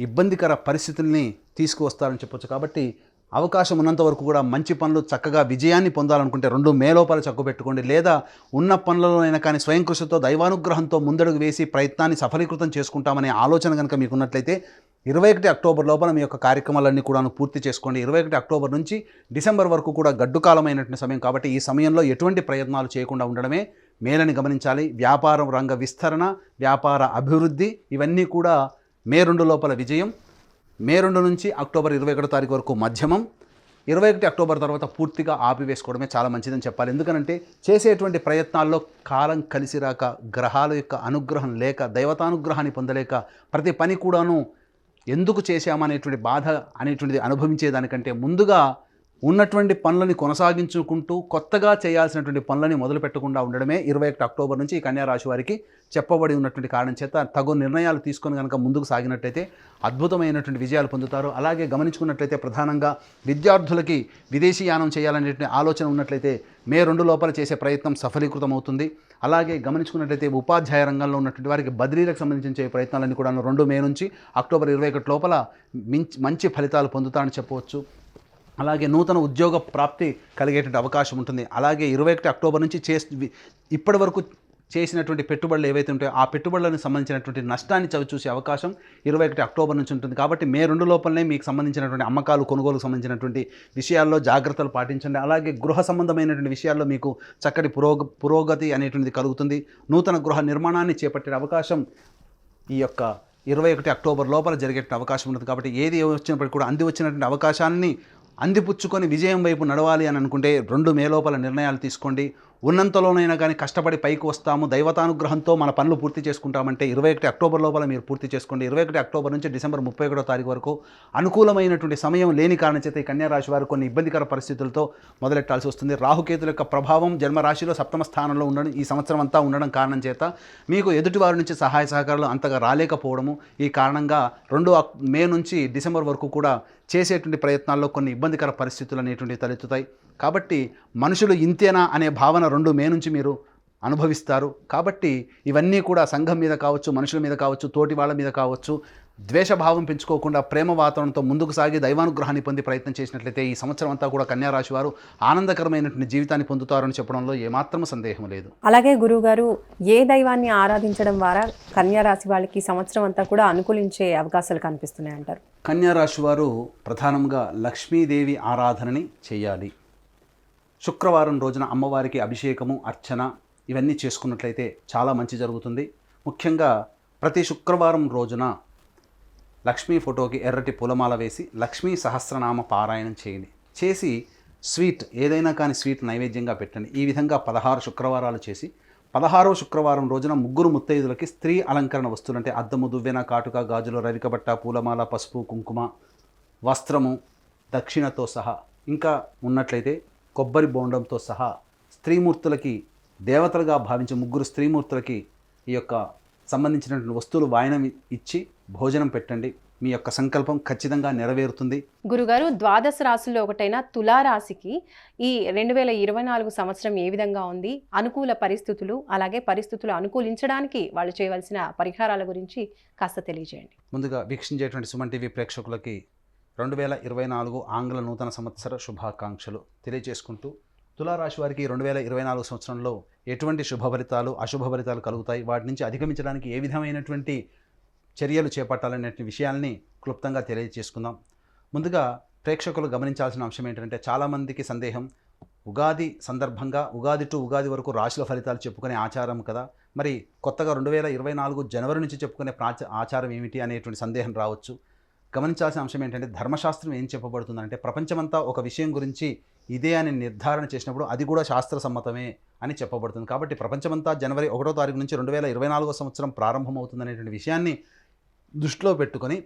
ఇబ్బందికర పరిస్థితుల్ని తీసుకువస్తారని చెప్పొచ్చు. కాబట్టి అవకాశం ఉన్నంత వరకు కూడా మంచి పనులు చక్కగా విజయాన్ని పొందాలనుకుంటే 2 మే లోపల చక్కబెట్టుకోండి. లేదా ఉన్న పనులలోనైనా కానీ స్వయం కృషితో దైవానుగ్రహంతో ముందడుగు వేసి ప్రయత్నాన్ని సఫలీకృతం చేసుకుంటామనే ఆలోచన కనుక మీకు ఉన్నట్లయితే 21 అక్టోబర్ లోపల మీ యొక్క కార్యక్రమాలన్నీ కూడా పూర్తి చేసుకోండి. 21 అక్టోబర్ నుంచి డిసెంబర్ వరకు కూడా గడ్డు కాలమైనటువంటి సమయం. కాబట్టి ఈ సమయంలో ఎటువంటి ప్రయత్నాలు చేయకుండా ఉండడమే మేలని గమనించాలి. వ్యాపారం రంగ విస్తరణ, వ్యాపార అభివృద్ధి ఇవన్నీ కూడా మే 2 లోపల విజయం, మే 2 నుంచి అక్టోబర్ 21 తారీఖు వరకు మధ్యమం, 21 అక్టోబర్ తర్వాత పూర్తిగా ఆపివేసుకోవడమే చాలా మంచిదని చెప్పాలి. ఎందుకనంటే చేసేటువంటి ప్రయత్నాల్లో కాలం కలిసి రాక, గ్రహాల యొక్క అనుగ్రహం లేక, దైవతానుగ్రహాన్ని పొందలేక ప్రతి పని కూడాను ఎందుకు చేశామనేటువంటి బాధ అనేటువంటిది అనుభవించేదానికంటే ముందుగా ఉన్నటువంటి పనులని కొనసాగించుకుంటూ కొత్తగా చేయాల్సినటువంటి పనులని మొదలు పెట్టకుండా ఉండడమే 21 అక్టోబర్ నుంచి ఈ కన్యా రాశి వారికి చెప్పబడి ఉన్నటువంటి కారణం చేత తగు నిర్ణయాలు తీసుకొని కనుక ముందుకు సాగినట్లయితే అద్భుతమైనటువంటి విజయాలు పొందుతారు. అలాగే గమనించుకున్నట్లయితే ప్రధానంగా విద్యార్థులకి విదేశీయానం చేయాలనేటువంటి ఆలోచన ఉన్నట్లయితే మే 2 లోపల చేసే ప్రయత్నం సఫలీకృతం అవుతుంది. అలాగే గమనించుకున్నట్లయితే ఉపాధ్యాయ రంగంలో ఉన్నటువంటి వారికి బదిలీలకు సంబంధించిన ప్రయత్నాలన్నీ కూడా 2 మే నుంచి అక్టోబర్ 21 లోపల మంచి ఫలితాలు పొందుతారని చెప్పవచ్చు. అలాగే నూతన ఉద్యోగ ప్రాప్తి కలిగేటువంటి అవకాశం ఉంటుంది. అలాగే 21 అక్టోబర్ నుంచి ఇప్పటి వరకు చేసినటువంటి పెట్టుబడులు ఏవైతే ఉంటాయో ఆ పెట్టుబడులకు సంబంధించినటువంటి నష్టాన్ని చవిచూసే అవకాశం 21 అక్టోబర్ నుంచి ఉంటుంది. కాబట్టి మే 2 లోపలనే మీకు సంబంధించినటువంటి అమ్మకాలు, కొనుగోలుకు సంబంధించినటువంటి విషయాల్లో జాగ్రత్తలు పాటించండి. అలాగే గృహ సంబంధమైనటువంటి విషయాల్లో మీకు చక్కటి పురోగతి అనేటువంటిది కలుగుతుంది. నూతన గృహ నిర్మాణాన్ని చేపట్టే అవకాశం ఈ యొక్క 21 అక్టోబర్ లోపల జరిగే అవకాశం ఉంటుంది. కాబట్టి ఏది వచ్చినప్పటికీ కూడా వచ్చినటువంటి అవకాశాన్ని అందిపుచ్చుకొని విజయం వైపు నడవాలి అని అనుకుంటే 2 మే లోపల నిర్ణయాలు తీసుకోండి. ఉన్నంతలోనైనా కానీ కష్టపడి పైకి వస్తాము, దైవతానుగ్రహంతో మన పనులు పూర్తి చేసుకుంటామంటే 21 అక్టోబర్ లోపల మీరు పూర్తి చేసుకోండి. 21 అక్టోబర్ నుంచి డిసెంబర్ 31 తారీఖు వరకు అనుకూలమైనటువంటి సమయం లేని కారణం చేత ఈ కన్యా రాశి వారు కొన్ని ఇబ్బందికర పరిస్థితులతో మొదలెట్టాల్సి వస్తుంది. రాహుకేతుల యొక్క ప్రభావం జన్మరాశిలో 7వ స్థానంలో ఉండడం, ఈ సంవత్సరం అంతా ఉండడం కారణం చేత మీకు ఎదుటివారి నుంచి సహాయ సహకారాలు అంతగా రాలేకపోవడము, ఈ కారణంగా 2 మే నుంచి డిసెంబర్ వరకు కూడా చేసేటువంటి ప్రయత్నాల్లో కొన్ని ఇబ్బందికర పరిస్థితులు అనేటువంటివి తలెత్తుతాయి. కాబట్టి మనుషులు ఇంతేనా అనే భావన 2 మే నుంచి మీరు అనుభవిస్తారు. కాబట్టి ఇవన్నీ కూడా సంఘం మీద కావచ్చు, మనుషుల మీద కావచ్చు, తోటి వాళ్ళ మీద కావచ్చు, ద్వేషభావం పెంచుకోకుండా ప్రేమ వాతావరణంతో ముందుకు సాగి దైవానుగ్రహాన్ని పొంది ప్రయత్నం చేసినట్లయితే ఈ సంవత్సరం అంతా కూడా కన్యా రాశి వారు ఆనందకరమైనటువంటి జీవితాన్ని పొందుతారని చెప్పడంలో ఏమాత్రం సందేహం లేదు. అలాగే గురువుగారు, ఏ దైవాన్ని ఆరాధించడం ద్వారా కన్యా రాశి వాళ్ళకి సంవత్సరం అంతా కూడా అనుకూలించే అవకాశాలు కనిపిస్తున్నాయి అంటారు? కన్యా రాశి వారు ప్రధానంగా లక్ష్మీదేవి ఆరాధనని చేయాలి. శుక్రవారం రోజున అమ్మవారికి అభిషేకము, అర్చన ఇవన్నీ చేసుకున్నట్లయితే చాలా మంచి జరుగుతుంది. ముఖ్యంగా ప్రతి శుక్రవారం రోజున లక్ష్మీ ఫోటోకి ఎర్రటి పూలమాల వేసి లక్ష్మీ సహస్రనామ పారాయణం చేయండి. చేసి స్వీట్ ఏదైనా కానీ స్వీట్ నైవేద్యంగా పెట్టండి. ఈ విధంగా 16 శుక్రవారాలు చేసి 16వ శుక్రవారం రోజున ముగ్గురు ముత్తైదులకి స్త్రీ అలంకరణ వస్తువులు అంటే అద్దము, దువ్వెన, కాటుక, గాజులు, రవికబట్ట, పూలమాల, పసుపు, కుంకుమ, వస్త్రము, దక్షిణతో సహా ఇంకా ఉన్నట్లయితే కొబ్బరి బోండంతో సహా స్త్రీమూర్తులకి దేవతలుగా భావించే ముగ్గురు స్త్రీమూర్తులకి ఈ యొక్క సంబంధించినటువంటి వస్తువులు వాయనం ఇచ్చి భోజనం పెట్టండి. మీ యొక్క సంకల్పం ఖచ్చితంగా నెరవేరుతుంది. గురుగారు, ద్వాదశ రాశుల్లో ఒకటైన తులారాశికి ఈ 2024 సంవత్సరం ఏ విధంగా ఉంది, అనుకూల పరిస్థితులు, అలాగే పరిస్థితులు అనుకూలించడానికి వాళ్ళు చేయవలసిన పరిహారాల గురించి కాస్త తెలియజేయండి. ముందుగా వీక్షించేటువంటి సుమన్ టీవీ ప్రేక్షకులకి 2024 ఆంగ్ల నూతన సంవత్సర శుభాకాంక్షలు తెలియజేసుకుంటూ, తులారాశి వారికి 2024 సంవత్సరంలో ఎటువంటి శుభ ఫలితాలు, అశుభ ఫలితాలు కలుగుతాయి, వాటి నుంచి అధిగమించడానికి ఏ విధమైనటువంటి చర్యలు చేపట్టాలనే విషయాల్ని క్లుప్తంగా తెలియజేసుకుందాం. ముందుగా ప్రేక్షకులు గమనించాల్సిన అంశం ఏంటంటే, చాలామందికి సందేహం, ఉగాది సందర్భంగా ఉగాది టు ఉగాది వరకు రాశుల ఫలితాలు చెప్పుకునే ఆచారం కదా, మరి కొత్తగా 2024 జనవరి నుంచి చెప్పుకునే ఆచారం ఏమిటి అనేటువంటి సందేహం రావచ్చు. గమనించాల్సిన అంశం ఏంటంటే, ధర్మశాస్త్రం ఏం చెప్పబడుతుందంటే, ప్రపంచమంతా ఒక విషయం గురించి ఇదే అని నిర్ధారణ చేసినప్పుడు అది కూడా శాస్త్ర సమ్మతమే అని చెప్పబడుతుంది. కాబట్టి ప్రపంచమంతా జనవరి 1వ తారీఖు నుంచి 2024 సంవత్సరం ప్రారంభమవుతుందనేటువంటి విషయాన్ని దృష్టిలో పెట్టుకొని,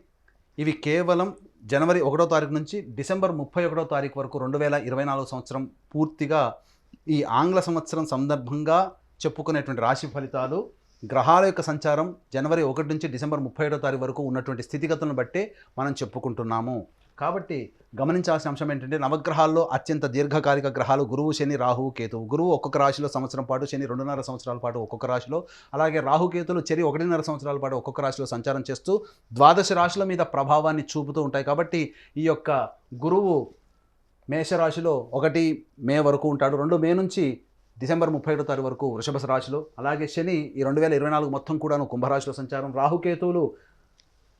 ఇవి కేవలం జనవరి 1వ తారీఖు నుంచి డిసెంబర్ 31వ తారీఖు వరకు 2024 సంవత్సరం పూర్తిగా ఈ ఆంగ్ల సంవత్సరం సందర్భంగా చెప్పుకునేటువంటి రాశి ఫలితాలు, గ్రహాల యొక్క సంచారం జనవరి 1 నుంచి డిసెంబర్ 31వ తారీఖు వరకు ఉన్నటువంటి స్థితిగతులను బట్టే మనం చెప్పుకుంటున్నాము. కాబట్టి గమనించాల్సిన అంశం ఏంటంటే, నవగ్రహాల్లో అత్యంత దీర్ఘకాలిక గ్రహాలు గురువు, శని, రాహువు, కేతువు. గురువు ఒక్కొక్క రాశిలో సంవత్సరం పాటు, శని 2.5 సంవత్సరాల పాటు ఒక్కొక్క రాశిలో, అలాగే రాహుకేతులు చెరి 1.5 సంవత్సరాల పాటు ఒక్కొక్క రాశిలో సంచారం చేస్తూ ద్వాదశ రాశుల మీద ప్రభావాన్ని చూపుతూ ఉంటాయి. కాబట్టి ఈ యొక్క గురువు మేషరాశిలో 1 మే వరకు ఉంటాడు, 2 మే నుంచి డిసెంబర్ 31వ తారీఖు వరకు వృషభ రాశిలో, అలాగే శని ఈ 2024 మొత్తం కూడాను కుంభరాశిలో సంచారం, రాహుకేతువులు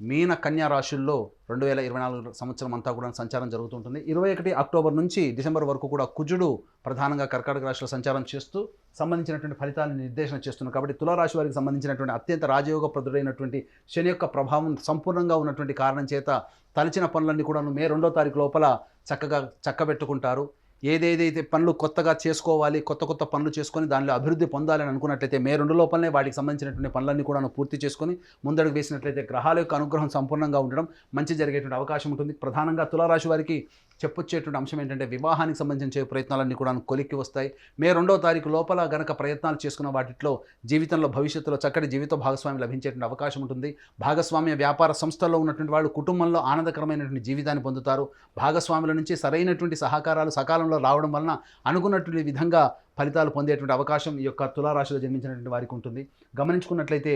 మీన కన్యా రాశుల్లో 2024 సంవత్సరం అంతా కూడా సంచారం జరుగుతుంటుంది. 21 అక్టోబర్ నుంచి డిసెంబర్ వరకు కూడా కుజుడు ప్రధానంగా కర్కాటక రాశిలో సంచారం చేస్తూ సంబంధించినటువంటి ఫలితాలను నిర్దేశన చేస్తున్నారు. కాబట్టి తులారాశి వారికి సంబంధించినటువంటి అత్యంత రాజయోగప్రదుడైనటువంటి శని యొక్క ప్రభావం సంపూర్ణంగా ఉన్నటువంటి కారణం చేత తలచిన పనులన్నీ కూడా మే 2వ తారీఖు లోపల చక్కగా చక్కబెట్టుకుంటారు. ఏదేదైతే పనులు కొత్తగా చేసుకోవాలి, కొత్త పనులు చేసుకొని దానిలో అభివృద్ధి పొందాలని అనుకున్నట్లయితే మే 2 లోపలనే వాటికి సంబంధించినటువంటి పనులన్నీ కూడా పూర్తి చేసుకొని ముందడుగు వేసినట్లయితే గ్రహాల యొక్క అనుగ్రహం సంపూర్ణంగా ఉండడం మంచి జరిగేటువంటి అవకాశం ఉంటుంది. ప్రధానంగా తులారాశి వారికి చెప్పొచ్చేటువంటి అంశం ఏంటంటే, వివాహానికి సంబంధించిన ప్రయత్నాలన్నీ కూడా కొలిక్కి వస్తాయి. మే 2వ తారీఖు లోపల గనక ప్రయత్నాలు చేసుకున్న వాటిలో జీవితంలో భవిష్యత్తులో చక్కటి జీవిత భాగస్వామి లభించేటువంటి అవకాశం ఉంటుంది. భాగస్వామ్య వ్యాపార సంస్థల్లో ఉన్నటువంటి వాళ్ళు కుటుంబంలో ఆనందకరమైనటువంటి జీవితాన్ని పొందుతారు. భాగస్వాముల నుంచి సరైనటువంటి సహకారాలు సకాలంలో రావడం వలన అనుకున్నటువంటి విధంగా ఫలితాలు పొందేటువంటి అవకాశం ఈ యొక్క తులారాశిలో జన్మించినటువంటి వారికి ఉంటుంది. గమనించుకున్నట్లయితే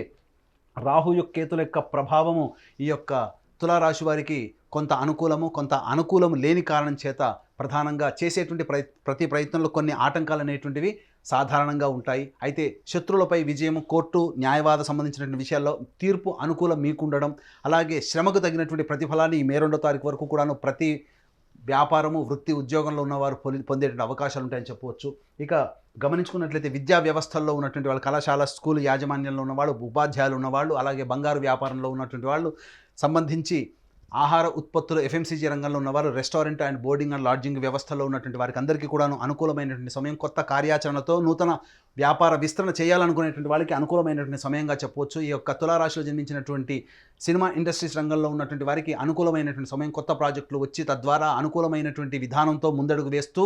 రాహు యొక్క కేతుల యొక్క ప్రభావము ఈ యొక్క తులారాశి వారికి కొంత అనుకూలము, కొంత అనుకూలము లేని కారణం చేత ప్రధానంగా చేసేటువంటి ప్రతి ప్రయత్నంలో కొన్ని ఆటంకాలు అనేటువంటివి సాధారణంగా ఉంటాయి. అయితే శత్రువులపై విజయం, కోర్టు న్యాయవాద సంబంధించినటువంటి విషయాల్లో తీర్పు అనుకూలం మీకుండడం, అలాగే శ్రమకు తగినటువంటి ప్రతిఫలాన్ని మే 2వ తారీఖు వరకు కూడాను ప్రతి వ్యాపారము, వృత్తి, ఉద్యోగంలో ఉన్నవారు పొందేటువంటి అవకాశాలు ఉంటాయని చెప్పవచ్చు. ఇక గమనించుకున్నట్లయితే విద్యా వ్యవస్థల్లో ఉన్నటువంటి వాళ్ళు, కళాశాల, స్కూల్ యాజమాన్యంలో ఉన్నవాళ్ళు, ఉపాధ్యాయులు ఉన్నవాళ్ళు, అలాగే బంగారు వ్యాపారంలో ఉన్నటువంటి వాళ్ళు, సంబంధించి ఆహార ఉత్పత్తులు ఎఫ్ఎంసీజీ రంగంలో ఉన్నవారు, restaurant and boarding and lodging వ్యవస్థలో ఉన్నటువంటి వారికి అందరికీ కూడాను అనుకూలమైనటువంటి సమయం. కొత్త కార్యాచరణతో నూతన వ్యాపార విస్తరణ చేయాలనుకునేటువంటి వాళ్ళకి అనుకూలమైనటువంటి సమయంగా చెప్పవచ్చు. ఈ యొక్క తులారాశిలో జన్మించినటువంటి సినిమా ఇండస్ట్రీస్ రంగంలో ఉన్నటువంటి వారికి అనుకూలమైనటువంటి సమయం. కొత్త ప్రాజెక్టులు వచ్చి తద్వారా అనుకూలమైనటువంటి విధానంతో ముందడుగు వేస్తూ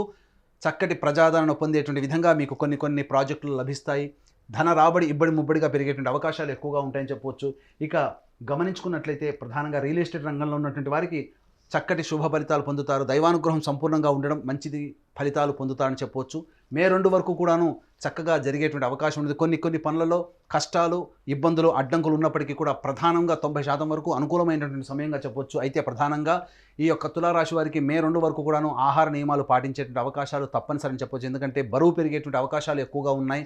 చక్కటి ప్రజాదరణ పొందేటువంటి విధంగా మీకు కొన్ని ప్రాజెక్టులు లభిస్తాయి. ధన రాబడి ఇబ్బడి ముబ్బడిగా పెరిగేటువంటి అవకాశాలు ఎక్కువగా ఉంటాయని చెప్పవచ్చు. ఇక గమనించుకున్నట్లయితే ప్రధానంగా రియల్ ఎస్టేట్ రంగంలో ఉన్నటువంటి వారికి చక్కటి శుభ ఫలితాలు పొందుతారు. దైవానుగ్రహం సంపూర్ణంగా ఉండడం మంచిది ఫలితాలు పొందుతారని చెప్పవచ్చు. మే 2 వరకు కూడాను చక్కగా జరిగేటువంటి అవకాశం ఉంది. కొన్ని పనులలో కష్టాలు, ఇబ్బందులు, అడ్డంకులు ఉన్నప్పటికీ కూడా ప్రధానంగా 90% వరకు అనుకూలమైనటువంటి సమయంగా చెప్పవచ్చు. అయితే ప్రధానంగా ఈ యొక్క తులారాశి వారికి మే 2 వరకు కూడాను ఆహార నియమాలు పాటించేటువంటి అవకాశాలు తప్పనిసరి చెప్పవచ్చు. ఎందుకంటే బరువు పెరిగేటువంటి అవకాశాలు ఎక్కువగా ఉన్నాయి.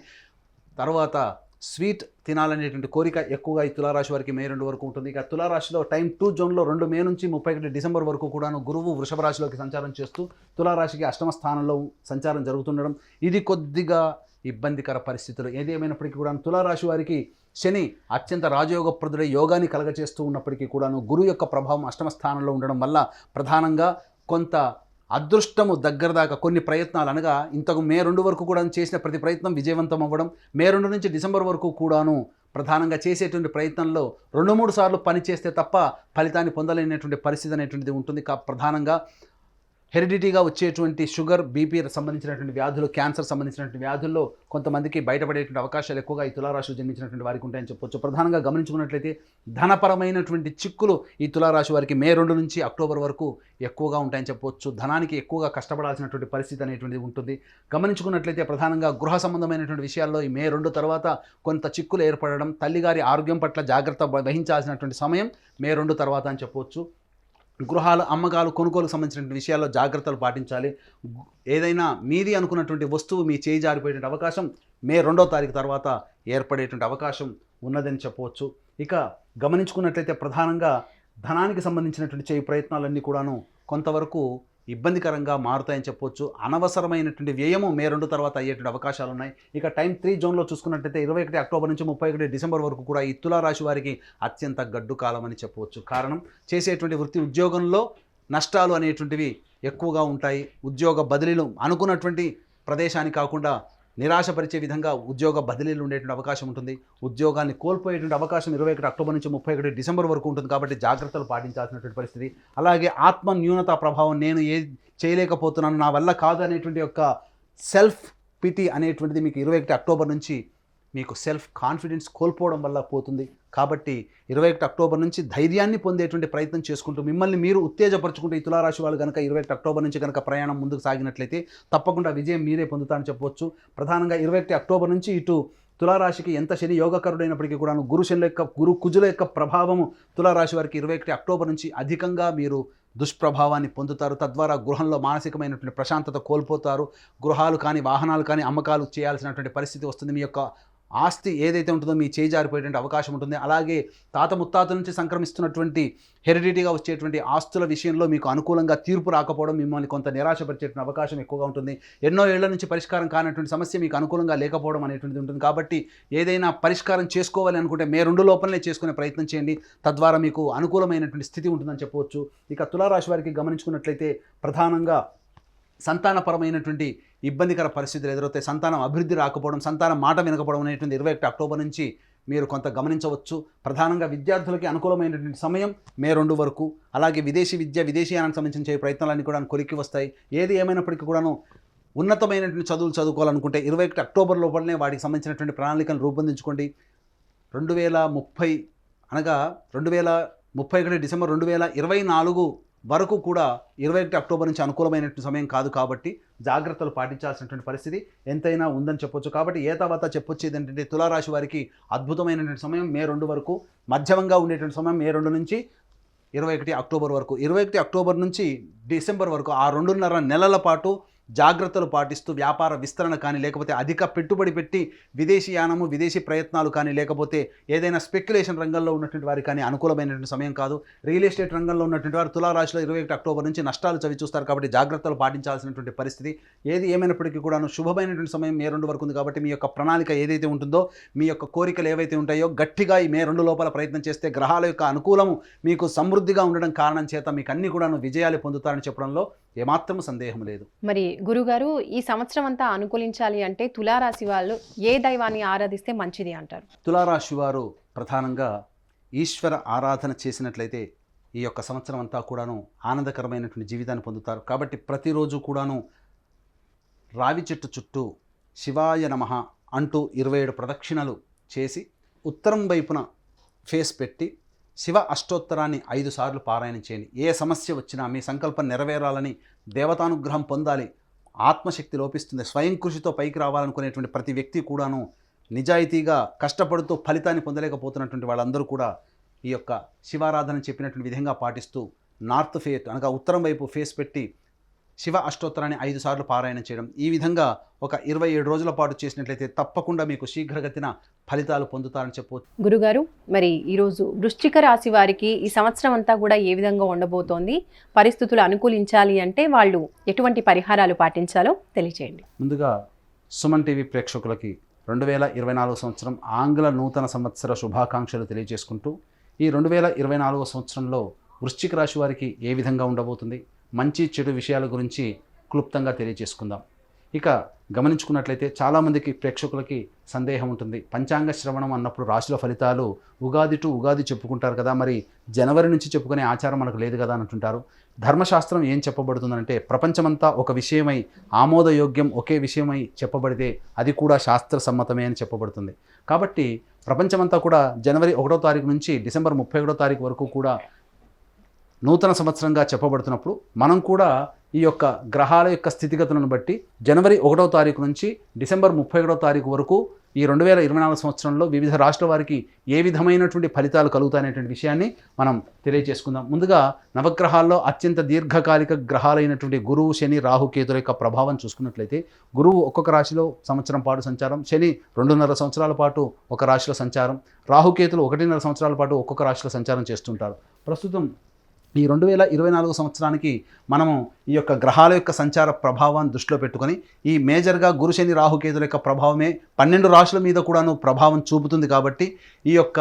తర్వాత స్వీట్ తినాలనేటువంటి కోరిక ఎక్కువగా ఈ తులారాశి వారికి మే 2 వరకు ఉంటుంది. ఇక తులారాశిలో టైం 2 జోన్లో 2 మే నుంచి 31 డిసెంబర్ వరకు కూడాను గురువు వృషభ రాశిలోకి సంచారం చేస్తూ తులారాశికి అష్టమ స్థానంలో సంచారం జరుగుతుండడం, ఇది కొద్దిగా ఇబ్బందికర పరిస్థితులు. ఏదేమైనప్పటికీ కూడా తులారాశి వారికి శని అత్యంత రాజయోగప్రదుడై యోగాన్ని కలగచేస్తూ ఉన్నప్పటికీ కూడాను గురువు యొక్క ప్రభావం అష్టమ స్థానంలో ఉండడం వల్ల ప్రధానంగా కొంత అదృష్టము దగ్గర దాకా కొన్ని ప్రయత్నాలు అనగా ఇంతకు మే 2 వరకు కూడా చేసిన ప్రతి ప్రయత్నం విజయవంతం అవ్వడం, మే 2 నుంచి డిసెంబర్ వరకు కూడాను ప్రధానంగా చేసేటువంటి ప్రయత్నంలో 2-3 సార్లు పని చేస్తే తప్ప ఫలితాన్ని పొందలేనటువంటి పరిస్థితి అనేటువంటిది ఉంటుంది. ప్రధానంగా హెరిడిటీగా వచ్చేటువంటి షుగర్, బీపీ సంబంధించినటువంటి వ్యాధులు, క్యాన్సర్ సంబంధించినటువంటి వ్యాధుల్లో కొంతమందికి బయటపడేటువంటి అవకాశాలు ఎక్కువగా ఈ తులారాశిలో జన్మించినటువంటి వారికి ఉంటాయని చెప్పొచ్చు. ప్రధానంగా గమనించుకున్నట్లయితే ధనపరమైనటువంటి చిక్కులు ఈ తులారాశి వారికి మే 2 నుంచి అక్టోబర్ వరకు ఎక్కువగా ఉంటాయని చెప్పొచ్చు. ధనానికి ఎక్కువగా కష్టపడాల్సినటువంటి పరిస్థితి అనేటువంటిది ఉంటుంది. గమనించుకున్నట్లయితే ప్రధానంగా గృహ సంబంధమైనటువంటి విషయాల్లో ఈ మే 2 తర్వాత కొంత చిక్కులు ఏర్పడడం, తల్లిగారి ఆరోగ్యం పట్ల జాగ్రత్త వహించాల్సినటువంటి సమయం మే 2 తర్వాత అని చెప్పొచ్చు. గృహాలు, అమ్మకాలు, కొనుగోలుకు సంబంధించిన విషయాల్లో జాగ్రత్తలు పాటించాలి. ఏదైనా మీది అనుకున్నటువంటి వస్తువు మీ చేయి జారిపోయేటువంటి అవకాశం మే 2వ తారీఖు తర్వాత ఏర్పడేటువంటి అవకాశం ఉన్నదని చెప్పవచ్చు. ఇక గమనించుకున్నట్లయితే ప్రధానంగా ధనానికి సంబంధించినటువంటి చేయి ప్రయత్నాలన్నీ కూడాను కొంతవరకు ఇబ్బందికరంగా మారుతాయని చెప్పొచ్చు. అనవసరమైనటువంటి వ్యయము మే 2 తర్వాత అయ్యేటువంటి అవకాశాలు ఉన్నాయి. ఇక టైం 3 జోన్లో చూసుకున్నట్లయితే 21 అక్టోబర్ నుంచి 31 డిసెంబర్ వరకు కూడా ఈ తులారాశి వారికి అత్యంత గడ్డు కాలం అని చెప్పవచ్చు. కారణం చేసేటువంటి వృత్తి ఉద్యోగంలో నష్టాలు అనేటువంటివి ఎక్కువగా ఉంటాయి. ఉద్యోగ బదిలీలు అనుకున్నటువంటి ప్రదేశానికి కాకుండా నిరాశపరిచే విధంగా ఉద్యోగ బదిలీలు ఉండేటువంటి అవకాశం ఉంటుంది. ఉద్యోగాన్ని కోల్పోయేటువంటి అవకాశం 21 అక్టోబర్ నుంచి 31 డిసెంబర్ వరకు ఉంటుంది. కాబట్టి జాగ్రత్తలు పాటించాల్సినటువంటి పరిస్థితి. అలాగే ఆత్మ న్యూనత ప్రభావం, నేను చేయలేకపోతున్నాను, నా వల్ల కాదు అనేటువంటి యొక్క సెల్ఫ్ పిటి అనేటువంటిది మీకు 21 అక్టోబర్ నుంచి మీకు సెల్ఫ్ కాన్ఫిడెన్స్ కోల్పోవడం వల్ల పోతుంది. కాబట్టి 21 అక్టోబర్ నుంచి ధైర్యాన్ని పొందేటువంటి ప్రయత్నం చేసుకుంటూ మిమ్మల్ని మీరు ఉత్తేజపరచుకుంటూ ఈ తులారాశి వాళ్ళు కనుక 21 అక్టోబర్ నుంచి కనుక ప్రయాణం ముందుకు సాగినట్లయితే తప్పకుండా విజయం మీరే పొందుతారని చెప్పవచ్చు. ప్రధానంగా 21 అక్టోబర్ నుంచి ఇటు తులారాశికి ఎంత శని యోగకరుడైనప్పటికీ కూడా గురు కుజుల యొక్క ప్రభావము తులారాశి వారికి 21 అక్టోబర్ నుంచి అధికంగా మీరు దుష్ప్రభావాన్ని పొందుతారు. తద్వారా గృహంలో మానసికమైనటువంటి ప్రశాంతత కోల్పోతారు. గృహాలు కానీ, వాహనాలు కానీ అమ్మకాలు చేయాల్సినటువంటి పరిస్థితి వస్తుంది. మీ యొక్క ఆస్తి ఏదైతే ఉంటుందో మీ చేయి జారిపోయేటువంటి అవకాశం ఉంటుంది. అలాగే తాత ముత్తాతల నుంచి సంక్రమిస్తున్నటువంటి హెరిడిటీగా వచ్చేటువంటి ఆస్తుల విషయంలో మీకు అనుకూలంగా తీర్పు రాకపోవడం మిమ్మల్ని కొంత నిరాశపరిచేటువంటి అవకాశం ఎక్కువగా ఉంటుంది. ఎన్నో ఏళ్ల నుంచి పరిష్కారం కానటువంటి సమస్య మీకు అనుకూలంగా లేకపోవడం అనేటువంటిది ఉంటుంది. కాబట్టి ఏదైనా పరిష్కారం చేసుకోవాలి అనుకుంటే మే 2 లోపలనే చేసుకునే ప్రయత్నం చేయండి. తద్వారా మీకు అనుకూలమైనటువంటి స్థితి ఉంటుందని చెప్పవచ్చు. ఇక తులారాశి వారికి గమనించుకున్నట్లయితే ప్రధానంగా సంతానపరమైనటువంటి ఇబ్బందికర పరిస్థితులు ఎదురవుతాయి. సంతానం అభివృద్ధి రాకపోవడం, సంతానం మాట వినకపోవడం అనేటువంటి 21 అక్టోబర్ నుంచి మీరు కొంత గమనించవచ్చు. ప్రధానంగా విద్యార్థులకి అనుకూలమైనటువంటి సమయం మే 2 వరకు. అలాగే విదేశీ విద్య, విదేశీయానికి సంబంధించిన ప్రయత్నాలన్నీ కూడా కొలిక్కి వస్తాయి. ఏది ఏమైనప్పటికీ కూడాను ఉన్నతమైనటువంటి చదువులు చదువుకోవాలనుకుంటే 21 అక్టోబర్ లోపలనే వాటికి సంబంధించినటువంటి ప్రణాళికను రూపొందించుకోండి. 2030 అనగా 2031 డిసెంబర్ 2024 వరకు కూడా 21 అక్టోబర్ నుంచి అనుకూలమైనటువంటి సమయం కాదు. కాబట్టి జాగ్రత్తలు పాటించాల్సినటువంటి పరిస్థితి ఎంతైనా ఉందని చెప్పొచ్చు. కాబట్టి తర్వాత చెప్పొచ్చేది ఏంటంటే తులారాశి వారికి అద్భుతమైనటువంటి సమయం మే 2 వరకు, మధ్యమంగా ఉండేటువంటి సమయం మే 2 నుంచి 21 అక్టోబర్ వరకు. 21 అక్టోబర్ నుంచి డిసెంబర్ వరకు ఆ 2.5 నెలల పాటు జాగ్రత్తలు పాటిస్తూ వ్యాపార విస్తరణ కానీ, లేకపోతే అధిక పెట్టుబడి పెట్టి విదేశీయానము, విదేశీ ప్రయత్నాలు కానీ, లేకపోతే ఏదైనా స్పెక్యులేషన్ రంగంలో ఉన్నటువంటి వారికి కానీ అనుకూలమైనటువంటి సమయం కాదు. రియల్ ఎస్టేట్ రంగంలో ఉన్నటువంటి వారు తులారాశిలో 21 అక్టోబర్ నుంచి నష్టాలు చవి చూస్తారు. కాబట్టి జాగ్రత్తలు పాటించాల్సినటువంటి పరిస్థితి. ఏది ఏమైనప్పటికీ కూడాను శుభమైనటువంటి సమయం మే 2 వరకు ఉంది. కాబట్టి మీ యొక్క ప్రణాళిక ఏదైతే ఉంటుందో, మీ యొక్క కోరికలు ఏవైతే ఉంటాయో గట్టిగా ఈ మే 2 లోపల ప్రయత్నం చేస్తే గ్రహాల యొక్క అనుకూలము మీకు సమృద్ధిగా ఉండడం కారణం చేత మీకు అన్ని కూడాను విజయాలు పొందుతారని చెప్పడంలో ఏమాత్రం సందేహం లేదు. మరి గురుగారు, ఈ సంవత్సరం అంతా అనుకూలించాలి అంటే తులారాశి వాళ్ళు ఏ దైవాన్ని ఆరాధిస్తే మంచిది అంటారు? తులారాశి వారు ప్రధానంగా ఈశ్వర ఆరాధన చేసినట్లయితే ఈ యొక్క సంవత్సరం అంతా కూడాను ఆనందకరమైనటువంటి జీవితాన్ని పొందుతారు. కాబట్టి ప్రతిరోజు కూడాను రావి చెట్టు చుట్టూ శివాయ నమః అంటూ 27 ప్రదక్షిణలు చేసి ఉత్తరం వైపున ఫేస్ పెట్టి శివ అష్టోత్తరాన్ని 5 సార్లు పారాయణం చేయండి. ఏ సమస్య వచ్చినా మీ సంకల్పం నెరవేరాలని, దేవతానుగ్రహం పొందాలి, ఆత్మశక్తి లోపిస్తుంది, స్వయం కృషితో పైకి రావాలనుకునేటువంటి ప్రతి వ్యక్తి కూడాను నిజాయితీగా కష్టపడుతూ ఫలితాన్ని పొందలేకపోతున్నటువంటి వాళ్ళందరూ కూడా ఈ యొక్క శివారాధన చెప్పినటువంటి విధంగా పాటిస్తూ నార్త్ ఫేస్ అనగా ఉత్తరం వైపు ఫేస్ పెట్టి శివ అష్టోత్తరాన్ని 5 సార్లు పారాయణం చేయడం, ఈ విధంగా ఒక 27 రోజుల పాటు చేసినట్లయితే తప్పకుండా మీకు శీఘ్రగతిన ఫలితాలు పొందుతారని చెప్పవచ్చు. గురుగారు, మరి ఈరోజు వృశ్చిక రాశి వారికి ఈ సంవత్సరం అంతా కూడా ఏ విధంగా ఉండబోతోంది? పరిస్థితులు అనుకూలించాలి అంటే వాళ్ళు ఎటువంటి పరిహారాలు పాటించాలో తెలియజేయండి. ముందుగా సుమన్ టీవీ ప్రేక్షకులకి 2024 సంవత్సరం ఆంగ్ల నూతన సంవత్సర శుభాకాంక్షలు తెలియజేసుకుంటూ, ఈ 2024 సంవత్సరంలో వృశ్చిక రాశి వారికి ఏ విధంగా ఉండబోతుంది, మంచి చెడు విషయాల గురించి క్లుప్తంగా తెలియజేసుకుందాం. ఇక గమనించుకున్నట్లయితే చాలామందికి ప్రేక్షకులకి సందేహం ఉంటుంది. పంచాంగ శ్రవణం అన్నప్పుడు రాశుల ఫలితాలు ఉగాది టు ఉగాది చెప్పుకుంటారు కదా, మరి జనవరి నుంచి చెప్పుకునే ఆచారం మనకు లేదు కదా అని అంటుంటారు. ధర్మశాస్త్రం ఏం చెప్పబడుతుందంటే ప్రపంచమంతా ఒక విషయమై ఆమోదయోగ్యం ఒకే విషయమై చెప్పబడితే అది కూడా శాస్త్ర సమ్మతమే అని చెప్పబడుతుంది. కాబట్టి ప్రపంచమంతా కూడా జనవరి 1వ తారీఖు నుంచి డిసెంబర్ 31వ తారీఖు వరకు కూడా నూతన సంవత్సరంగా చెప్పబడుతున్నప్పుడు మనం కూడా ఈ యొక్క గ్రహాల యొక్క స్థితిగతులను బట్టి జనవరి 1వ తారీఖు నుంచి డిసెంబర్ 31వ తారీఖు వరకు ఈ 2024 సంవత్సరంలో వివిధ రాష్ట్రాల వారికి ఏ విధమైనటువంటి ఫలితాలు కలుగుతాయనేటువంటి విషయాన్ని మనం తెలియజేసుకుందాం. ముందుగా నవగ్రహాల్లో అత్యంత దీర్ఘకాలిక గ్రహాలైనటువంటి గురువు, శని, రాహు, కేతుల యొక్క ప్రభావం చూసుకున్నట్లయితే గురువు ఒక్కొక్క రాశిలో సంవత్సరం పాటు సంచారం, శని 2.5 సంవత్సరాల పాటు ఒక రాశిలో సంచారం, రాహుకేతులు 1.5 సంవత్సరాల పాటు ఒక్కొక్క రాశిలో సంచారం చేస్తుంటారు. ప్రస్తుతం ఈ 2024 సంవత్సరానికి మనము ఈ యొక్క గ్రహాల యొక్క సంచార ప్రభావాన్ని దృష్టిలో పెట్టుకొని ఈ మేజర్గా గురు, శని, రాహుకేతుల యొక్క ప్రభావమే 12 రాశుల మీద కూడాను ప్రభావం చూపుతుంది. కాబట్టి ఈ యొక్క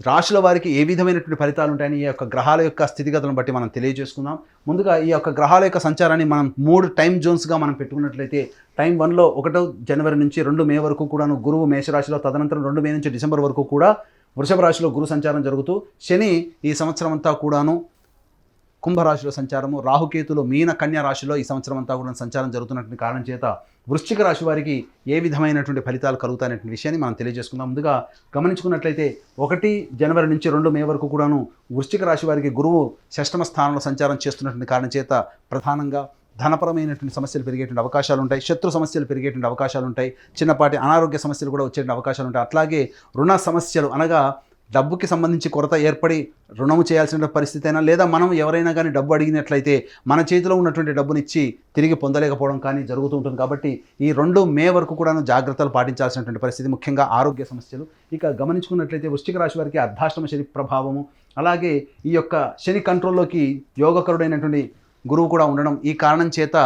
రాశుల వారికి ఏ విధమైనటువంటి ఫలితాలు ఉంటాయని ఈ యొక్క గ్రహాల యొక్క స్థితిగతులను బట్టి మనం తెలియజేసుకుందాం. ముందుగా ఈ యొక్క గ్రహాల యొక్క సంచారాన్ని మనం 3 టైం జోన్స్గా మనం పెట్టుకున్నట్లయితే టైం 1లో 1 జనవరి నుంచి 2 మే వరకు కూడాను గురువు మేషరాశిలో, తదనంతరం 2 మే నుంచి డిసెంబర్ వరకు కూడా వృషభ రాశిలో గురు సంచారం జరుగుతూ శని ఈ సంవత్సరం అంతా కూడాను కుంభరాశిలో సంచారము, రాహుకేతులు మీన కన్యా రాశిలో ఈ సంవత్సరం అంతా కూడా సంచారం జరుగుతున్నటువంటి కారణం చేత వృశ్చిక రాశి వారికి ఏ విధమైనటువంటి ఫలితాలు కలుగుతాయనేటువంటి విషయాన్ని మనం తెలియజేసుకుందాం. ముందుగా గమనించుకున్నట్లయితే 1 జనవరి నుంచి 2 మే వరకు కూడాను వృశ్చిక రాశి వారికి గురువు 6వ స్థానంలో సంచారం చేస్తున్నటువంటి కారణం చేత ప్రధానంగా ధనపరమైనటువంటి సమస్యలు పెరిగేటువంటి అవకాశాలు ఉంటాయి, శత్రు సమస్యలు పెరిగేటువంటి అవకాశాలు ఉంటాయి, చిన్నపాటి అనారోగ్య సమస్యలు కూడా వచ్చేటువంటి అవకాశాలు ఉంటాయి. అట్లాగే రుణ సమస్యలు అనగా డబ్బుకి సంబంధించి కొరత ఏర్పడి రుణము చేయాల్సిన పరిస్థితి అయినా, లేదా మనం ఎవరైనా కానీ డబ్బు అడిగినట్లయితే మన చేతిలో ఉన్నటువంటి డబ్బునిచ్చి తిరిగి పొందలేకపోవడం కానీ జరుగుతూ ఉంటుంది. కాబట్టి ఈ 2 మే వరకు కూడా జాగ్రత్తలు పాటించాల్సినటువంటి పరిస్థితి, ముఖ్యంగా ఆరోగ్య సమస్యలు. ఇక గమనించుకున్నట్లయితే వృశ్చిక రాశి వారికి అర్ధాష్టమ శని ప్రభావము, అలాగే ఈ యొక్క శని కంట్రోల్లోకి యోగకరుడైనటువంటి గురువు కూడా ఉండడం, ఈ కారణం చేత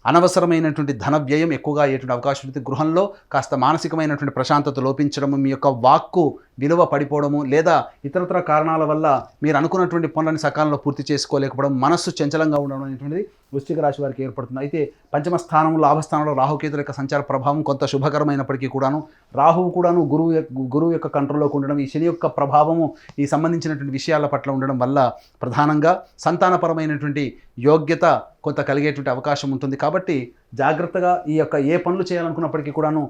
అనవసరమైనటువంటి ధన వ్యయం ఎక్కువగా అయ్యేటువంటి అవకాశం ఉంటుంది. గృహంలో కాస్త మానసికమైనటువంటి ప్రశాంతత లోపించడము, మీ యొక్క వాక్కు విలువ పడిపోవడము, లేదా ఇతరతర కారణాల వల్ల మీరు అనుకున్నటువంటి పనులను సకాలంలో పూర్తి చేసుకోలేకపోవడం, మనస్సు చంచలంగా ఉండడం అనేటువంటిది వృశ్చిక రాశి వారికి ఏర్పడుతుంది. అయితే పంచమ స్థానంలో, లాభస్థానంలో రాహుకేతుల యొక్క సంచార ప్రభావం కొంత శుభకరమైనప్పటికీ కూడాను రాహువు కూడాను గురువు యొక్క కంట్రోల్లోకి ఉండడం, ఈ శని యొక్క ప్రభావము ఈ సంబంధించినటువంటి విషయాల పట్ల ఉండడం వల్ల ప్రధానంగా సంతానపరమైనటువంటి యోగ్యత కొంత కలిగేటువంటి అవకాశం ఉంటుంది. కాబట్టి జాగ్రత్తగా ఈ యొక్క ఏ పనులు చేయాలనుకున్నప్పటికీ కూడాను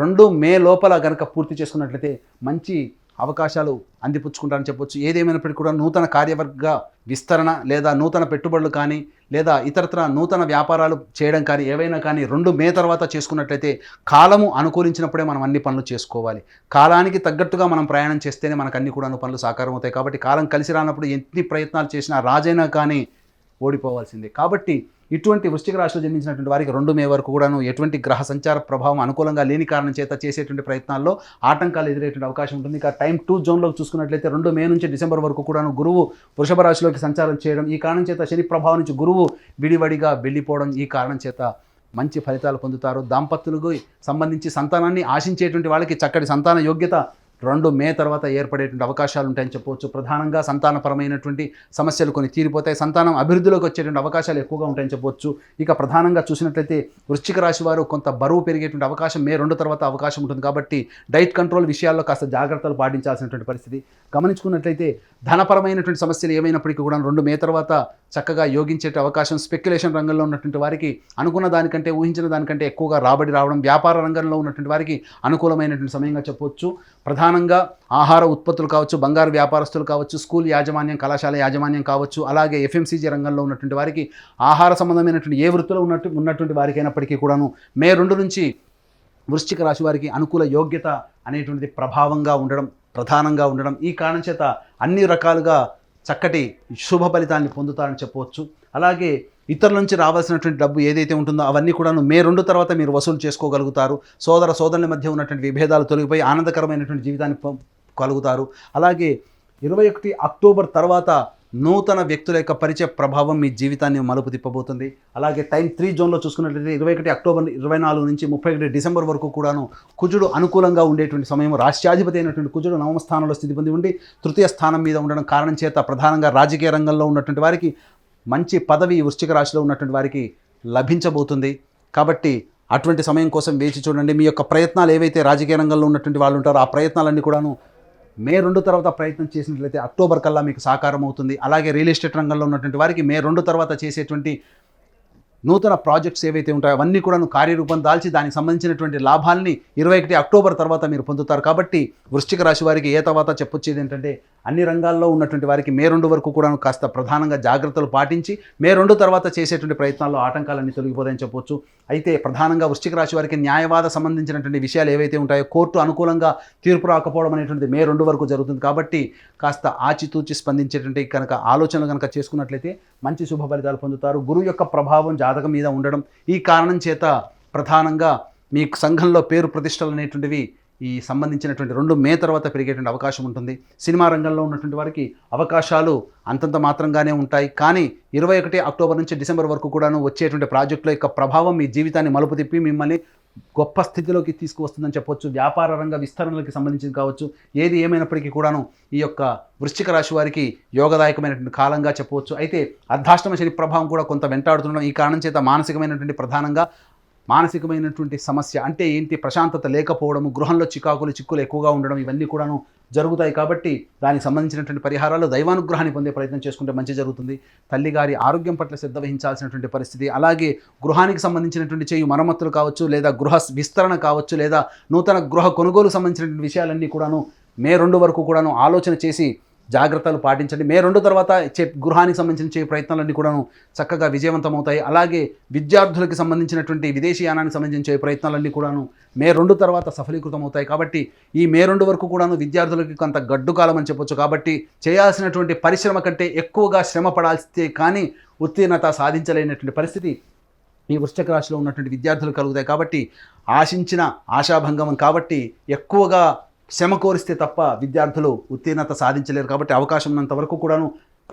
2 మే లోపల కనుక పూర్తి చేసుకున్నట్లయితే మంచి అవకాశాలు అందిపుచ్చుకుంటారని చెప్పొచ్చు. ఏదేమైనప్పటికీ కూడా నూతన కార్యవర్గ విస్తరణ, లేదా నూతన పెట్టుబడులు కానీ, లేదా ఇతరత్ర నూతన వ్యాపారాలు చేయడం కానీ ఏవైనా కానీ 2 మే తర్వాత చేసుకున్నట్లయితే కాలము అనుకూలించినప్పుడే మనం అన్ని పనులు చేసుకోవాలి. కాలానికి తగ్గట్టుగా మనం ప్రయాణం చేస్తేనే మనకు అన్ని కూడా పనులు సాకారం అవుతాయి. కాబట్టి కాలం కలిసి రానప్పుడు ఎన్ని ప్రయత్నాలు చేసినా రాజైనా కానీ ఓడిపోవాల్సిందే. కాబట్టి ఇటువంటి వృశ్చిక రాశిలో జన్మించినటువంటి వారికి 2 మే వరకు కూడాను ఎటువంటి గ్రహ సంచార ప్రభావం అనుకూలంగా లేని కారణం చేత చేసేటువంటి ప్రయత్నాల్లో ఆటంకాలు ఎదురయ్యేటువంటి అవకాశం ఉంటుంది. ఇక టైం 2 జోన్లోకి చూసుకున్నట్లయితే 2 మే నుంచి డిసెంబర్ వరకు కూడాను గురువు వృషభ రాశిలోకి సంచారం చేయడం, ఈ కారణం చేత శని ప్రభావం నుంచి గురువు విడివడిగా వెళ్ళిపోవడం, ఈ కారణం చేత మంచి ఫలితాలు పొందుతారు. దాంపత్యులకు సంబంధించి సంతానాన్ని ఆశించేటువంటి వాళ్ళకి చక్కటి సంతాన యోగ్యత 2 మే తర్వాత ఏర్పడేటువంటి అవకాశాలు ఉంటాయని చెప్పవచ్చు. ప్రధానంగా సంతానపరమైనటువంటి సమస్యలు కొన్ని తీరిపోతాయి, సంతానం అభివృద్ధిలోకి వచ్చేటువంటి అవకాశాలు ఎక్కువగా ఉంటాయని చెప్పవచ్చు. ఇక ప్రధానంగా చూసినట్లయితే వృశ్చిక రాశి వారు కొంత బరువు పెరిగేటువంటి అవకాశం మే 2 తర్వాత అవకాశం ఉంటుంది. కాబట్టి డైట్ కంట్రోల్ విషయాల్లో కాస్త జాగ్రత్తలు పాటించాల్సినటువంటి పరిస్థితి. గమనించుకున్నట్లయితే ధనపరమైనటువంటి సమస్యలు ఏమైనప్పటికీ కూడా 2 మే తర్వాత చక్కగా యోగించే అవకాశం, స్పెక్యులేషన్ రంగంలో ఉన్నటువంటి వారికి అనుకున్న దానికంటే, ఊహించిన దానికంటే ఎక్కువగా రాబడి రావడం, వ్యాపార రంగంలో ఉన్నటువంటి వారికి అనుకూలమైనటువంటి సమయంగా చెప్పవచ్చు. ప్రధానంగా ఆహార ఉత్పత్తులు కావచ్చు, బంగారు వ్యాపారస్తులు కావచ్చు, స్కూల్ యాజమాన్యం, కళాశాల యాజమాన్యం కావచ్చు, అలాగే FMCG రంగంలో ఉన్నటువంటి వారికి, ఆహార సంబంధమైనటువంటి ఏ వృత్తిలో ఉన్నటువంటి వారికి అయినప్పటికీ కూడాను మే 2 నుంచి వృశ్చిక రాశి వారికి అనుకూల యోగ్యత అనేటువంటిది ప్రభావంగా ఉండడం, ప్రధానంగా ఉండడం, ఈ కారణం చేత అన్ని రకాలుగా చక్కటి శుభ ఫలితాన్ని పొందుతారని చెప్పవచ్చు. అలాగే ఇతరుల నుంచి రావాల్సినటువంటి డబ్బు ఏదైతే ఉంటుందో అవన్నీ కూడాను మే 2 తర్వాత మీరు వసూలు చేసుకోగలుగుతారు. సోదరుల మధ్య ఉన్నటువంటి విభేదాలు తొలగిపోయి ఆనందకరమైనటువంటి జీవితాన్ని కలుగుతారు. అలాగే 21 అక్టోబర్ తర్వాత నూతన వ్యక్తుల యొక్క పరిచయ ప్రభావం మీ జీవితాన్ని మలుపు తిప్పబోతుంది. అలాగే టైం 3 జోన్లో చూసుకున్నట్లయితే 21 అక్టోబర్ 24 నుంచి 31 డిసెంబర్ వరకు కూడాను కుజుడు అనుకూలంగా ఉండేటువంటి సమయం. రాష్ట్రాధిపతి అయినటువంటి కుజుడు 9వ స్థానంలో స్థితి పొంది ఉండి 3య స్థానం మీద ఉండడం కారణం చేత ప్రధానంగా రాజకీయ రంగంలో ఉన్నటువంటి వారికి మంచి పదవి ఈ వృశ్చిక రాశిలో ఉన్నటువంటి వారికి లభించబోతుంది. కాబట్టి అటువంటి సమయం కోసం వేచి చూడండి. మీ యొక్క ప్రయత్నాలు ఏవైతే రాజకీయ రంగంలో ఉన్నటువంటి వాళ్ళు ఉంటారో ఆ ప్రయత్నాలన్నీ కూడాను మే 2 తర్వాత ప్రయత్నం చేసినట్లయితే అక్టోబర్ కల్లా మీకు సాకారం అవుతుంది. అలాగే రియల్ ఎస్టేట్ రంగంలో ఉన్నటువంటి వారికి మే 2 తర్వాత చేసేటువంటి నూతన ప్రాజెక్ట్స్ ఏవైతే ఉంటాయో అవన్నీ కూడా కార్యరూపం దాల్చి దానికి సంబంధించినటువంటి లాభాల్ని 21 అక్టోబర్ తర్వాత మీరు పొందుతారు. కాబట్టి వృశ్చిక రాశి వారికి ఏ తర్వాత చెప్పొచ్చేది ఏంటంటే అన్ని రంగాల్లో ఉన్నటువంటి వారికి మే 2 వరకు కూడా కాస్త ప్రధానంగా జాగ్రత్తలు పాటించి మే 2 తర్వాత చేసేటువంటి ప్రయత్నాల్లో ఆటంకాలన్నీ తొలగిపోతాయని చెప్పొచ్చు. అయితే ప్రధానంగా వృశ్చిక రాశి వారికి న్యాయవాద సంబంధించినటువంటి విషయాలు ఏవైతే ఉంటాయో కోర్టు అనుకూలంగా తీర్పు రాకపోవడం అనేటువంటిది మే 2 వరకు జరుగుతుంది. కాబట్టి కాస్త ఆచితూచి స్పందించేటువంటి కనుక ఆలోచనలు కనుక చేసుకున్నట్లయితే మంచి శుభ ఫలితాలు పొందుతారు. గురువు యొక్క ప్రభావం జాతకం మీద ఉండడం ఈ కారణం చేత ప్రధానంగా మీ సంఘంలో పేరు ప్రతిష్టలు అనేటువంటివి ఈ సంబంధించినటువంటి 2 మే తర్వాత పెరిగేటువంటి అవకాశం ఉంటుంది. సినిమా రంగంలో ఉన్నటువంటి వారికి అవకాశాలు అంతంత మాత్రంగానే ఉంటాయి. కానీ 21 అక్టోబర్ నుంచి డిసెంబర్ వరకు కూడాను వచ్చేటువంటి ప్రాజెక్టుల యొక్క ప్రభావం మీ జీవితాన్ని మలుపు తిప్పి మిమ్మల్ని గొప్ప స్థితిలోకి తీసుకువస్తుందని చెప్పొచ్చు. వ్యాపార రంగ విస్తరణలకు సంబంధించింది కావచ్చు. ఏది ఏమైనప్పటికీ కూడాను ఈ యొక్క వృశ్చిక రాశి వారికి యోగదాయకమైనటువంటి కాలంగా చెప్పవచ్చు. అయితే అర్ధాష్టమ శని ప్రభావం కూడా కొంత వెంటాడుతుండడం ఈ కారణం చేత మానసికమైనటువంటి సమస్య అంటే ఏంటి, ప్రశాంతత లేకపోవడము, గృహంలో చిక్కులు ఎక్కువగా ఉండడం ఇవన్నీ కూడాను జరుగుతాయి. కాబట్టి దానికి సంబంధించినటువంటి పరిహారాలు దైవానుగ్రహాన్ని పొందే ప్రయత్నం చేసుకుంటే మంచి జరుగుతుంది. తల్లిగారి ఆరోగ్యం పట్ల శ్రద్ధ వహించాల్సినటువంటి పరిస్థితి, అలాగే గృహానికి సంబంధించినటువంటి చేయు మరమ్మతులు కావచ్చు, లేదా గృహ విస్తరణ కావచ్చు, లేదా నూతన గృహ కొనుగోలు సంబంధించినటువంటి విషయాలన్నీ కూడాను మే 2 వరకు కూడాను ఆలోచన చేసి జాగ్రత్తలు పాటించండి. మే 2 తర్వాత గృహానికి సంబంధించిన ప్రయత్నాలన్నీ కూడాను చక్కగా విజయవంతమవుతాయి. అలాగే విద్యార్థులకు సంబంధించినటువంటి విదేశీయానానికి సంబంధించిన ప్రయత్నాలన్నీ కూడాను మే 2 తర్వాత సఫలీకృతం అవుతాయి. కాబట్టి ఈ మే 2 వరకు కూడాను విద్యార్థులకి కొంత గడ్డు కాలం అని చెప్పొచ్చు. కాబట్టి చేయాల్సినటువంటి పరిశ్రమ కంటే ఎక్కువగా శ్రమ పడాల్స్తే కానీ ఉత్తీర్ణత సాధించలేనటువంటి పరిస్థితి ఈ వృశ్చిక రాశిలో ఉన్నటువంటి విద్యార్థులు కలుగుతాయి. కాబట్టి ఆశించిన ఆశాభంగం కాబట్టి ఎక్కువగా శ్రమ కోరిస్తే తప్ప విద్యార్థులు ఉత్తీర్ణత సాధించలేరు. కాబట్టి అవకాశం ఉన్నంత వరకు కూడాను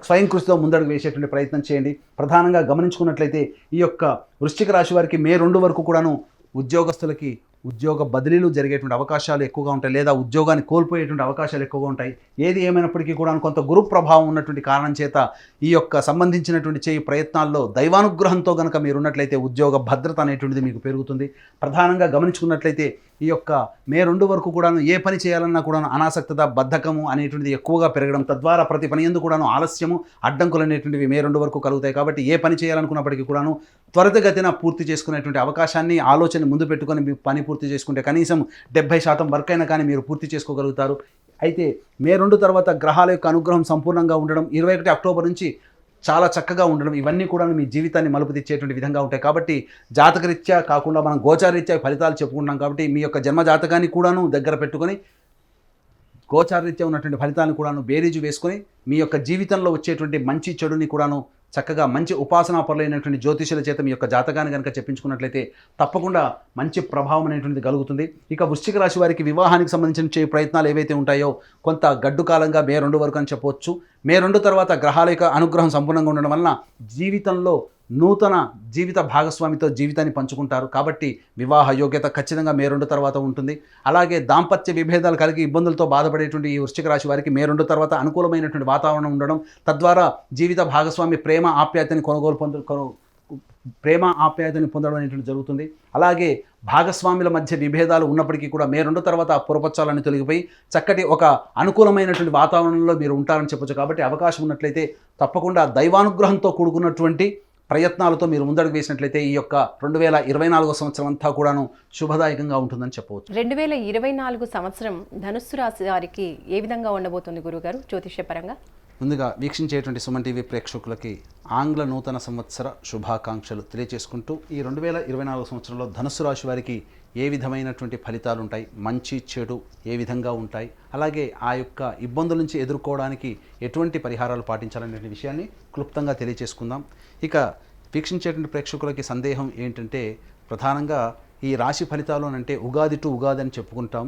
స్వయం కృషితో ముందడుగు వేసేటువంటి ప్రయత్నం చేయండి. ప్రధానంగా గమనించుకున్నట్లయితే ఈ యొక్క వృశ్చిక రాశి వారికి మే 2 వరకు కూడాను ఉద్యోగస్తులకి ఉద్యోగ బదిలీలు జరిగేటువంటి అవకాశాలు ఎక్కువగా ఉంటాయి, లేదా ఉద్యోగాన్ని కోల్పోయేటువంటి అవకాశాలు ఎక్కువగా ఉంటాయి. ఏది ఏమైనప్పటికీ కూడా కొంత గురు ప్రభావం ఉన్నటువంటి కారణం చేత ఈ యొక్క సంబంధించినటువంటి ప్రయత్నాల్లో దైవానుగ్రహంతో కనుక మీరు ఉన్నట్లయితే ఉద్యోగ భద్రత అనేటువంటిది మీకు పెరుగుతుంది. ప్రధానంగా గమనించుకున్నట్లయితే ఈ యొక్క మే 2 వరకు కూడాను ఏ పని చేయాలన్నా కూడాను అనాసక్తత, బద్ధకము అనేటువంటిది ఎక్కువగా పెరగడం, తద్వారా ప్రతి పని యందు కూడాను ఆలస్యము, అడ్డంకులు అనేటువంటివి మే 2 వరకు కలుగుతాయి. కాబట్టి ఏ పని చేయాలనుకున్నప్పటికీ కూడాను త్వరితగతిన పూర్తి చేసుకునేటువంటి అవకాశాన్ని ఆలోచన ముందు పెట్టుకొని మీ పని పూర్తి చేసుకుంటే కనీసం 70% వర్క్ అయినా కానీ మీరు పూర్తి చేసుకోగలుగుతారు. అయితే మే 2 తర్వాత గ్రహాల యొక్క అనుగ్రహం సంపూర్ణంగా ఉండడం, 21 అక్టోబర్ నుంచి చాలా చక్కగా ఉండడం ఇవన్నీ కూడా మీ జీవితాన్ని మలుపు తెచ్చేటువంటి విధంగా ఉంటాయి. కాబట్టి జాతకరీత్యా కాకుండా మనం గోచారరీత్యా ఫలితాలు చెప్పుకుంటున్నాం. కాబట్టి మీ యొక్క జన్మ జాతకాన్ని కూడాను దగ్గర పెట్టుకొని గోచారరీత్యా ఉన్నటువంటి ఫలితాలను కూడాను బేరీజు వేసుకొని మీ యొక్క జీవితంలో వచ్చేటువంటి మంచి చెడుని కూడాను చక్కగా మంచి ఉపాసనా పరులైనటువంటి జ్యోతిషుల చేత మీ యొక్క జాతకాన్ని కనుక చెప్పించుకున్నట్లయితే తప్పకుండా మంచి ప్రభావం అనేటువంటిది కలుగుతుంది. ఇక వృశ్చిక రాశి వారికి వివాహానికి సంబంధించిన ప్రయత్నాలు ఏవైతే ఉంటాయో కొంత గడ్డు కాలంగా మే 2 వరకు అని చెప్పవచ్చు. మే 2 తర్వాత గ్రహాల యొక్క అనుగ్రహం సంపూర్ణంగా ఉండడం వలన జీవితంలో నూతన జీవిత భాగస్వామితో జీవితాన్ని పంచుకుంటారు. కాబట్టి వివాహ యోగ్యత ఖచ్చితంగా మే 2 తర్వాత ఉంటుంది. అలాగే దాంపత్య విభేదాలు కలిగి ఇబ్బందులతో బాధపడేటువంటి ఈ వృశ్చిక రాశి వారికి మే 2 తర్వాత అనుకూలమైనటువంటి వాతావరణం ఉండడం, తద్వారా జీవిత భాగస్వామి ప్రేమ ఆప్యాయతని పొందడం అనేటువంటి జరుగుతుంది. అలాగే భాగస్వాముల మధ్య విభేదాలు ఉన్నప్పటికీ కూడా మే 2 తర్వాత ఆ పురపచ్చాలని తొలగిపోయి చక్కటి ఒక అనుకూలమైనటువంటి వాతావరణంలో మీరు ఉంటారని చెప్పొచ్చు. కాబట్టి అవకాశం ఉన్నట్లయితే తప్పకుండా దైవానుగ్రహంతో కూడుకున్నటువంటి ప్రయత్నాలతో మీరు ముందడుగు వేసినట్లయితే ఈ యొక్క 2024 సంవత్సరం అంతా కూడాను శుభదాయకంగా ఉంటుందని చెప్పవచ్చు. 2024 సంవత్సరం ధనుస్సు రాశి వారికి ఏ విధంగా ఉండబోతుంది గురుగారు జ్యోతిష్యపరంగా? ముందుగా వీక్షించేటువంటి సుమన్ టీవీ ప్రేక్షకులకి ఆంగ్ల నూతన సంవత్సర శుభాకాంక్షలు తెలియజేసుకుంటూ ఈ 2024 సంవత్సరంలో ధనుస్సు రాశి వారికి ఏ విధమైనటువంటి ఫలితాలు ఉంటాయి, మంచి చెడు ఏ విధంగా ఉంటాయి, అలాగే ఆ యొక్క ఇబ్బందుల నుంచి ఎదుర్కోవడానికి ఎటువంటి పరిహారాలు పాటించాలనే విషయాన్ని క్లుప్తంగా తెలియజేసుకుందాం. ఇక వీక్షించేటువంటి ప్రేక్షకులకి సందేహం ఏంటంటే ప్రధానంగా ఈ రాశి ఫలితాలు అంటే ఉగాది టు ఉగాది అని చెప్పుకుంటాం.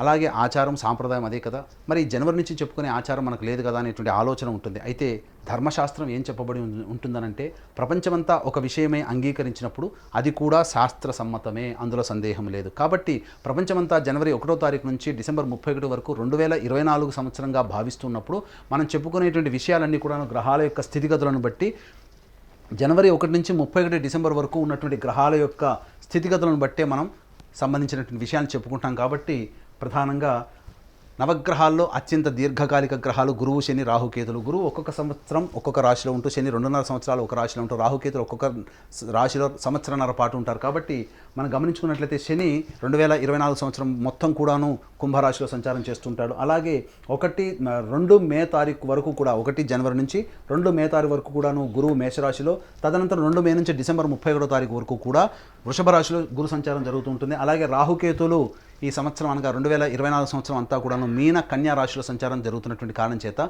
అలాగే ఆచారం సాంప్రదాయం అదే కదా, మరి జనవరి నుంచి చెప్పుకునే ఆచారం మనకు లేదు కదా అనేటువంటి ఆలోచన ఉంటుంది. అయితే ధర్మశాస్త్రం ఏం చెప్పబడి ఉంటుందనంటే ప్రపంచమంతా ఒక విషయమే అంగీకరించినప్పుడు అది కూడా శాస్త్ర సమ్మతమే, అందులో సందేహం లేదు. కాబట్టి ప్రపంచమంతా జనవరి 1వ తారీఖు నుంచి డిసెంబర్ 31 వరకు 2024 సంవత్సరంగా భావిస్తున్నప్పుడు మనం చెప్పుకునేటువంటి విషయాలన్నీ కూడా గ్రహాల యొక్క స్థితిగతులను బట్టి జనవరి 1 నుంచి 31 డిసెంబర్ వరకు ఉన్నటువంటి గ్రహాల యొక్క స్థితిగతులను బట్టే మనం సంబంధించినటువంటి విషయాన్ని చెప్పుకుంటాం. కాబట్టి ప్రధానంగా నవగ్రహాల్లో అత్యంత దీర్ఘకాలిక గ్రహాలు గురువు, శని, రాహుకేతులు. గురువు ఒక్కొక్క సంవత్సరం ఒక్కొక్క రాశిలో ఉంటూ, శని 2.5 సంవత్సరాలు ఒక రాశిలో ఉంటూ, రాహుకేతులు ఒక్కొక్క రాశిలో సంవత్సరన్నర పాటు ఉంటారు. కాబట్టి మనం గమనించుకున్నట్లయితే శని 2024 సంవత్సరం మొత్తం కూడాను కుంభరాశిలో సంచారం చేస్తుంటాడు. అలాగే 2 మే తారీఖు వరకు కూడా 1 జనవరి నుంచి 2 మే తారీఖు వరకు కూడాను గురువు మేషరాశిలో, తదనంతరం 2 మే నుంచి డిసెంబర్ 31 తారీఖు వరకు కూడా వృషభ రాశిలో గురు సంచారం జరుగుతుంటుంది. అలాగే రాహుకేతులు ఈ సంవత్సరం అనగా 2024 సంవత్సరం అంతా కూడాను మీన కన్యా రాశిలో సంచారం జరుగుతున్నటువంటి కారణం చేత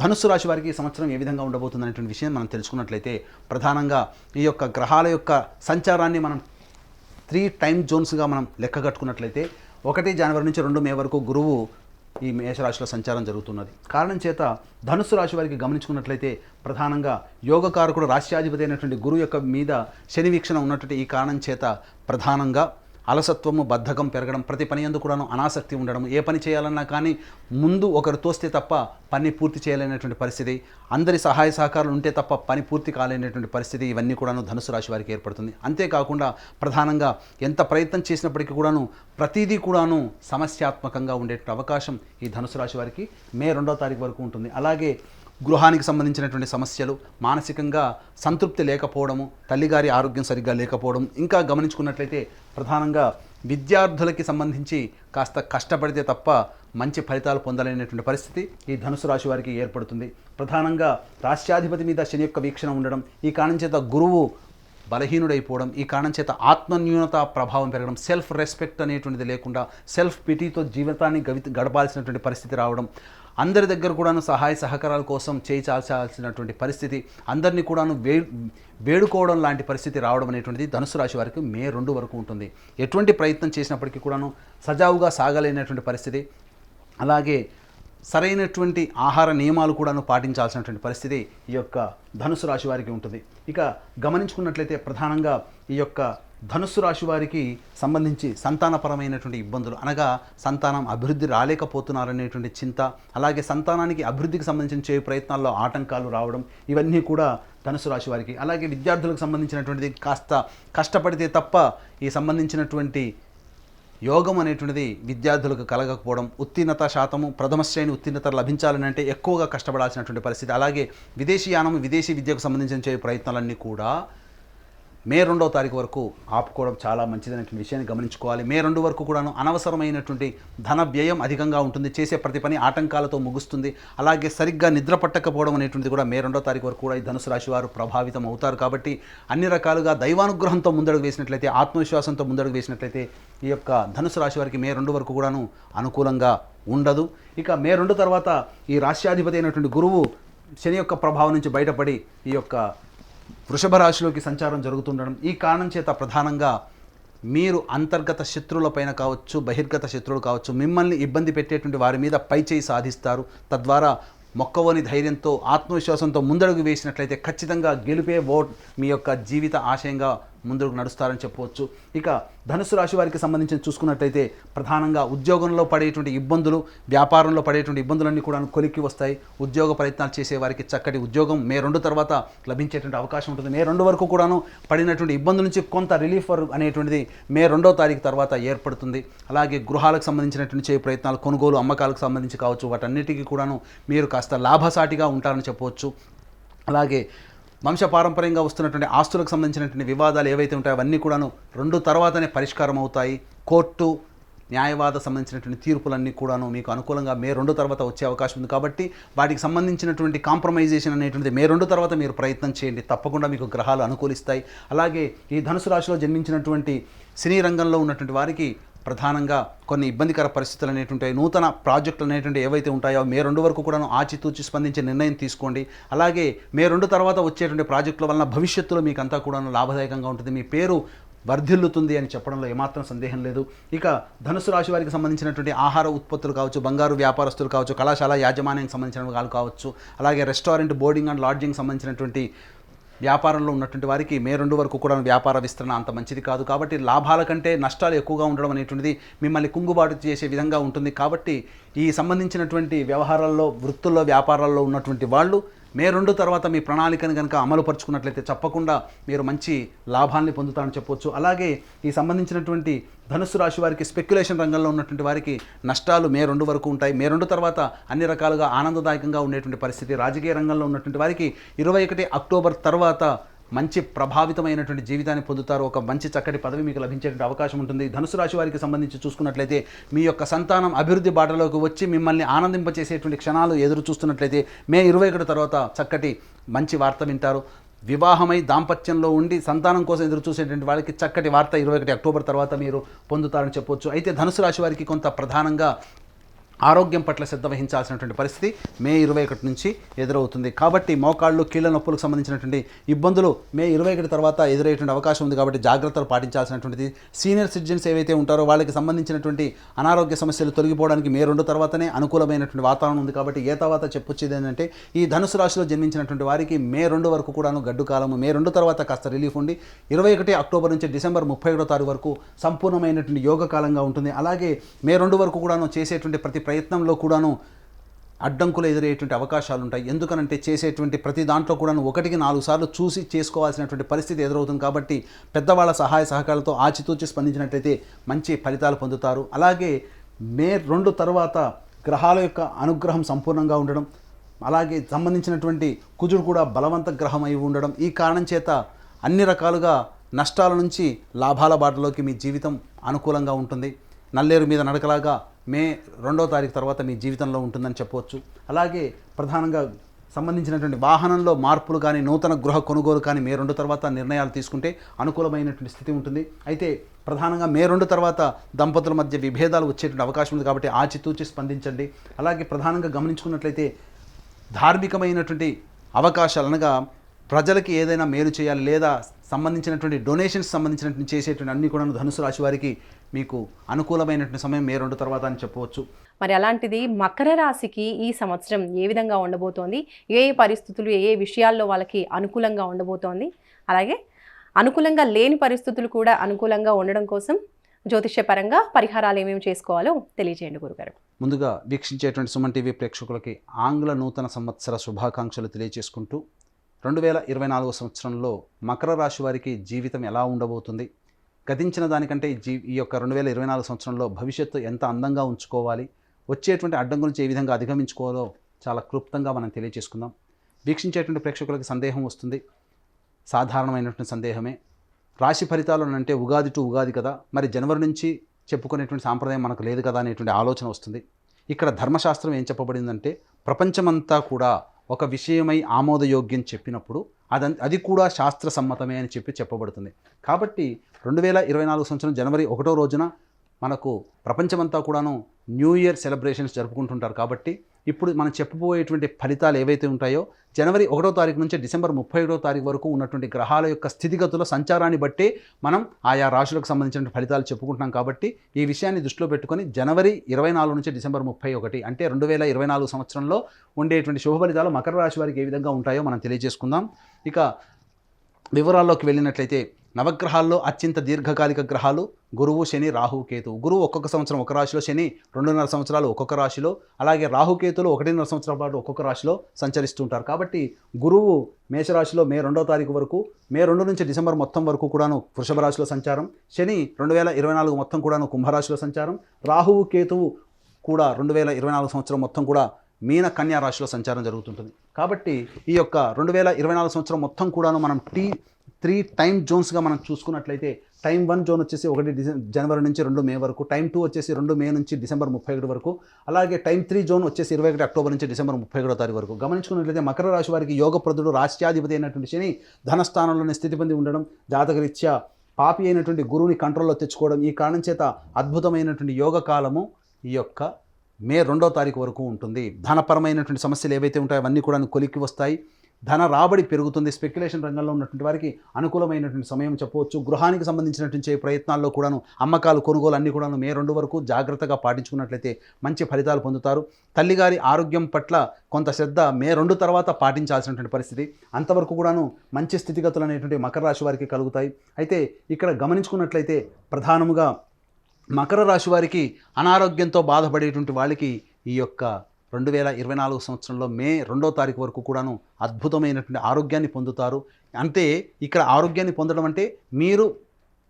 ధనుస్సు రాశి వారికి ఈ సంవత్సరం ఏ విధంగా ఉండబోతుంది అనేటువంటి విషయం మనం తెలుసుకున్నట్లయితే, ప్రధానంగా ఈ యొక్క గ్రహాల యొక్క సంచారాన్ని మనం 3 టైమ్ జోన్స్గా మనం లెక్క కట్టుకున్నట్లయితే 1 జనవరి నుంచి 2 మే వరకు గురువు ఈ మేషరాశిలో సంచారం జరుగుతున్నది. కారణం చేత ధనుస్సు రాశి వారికి గమనించుకున్నట్లయితే ప్రధానంగా యోగకారకుడు రాశ్యాధిపతి అయినటువంటి గురువు యొక్క మీద శని వీక్షణ ఉన్నటువంటి ఈ కారణం చేత ప్రధానంగా అలసత్వము, బద్ధకం పెరగడం, ప్రతి పని యందు కూడాను అనాసక్తి ఉండడం, ఏ పని చేయాలన్నా కానీ ముందు ఒకరు తోస్తే తప్ప పని పూర్తి చేయలేనటువంటి పరిస్థితి, అందరి సహాయ సహకారాలు ఉంటే తప్ప పని పూర్తి కాలేనటువంటి పరిస్థితి, ఇవన్నీ కూడాను ధనుసు రాశి వారికి ఏర్పడుతుంది. అంతేకాకుండా ప్రధానంగా ఎంత ప్రయత్నం చేసినప్పటికీ కూడాను ప్రతిదీ కూడాను సమస్యాత్మకంగా ఉండేటువంటి అవకాశం ఈ ధనుసు రాశి వారికి మే 2వ తారీఖు వరకు ఉంటుంది. అలాగే గృహానికి సంబంధించినటువంటి సమస్యలు, మానసికంగా సంతృప్తి లేకపోవడము, తల్లిగారి ఆరోగ్యం సరిగ్గా లేకపోవడం, ఇంకా గమనించుకున్నట్లయితే ప్రధానంగా విద్యార్థులకి సంబంధించి కాస్త కష్టపడితే తప్ప మంచి ఫలితాలు పొందలేనటువంటి పరిస్థితి ఈ ధనుసు రాశి వారికి ఏర్పడుతుంది. ప్రధానంగా రాష్ట్రాధిపతి మీద శని యొక్క వీక్షణ ఉండడం, ఈ కారణం చేత గురువు బలహీనుడైపోవడం, ఈ కారణం చేత ఆత్మన్యూనత ప్రభావం పెరగడం, సెల్ఫ్ రెస్పెక్ట్ అనేటువంటిది లేకుండా వేల్ఫ్ పిటీతో జీవితాన్ని గడపాల్సినటువంటి పరిస్థితి రావడం, అందరి దగ్గర కూడాను సహాయ సహకారాల కోసం చేయి చాల్చాల్సినటువంటి పరిస్థితి, అందరినీ కూడాను వేడుకోవడం లాంటి పరిస్థితి రావడం అనేటువంటిది ధనుసు రాశి వారికి మే 2 వరకు ఉంటుంది. ఎటువంటి ప్రయత్నం చేసినప్పటికీ కూడాను సజావుగా సాగలేనటువంటి పరిస్థితి, అలాగే సరైనటువంటి ఆహార నియమాలు కూడాను పాటించాల్సినటువంటి పరిస్థితి ఈ యొక్క ధనుసు రాశి వారికి ఉంటుంది. ఇక గమనించుకున్నట్లయితే ప్రధానంగా ఈ యొక్క ధనుస్సు రాశి వారికి సంబంధించి సంతానపరమైనటువంటి ఇబ్బందులు, అనగా సంతానం అభివృద్ధి రాలేకపోతున్నారనేటువంటి చింత, అలాగే సంతానానికి అభివృద్ధికి సంబంధించిన చేయు ప్రయత్నాల్లో ఆటంకాలు రావడం, ఇవన్నీ కూడా ధనుసు రాశి వారికి. అలాగే విద్యార్థులకు సంబంధించినటువంటిది కాస్త కష్టపడితే తప్ప ఈ సంబంధించినటువంటి యోగం అనేటువంటిది విద్యార్థులకు కలగకపోవడం, ఉత్తీర్ణత శాతము ప్రథమ శ్రేణి ఉత్తీర్ణత లభించాలని అంటే ఎక్కువగా కష్టపడాల్సినటువంటి పరిస్థితి, అలాగే విదేశీయానం, విదేశీ విద్యకు సంబంధించిన చేయు ప్రయత్నాలన్నీ కూడా మే 2వ తారీఖు వరకు ఆపుకోవడం చాలా మంచిదనేటువంటి విషయాన్ని గమనించుకోవాలి. మే 2 వరకు కూడాను అనవసరమైనటువంటి ధన వ్యయం అధికంగా ఉంటుంది, చేసే ప్రతి పని ఆటంకాలతో ముగుస్తుంది. అలాగే సరిగ్గా నిద్ర పట్టకపోవడం అనేటువంటిది కూడా మే 2వ తారీఖు వరకు కూడా ఈ ధనుసు రాశి వారు ప్రభావితం అవుతారు. కాబట్టి అన్ని రకాలుగా దైవానుగ్రహంతో ముందడుగు వేసినట్లయితే, ఆత్మవిశ్వాసంతో ముందడుగు వేసినట్లయితే ఈ యొక్క ధనుసు రాశి వారికి మే 2 వరకు కూడాను అనుకూలంగా ఉండదు. ఇక మే 2 తర్వాత ఈ రాశ్యాధిపతి అయినటువంటి గురువు శని యొక్క ప్రభావం నుంచి బయటపడి ఈ యొక్క వృషభ రాశిలోకి సంచారం జరుగుతుండడం, ఈ కారణం చేత ప్రధానంగా మీరు అంతర్గత శత్రువులపైన కావచ్చు, బహిర్గత శత్రువులు కావచ్చు, మిమ్మల్ని ఇబ్బంది పెట్టేటువంటి వారి మీద పైచేయి సాధిస్తారు. తద్వారా మొక్కవోని ధైర్యంతో, ఆత్మవిశ్వాసంతో ముందడుగు వేసినట్లయితే ఖచ్చితంగా గెలుపే ఓట్ మీ యొక్క జీవిత ఆశయంగా ముందుకు నడుస్తారని చెప్పవచ్చు. ఇక ధనుసు రాశి వారికి సంబంధించి చూసుకున్నట్లయితే ప్రధానంగా ఉద్యోగంలో పడేటువంటి ఇబ్బందులు, వ్యాపారంలో పడేటువంటి ఇబ్బందులన్నీ కూడా కొలిక్కి వస్తాయి. ఉద్యోగ ప్రయత్నాలు చేసే వారికి చక్కటి ఉద్యోగం మే 2 తర్వాత లభించేటువంటి అవకాశం ఉంటుంది. మే 2 వరకు కూడాను పడినటువంటి ఇబ్బందుల నుంచి కొంత రిలీఫ్ అనేటువంటిది మే 2వ తారీఖు తర్వాత ఏర్పడుతుంది. అలాగే గృహాలకు సంబంధించినటువంటి చేయ ప్రయత్నాలు, కొనుగోలు అమ్మకాలకు సంబంధించి కావచ్చు, వాటన్నిటికీ కూడాను మీరు కాస్త లాభసాటిగా ఉంటారని చెప్పవచ్చు. అలాగే వంశపారంపర్యంగా వస్తున్నటువంటి ఆస్తులకు సంబంధించినటువంటి వివాదాలు ఏవైతే ఉంటాయో అవన్నీ కూడాను 2 తర్వాతనే పరిష్కారం అవుతాయి. కోర్టు న్యాయవాద సంబంధించినటువంటి తీర్పులన్నీ కూడాను మీకు అనుకూలంగా మే 2 తర్వాత వచ్చే అవకాశం ఉంది. కాబట్టి వాటికి సంబంధించినటువంటి కాంప్రమైజేషన్ అనేటువంటిది మే 2 తర్వాత మీరు ప్రయత్నం చేయండి, తప్పకుండా మీకు గ్రహాలు అనుకూలిస్తాయి. అలాగే ఈ ధనుసు రాశిలో జన్మించినటువంటి సినీ రంగంలో ఉన్నటువంటి వారికి ప్రధానంగా కొన్ని ఇబ్బందికర పరిస్థితులు అనేటువంటి నూతన ప్రాజెక్టులు అనేటువంటి ఏవైతే ఉంటాయో మే 2 వరకు కూడాను ఆచితూచి స్పందించే నిర్ణయం తీసుకోండి. అలాగే మే 2 తర్వాత వచ్చేటువంటి ప్రాజెక్టుల వలన భవిష్యత్తులో మీకు అంతా కూడాను లాభదాయకంగా ఉంటుంది, మీ పేరు వర్ధిల్లుతుంది అని చెప్పడంలో ఏమాత్రం సందేహం లేదు. ఇక ధనుసు రాశి వారికి సంబంధించినటువంటి ఆహార ఉత్పత్తులు కావచ్చు, బంగారు వ్యాపారస్తులు కావచ్చు, కళాశాల యాజమాన్యానికి సంబంధించిన వాళ్ళు కావచ్చు, అలాగే రెస్టారెంట్, బోర్డింగ్ అండ్ లాడ్జింగ్ సంబంధించినటువంటి వ్యాపారంలో ఉన్నటువంటి వారికి మే 2 వరకు కూడా వ్యాపార విస్తరణ అంత మంచిది కాదు. కాబట్టి లాభాల కంటే నష్టాలు ఎక్కువగా ఉండడం అనేటువంటిది మిమ్మల్ని కుంగుబాటు చేసే విధంగా ఉంటుంది. కాబట్టి ఈ సంబంధించినటువంటి వ్యవహారాల్లో, వృత్తుల్లో, వ్యాపారాల్లో ఉన్నటువంటి వాళ్ళు మే 2 తర్వాత మీ ప్రణాళికను కనుక అమలుపరుచుకున్నట్లయితే తప్పకుండా మీరు మంచి లాభాల్ని పొందుతారని చెప్పొచ్చు. అలాగే ఈ సంబంధించినటువంటి ధనుస్సు రాశి వారికి స్పెక్యులేషన్ రంగంలో ఉన్నటువంటి వారికి నష్టాలు మే 2 వరకు ఉంటాయి. మే 2 తర్వాత అన్ని రకాలుగా ఆనందదాయకంగా ఉండేటువంటి పరిస్థితి. రాజకీయ రంగంలో ఉన్నటువంటి వారికి 21 అక్టోబర్ తర్వాత మంచి ప్రభావితమైనటువంటి జీవితాన్ని పొందుతారు. ఒక మంచి చక్కటి పదవి మీకు లభించేటువంటి అవకాశం ఉంటుంది. ధనుసు రాశి వారికి సంబంధించి చూసుకున్నట్లయితే మీ యొక్క సంతానం అభివృద్ధి బాటలోకి వచ్చి మిమ్మల్ని ఆనందింపచేసేటువంటి క్షణాలు ఎదురు చూస్తున్నట్లయితే మే 21 తర్వాత చక్కటి మంచి వార్త వింటారు. వివాహమై దాంపత్యంలో ఉండి సంతానం కోసం ఎదురు చూసేటువంటి వాళ్ళకి చక్కటి వార్త 21 అక్టోబర్ తర్వాత మీరు పొందుతారని చెప్పొచ్చు. అయితే ధనుసు రాశి వారికి కొంత ప్రధానంగా ఆరోగ్యం పట్ల శ్రద్ధ వహించాల్సినటువంటి పరిస్థితి మే 21 నుంచి ఎదురవుతుంది. కాబట్టి మోకాళ్ళు, కీళ్ళ నొప్పులకు సంబంధించినటువంటి ఇబ్బందులు మే 21 తర్వాత ఎదురయ్యేటువంటి అవకాశం ఉంది. కాబట్టి జాగ్రత్తలు పాటించాల్సినటువంటిది. సీనియర్ సిటిజన్స్ ఏవైతే ఉంటారో వాళ్ళకి సంబంధించినటువంటి అనారోగ్య సమస్యలు తొలగిపోవడానికి మే 2 తర్వాతనే అనుకూలమైనటువంటి వాతావరణం ఉంది. కాబట్టి ఏ తర్వాత చెప్పొచ్చేది ఏంటంటే ఈ ధనుసు రాశిలో జన్మించినటువంటి వారికి మే 2 వరకు కూడాను గడ్డు కాలము. మే 2 తర్వాత కాస్త రిలీఫ్ ఉండి 21 అక్టోబర్ నుంచి డిసెంబర్ 31వ తారీఖు వరకు సంపూర్ణమైనటువంటి యోగ కాలంగా ఉంటుంది. అలాగే మే 2 వరకు కూడాను చేసేటువంటి ప్రతి ప్రయత్నంలో కూడాను అడ్డంకులు ఎదురయ్యేటువంటి అవకాశాలు ఉంటాయి. ఎందుకనంటే చేసేటువంటి ప్రతి దాంట్లో కూడాను 1కి 4 సార్లు చూసి చేసుకోవాల్సినటువంటి పరిస్థితి ఎదురవుతుంది. కాబట్టి పెద్దవాళ్ళ సహాయ సహకారాలతో ఆచితూచి స్పందించినట్లయితే మంచి ఫలితాలు పొందుతారు. అలాగే మే 2 తర్వాత గ్రహాల యొక్క అనుగ్రహం సంపూర్ణంగా ఉండడం, అలాగే సంబంధించినటువంటి కుజుడు కూడా బలవంత గ్రహం అయి ఉండడం, ఈ కారణం చేత అన్ని రకాలుగా నష్టాల నుంచి లాభాల బాటలోకి మీ జీవితం అనుకూలంగా ఉంటుంది. నల్లేరు మీద నడకలాగా మే 2వ తారీఖు తర్వాత మీ జీవితంలో ఉంటుందని చెప్పవచ్చు. అలాగే ప్రధానంగా సంబంధించినటువంటి వాహనంలో మార్పులు కానీ, నూతన గృహ కొనుగోలు కానీ మే 2 తర్వాత నిర్ణయాలు తీసుకుంటే అనుకూలమైనటువంటి స్థితి ఉంటుంది. అయితే ప్రధానంగా మే 2 తర్వాత దంపతుల మధ్య విభేదాలు వచ్చేటువంటి అవకాశం ఉంది. కాబట్టి ఆచితూచి స్పందించండి. అలాగే ప్రధానంగా గమనించుకున్నట్లయితే ధార్మికమైనటువంటి అవకాశాలు అనగా ప్రజలకి ఏదైనా మేలు చేయాలి లేదా సంబంధించినటువంటి డొనేషన్స్ సంబంధించినటువంటి చేసేటువంటి అన్ని కూడా ధనుసు రాశి వారికి మీకు అనుకూలమైనటువంటి సమయం మే 2 తర్వాత అని చెప్పవచ్చు. మరి అలాంటిది మకర రాశికి ఈ సంవత్సరం ఏ విధంగా ఉండబోతోంది, ఏ ఏ పరిస్థితులు, ఏ ఏ విషయాల్లో వాళ్ళకి అనుకూలంగా ఉండబోతోంది, అలాగే అనుకూలంగా లేని పరిస్థితులు కూడా అనుకూలంగా ఉండడం కోసం జ్యోతిష్యపరంగా పరిహారాలు ఏమేమి చేసుకోవాలో తెలియజేయండి గురుగారు. ముందుగా వీక్షించేటువంటి సుమన్ టీవీ ప్రేక్షకులకి ఆంగ్ల నూతన సంవత్సర శుభాకాంక్షలు తెలియజేసుకుంటూ 2024 సంవత్సరంలో మకర రాశి వారికి జీవితం ఎలా ఉండబోతుంది, గతించిన దానికంటే ఈ యొక్క 2024 సంవత్సరంలో భవిష్యత్తు ఎంత అందంగా ఉంచుకోవాలి, వచ్చేటువంటి అడ్డంకుల నుంచి ఏ విధంగా అధిగమించుకోవాలో చాలా క్లుప్తంగా మనం తెలియజేసుకుందాం. వీక్షించేటువంటి ప్రేక్షకులకి సందేహం వస్తుంది, సాధారణమైనటువంటి సందేహమే. రాశి ఫలితాలు అంటే ఉగాది టు ఉగాది కదా, మరి జనవరి నుంచి చెప్పుకునేటువంటి సాంప్రదాయం మనకు లేదు కదా అనేటువంటి ఆలోచన వస్తుంది. ఇక్కడ ధర్మశాస్త్రం ఏం చెప్పబడిందంటే ప్రపంచమంతా కూడా ఒక విషయమై ఆమోదయోగ్యం చెప్పినప్పుడు అది కూడా శాస్త్ర సమ్మతమే అని చెప్పబడుతుంది. కాబట్టి 2024 సంవత్సరం జనవరి 1వ రోజున మనకు ప్రపంచమంతా కూడాను న్యూ ఇయర్ సెలబ్రేషన్స్ జరుపుకుంటుంటారు. కాబట్టి ఇప్పుడు మనం చెప్పబోయేటువంటి ఫలితాలు ఏవైతే ఉంటాయో జనవరి 1వ తారీఖు నుంచి డిసెంబర్ 31వ తారీఖు వరకు ఉన్నటువంటి గ్రహాల యొక్క స్థితిగతుల సంచారాన్ని బట్టి మనం ఆయా రాశులకు సంబంధించిన ఫలితాలు చెప్పుకుంటున్నాం. కాబట్టి ఈ విషయాన్ని దృష్టిలో పెట్టుకొని జనవరి 24 నుంచి డిసెంబర్ 31 అంటే 2024 సంవత్సరంలో ఉండేటువంటి శుభ ఫలితాలు మకర రాశి వారికి ఏ విధంగా ఉంటాయో మనం తెలియజేసుకుందాం. ఇక వివరాల్లోకి వెళ్ళినట్లయితే నవగ్రహాల్లో అత్యంత దీర్ఘకాలిక గ్రహాలు గురువు, శని, రాహు, కేతువు. గురువు ఒక్కొక్క సంవత్సరం ఒక రాశిలో, శని 2.5 సంవత్సరాలు ఒక్కొక్క రాశిలో, అలాగే రాహుకేతులు 1.5 సంవత్సరాల పాటు ఒక్కొక్క రాశిలో సంచరిస్తుంటారు. కాబట్టి గురువు మేషరాశిలో మే 2వ తారీఖు వరకు, మే 2 నుంచి డిసెంబర్ మొత్తం వరకు కూడాను వృషభ రాశిలో సంచారం, శని 2024 మొత్తం కూడాను కుంభరాశిలో సంచారం, రాహువు, కేతువు కూడా 2024 సంవత్సరం మొత్తం కూడా మీన కన్యా రాశిలో సంచారం జరుగుతుంటుంది. కాబట్టి ఈ యొక్క 2024 సంవత్సరం మొత్తం కూడాను మనం 3 టైం జోన్స్గా మనం చూసుకున్నట్లయితే టైం 1 జోన్ వచ్చేసి 1 జనవరి నుంచి 2 మే వరకు, టైం 2 వచ్చేసి 2 మే నుంచి డిసెంబర్ 31 వరకు, అలాగే టైం 3 జోన్ వచ్చేసి 21 అక్టోబర్ నుంచి డిసెంబర్ 31వ తారీఖు వరకు. గమనించుకున్నట్లయితే మకర రాశి వారికి యోగప్రదుడు, రాష్ట్రాధిపతి అయినటువంటి శని ధనస్థానంలోనే స్థితి పొంది ఉండడం, జాతకరీత్యా పాపి అయినటువంటి గురువుని కంట్రోల్లో తెచ్చుకోవడం, ఈ కారణం చేత అద్భుతమైనటువంటి యోగ కాలము ఈ యొక్క మే 2వ తారీఖు వరకు ఉంటుంది. ధనపరమైనటువంటి సమస్యలు ఏవైతే ఉంటాయో అవన్నీ కూడా కొలిక్కి వస్తాయి, ధన రాబడి పెరుగుతుంది. స్పెక్యులేషన్ రంగంలో ఉన్నటువంటి వారికి అనుకూలమైనటువంటి సమయం చెప్పవచ్చు. గృహానికి సంబంధించినటువంటి ప్రయత్నాల్లో కూడాను అమ్మకాలు, కొనుగోలు అన్నీ కూడాను మే 2 వరకు జాగ్రత్తగా పాటించుకున్నట్లయితే మంచి ఫలితాలు పొందుతారు. తల్లిగారి ఆరోగ్యం పట్ల కొంత శ్రద్ధ మే 2 తర్వాత పాటించాల్సినటువంటి పరిస్థితి. అంతవరకు కూడాను మంచి స్థితిగతులు అనేటువంటి మకర రాశి వారికి కలుగుతాయి. అయితే ఇక్కడ గమనించుకున్నట్లయితే ప్రధానముగా మకర రాశి వారికి అనారోగ్యంతో బాధపడేటువంటి వాళ్ళకి ఈ యొక్క 2024 సంవత్సరంలో మే 2వ తారీఖు వరకు కూడాను అద్భుతమైనటువంటి ఆరోగ్యాన్ని పొందుతారు. అంటే ఇక్కడ ఆరోగ్యాన్ని పొందడం అంటే మీరు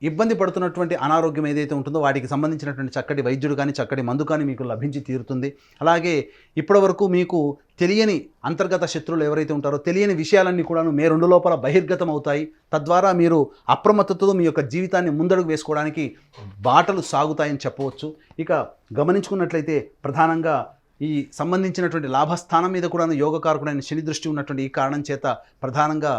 ఇబ్బంది పడుతున్నటువంటి అనారోగ్యం ఏదైతే ఉంటుందో వాటికి సంబంధించినటువంటి చక్కటి వైద్యుడు కానీ చక్కటి మందు కానీ మీకు లభించి తీరుతుంది. అలాగే ఇప్పటివరకు మీకు తెలియని అంతర్గత శత్రువులు ఎవరైతే ఉంటారో తెలియని విషయాలన్నీ కూడాను మే 2 లోపల బహిర్గతం అవుతాయి. తద్వారా మీరు అప్రమత్తతతో మీ యొక్క జీవితాన్ని ముందడుగు వేసుకోవడానికి బాటలు సాగుతాయని చెప్పవచ్చు. ఇక గమనించుకున్నట్లయితే ప్రధానంగా ఈ సంబంధించినటువంటి లాభస్థానం మీద కూడా యోగకారకుడైన శని దృష్టి ఉన్నటువంటి ఈ కారణం చేత ప్రధానంగా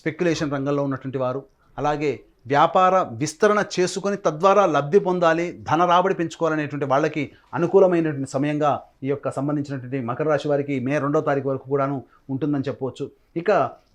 స్పెక్యులేషన్ రంగంలో ఉన్నటువంటి వారు, అలాగే వ్యాపార విస్తరణ చేసుకొని తద్వారా లబ్ధి పొందాలి, ధన రాబడి పెంచుకోవాలనేటువంటి వాళ్ళకి అనుకూలమైనటువంటి సమయంగా ఈ యొక్క సంబంధించినటువంటి మకర రాశి వారికి మే 2వ తారీఖు వరకు కూడాను ఉంటుందని చెప్పవచ్చు. ఇక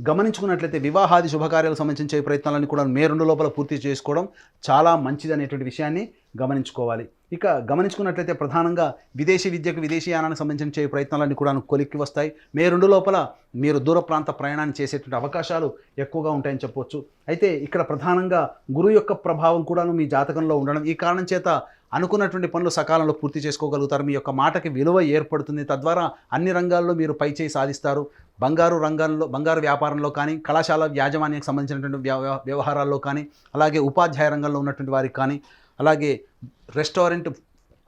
గమనించుకున్నట్లయితే వివాహాది శుభకార్యాలకు సంబంధించే ప్రయత్నాలను కూడా మే 2 లోపల పూర్తి చేసుకోవడం చాలా మంచిది అనేటువంటి విషయాన్ని గమనించుకోవాలి. ఇక గమనించుకున్నట్లయితే ప్రధానంగా విదేశీ విద్యకు విదేశీ యానానికి సంబంధించిన ప్రయత్నాలన్నీ కూడా కొలిక్కి వస్తాయి. మే 2 లోపల మీరు దూర ప్రాంత ప్రయాణాన్ని చేసేటువంటి అవకాశాలు ఎక్కువగా ఉంటాయని చెప్పవచ్చు. అయితే ఇక్కడ ప్రధానంగా గురువు యొక్క ప్రభావం కూడాను మీ జాతకంలో ఉండడం ఈ కారణం చేత అనుకున్నటువంటి పనులు సకాలంలో పూర్తి చేసుకోగలుగుతారు. మీ యొక్క మాటకి విలువ ఏర్పడుతుంది. తద్వారా అన్ని రంగాల్లో మీరు పైచేయి సాధిస్తారు. బంగారు వ్యాపారంలో కానీ, కళాశాల యాజమాన్యానికి సంబంధించినటువంటి వ్యవహారాల్లో కానీ, అలాగే ఉపాధ్యాయ రంగంలో ఉన్నటువంటి వారికి కానీ, అలాగే restaurant,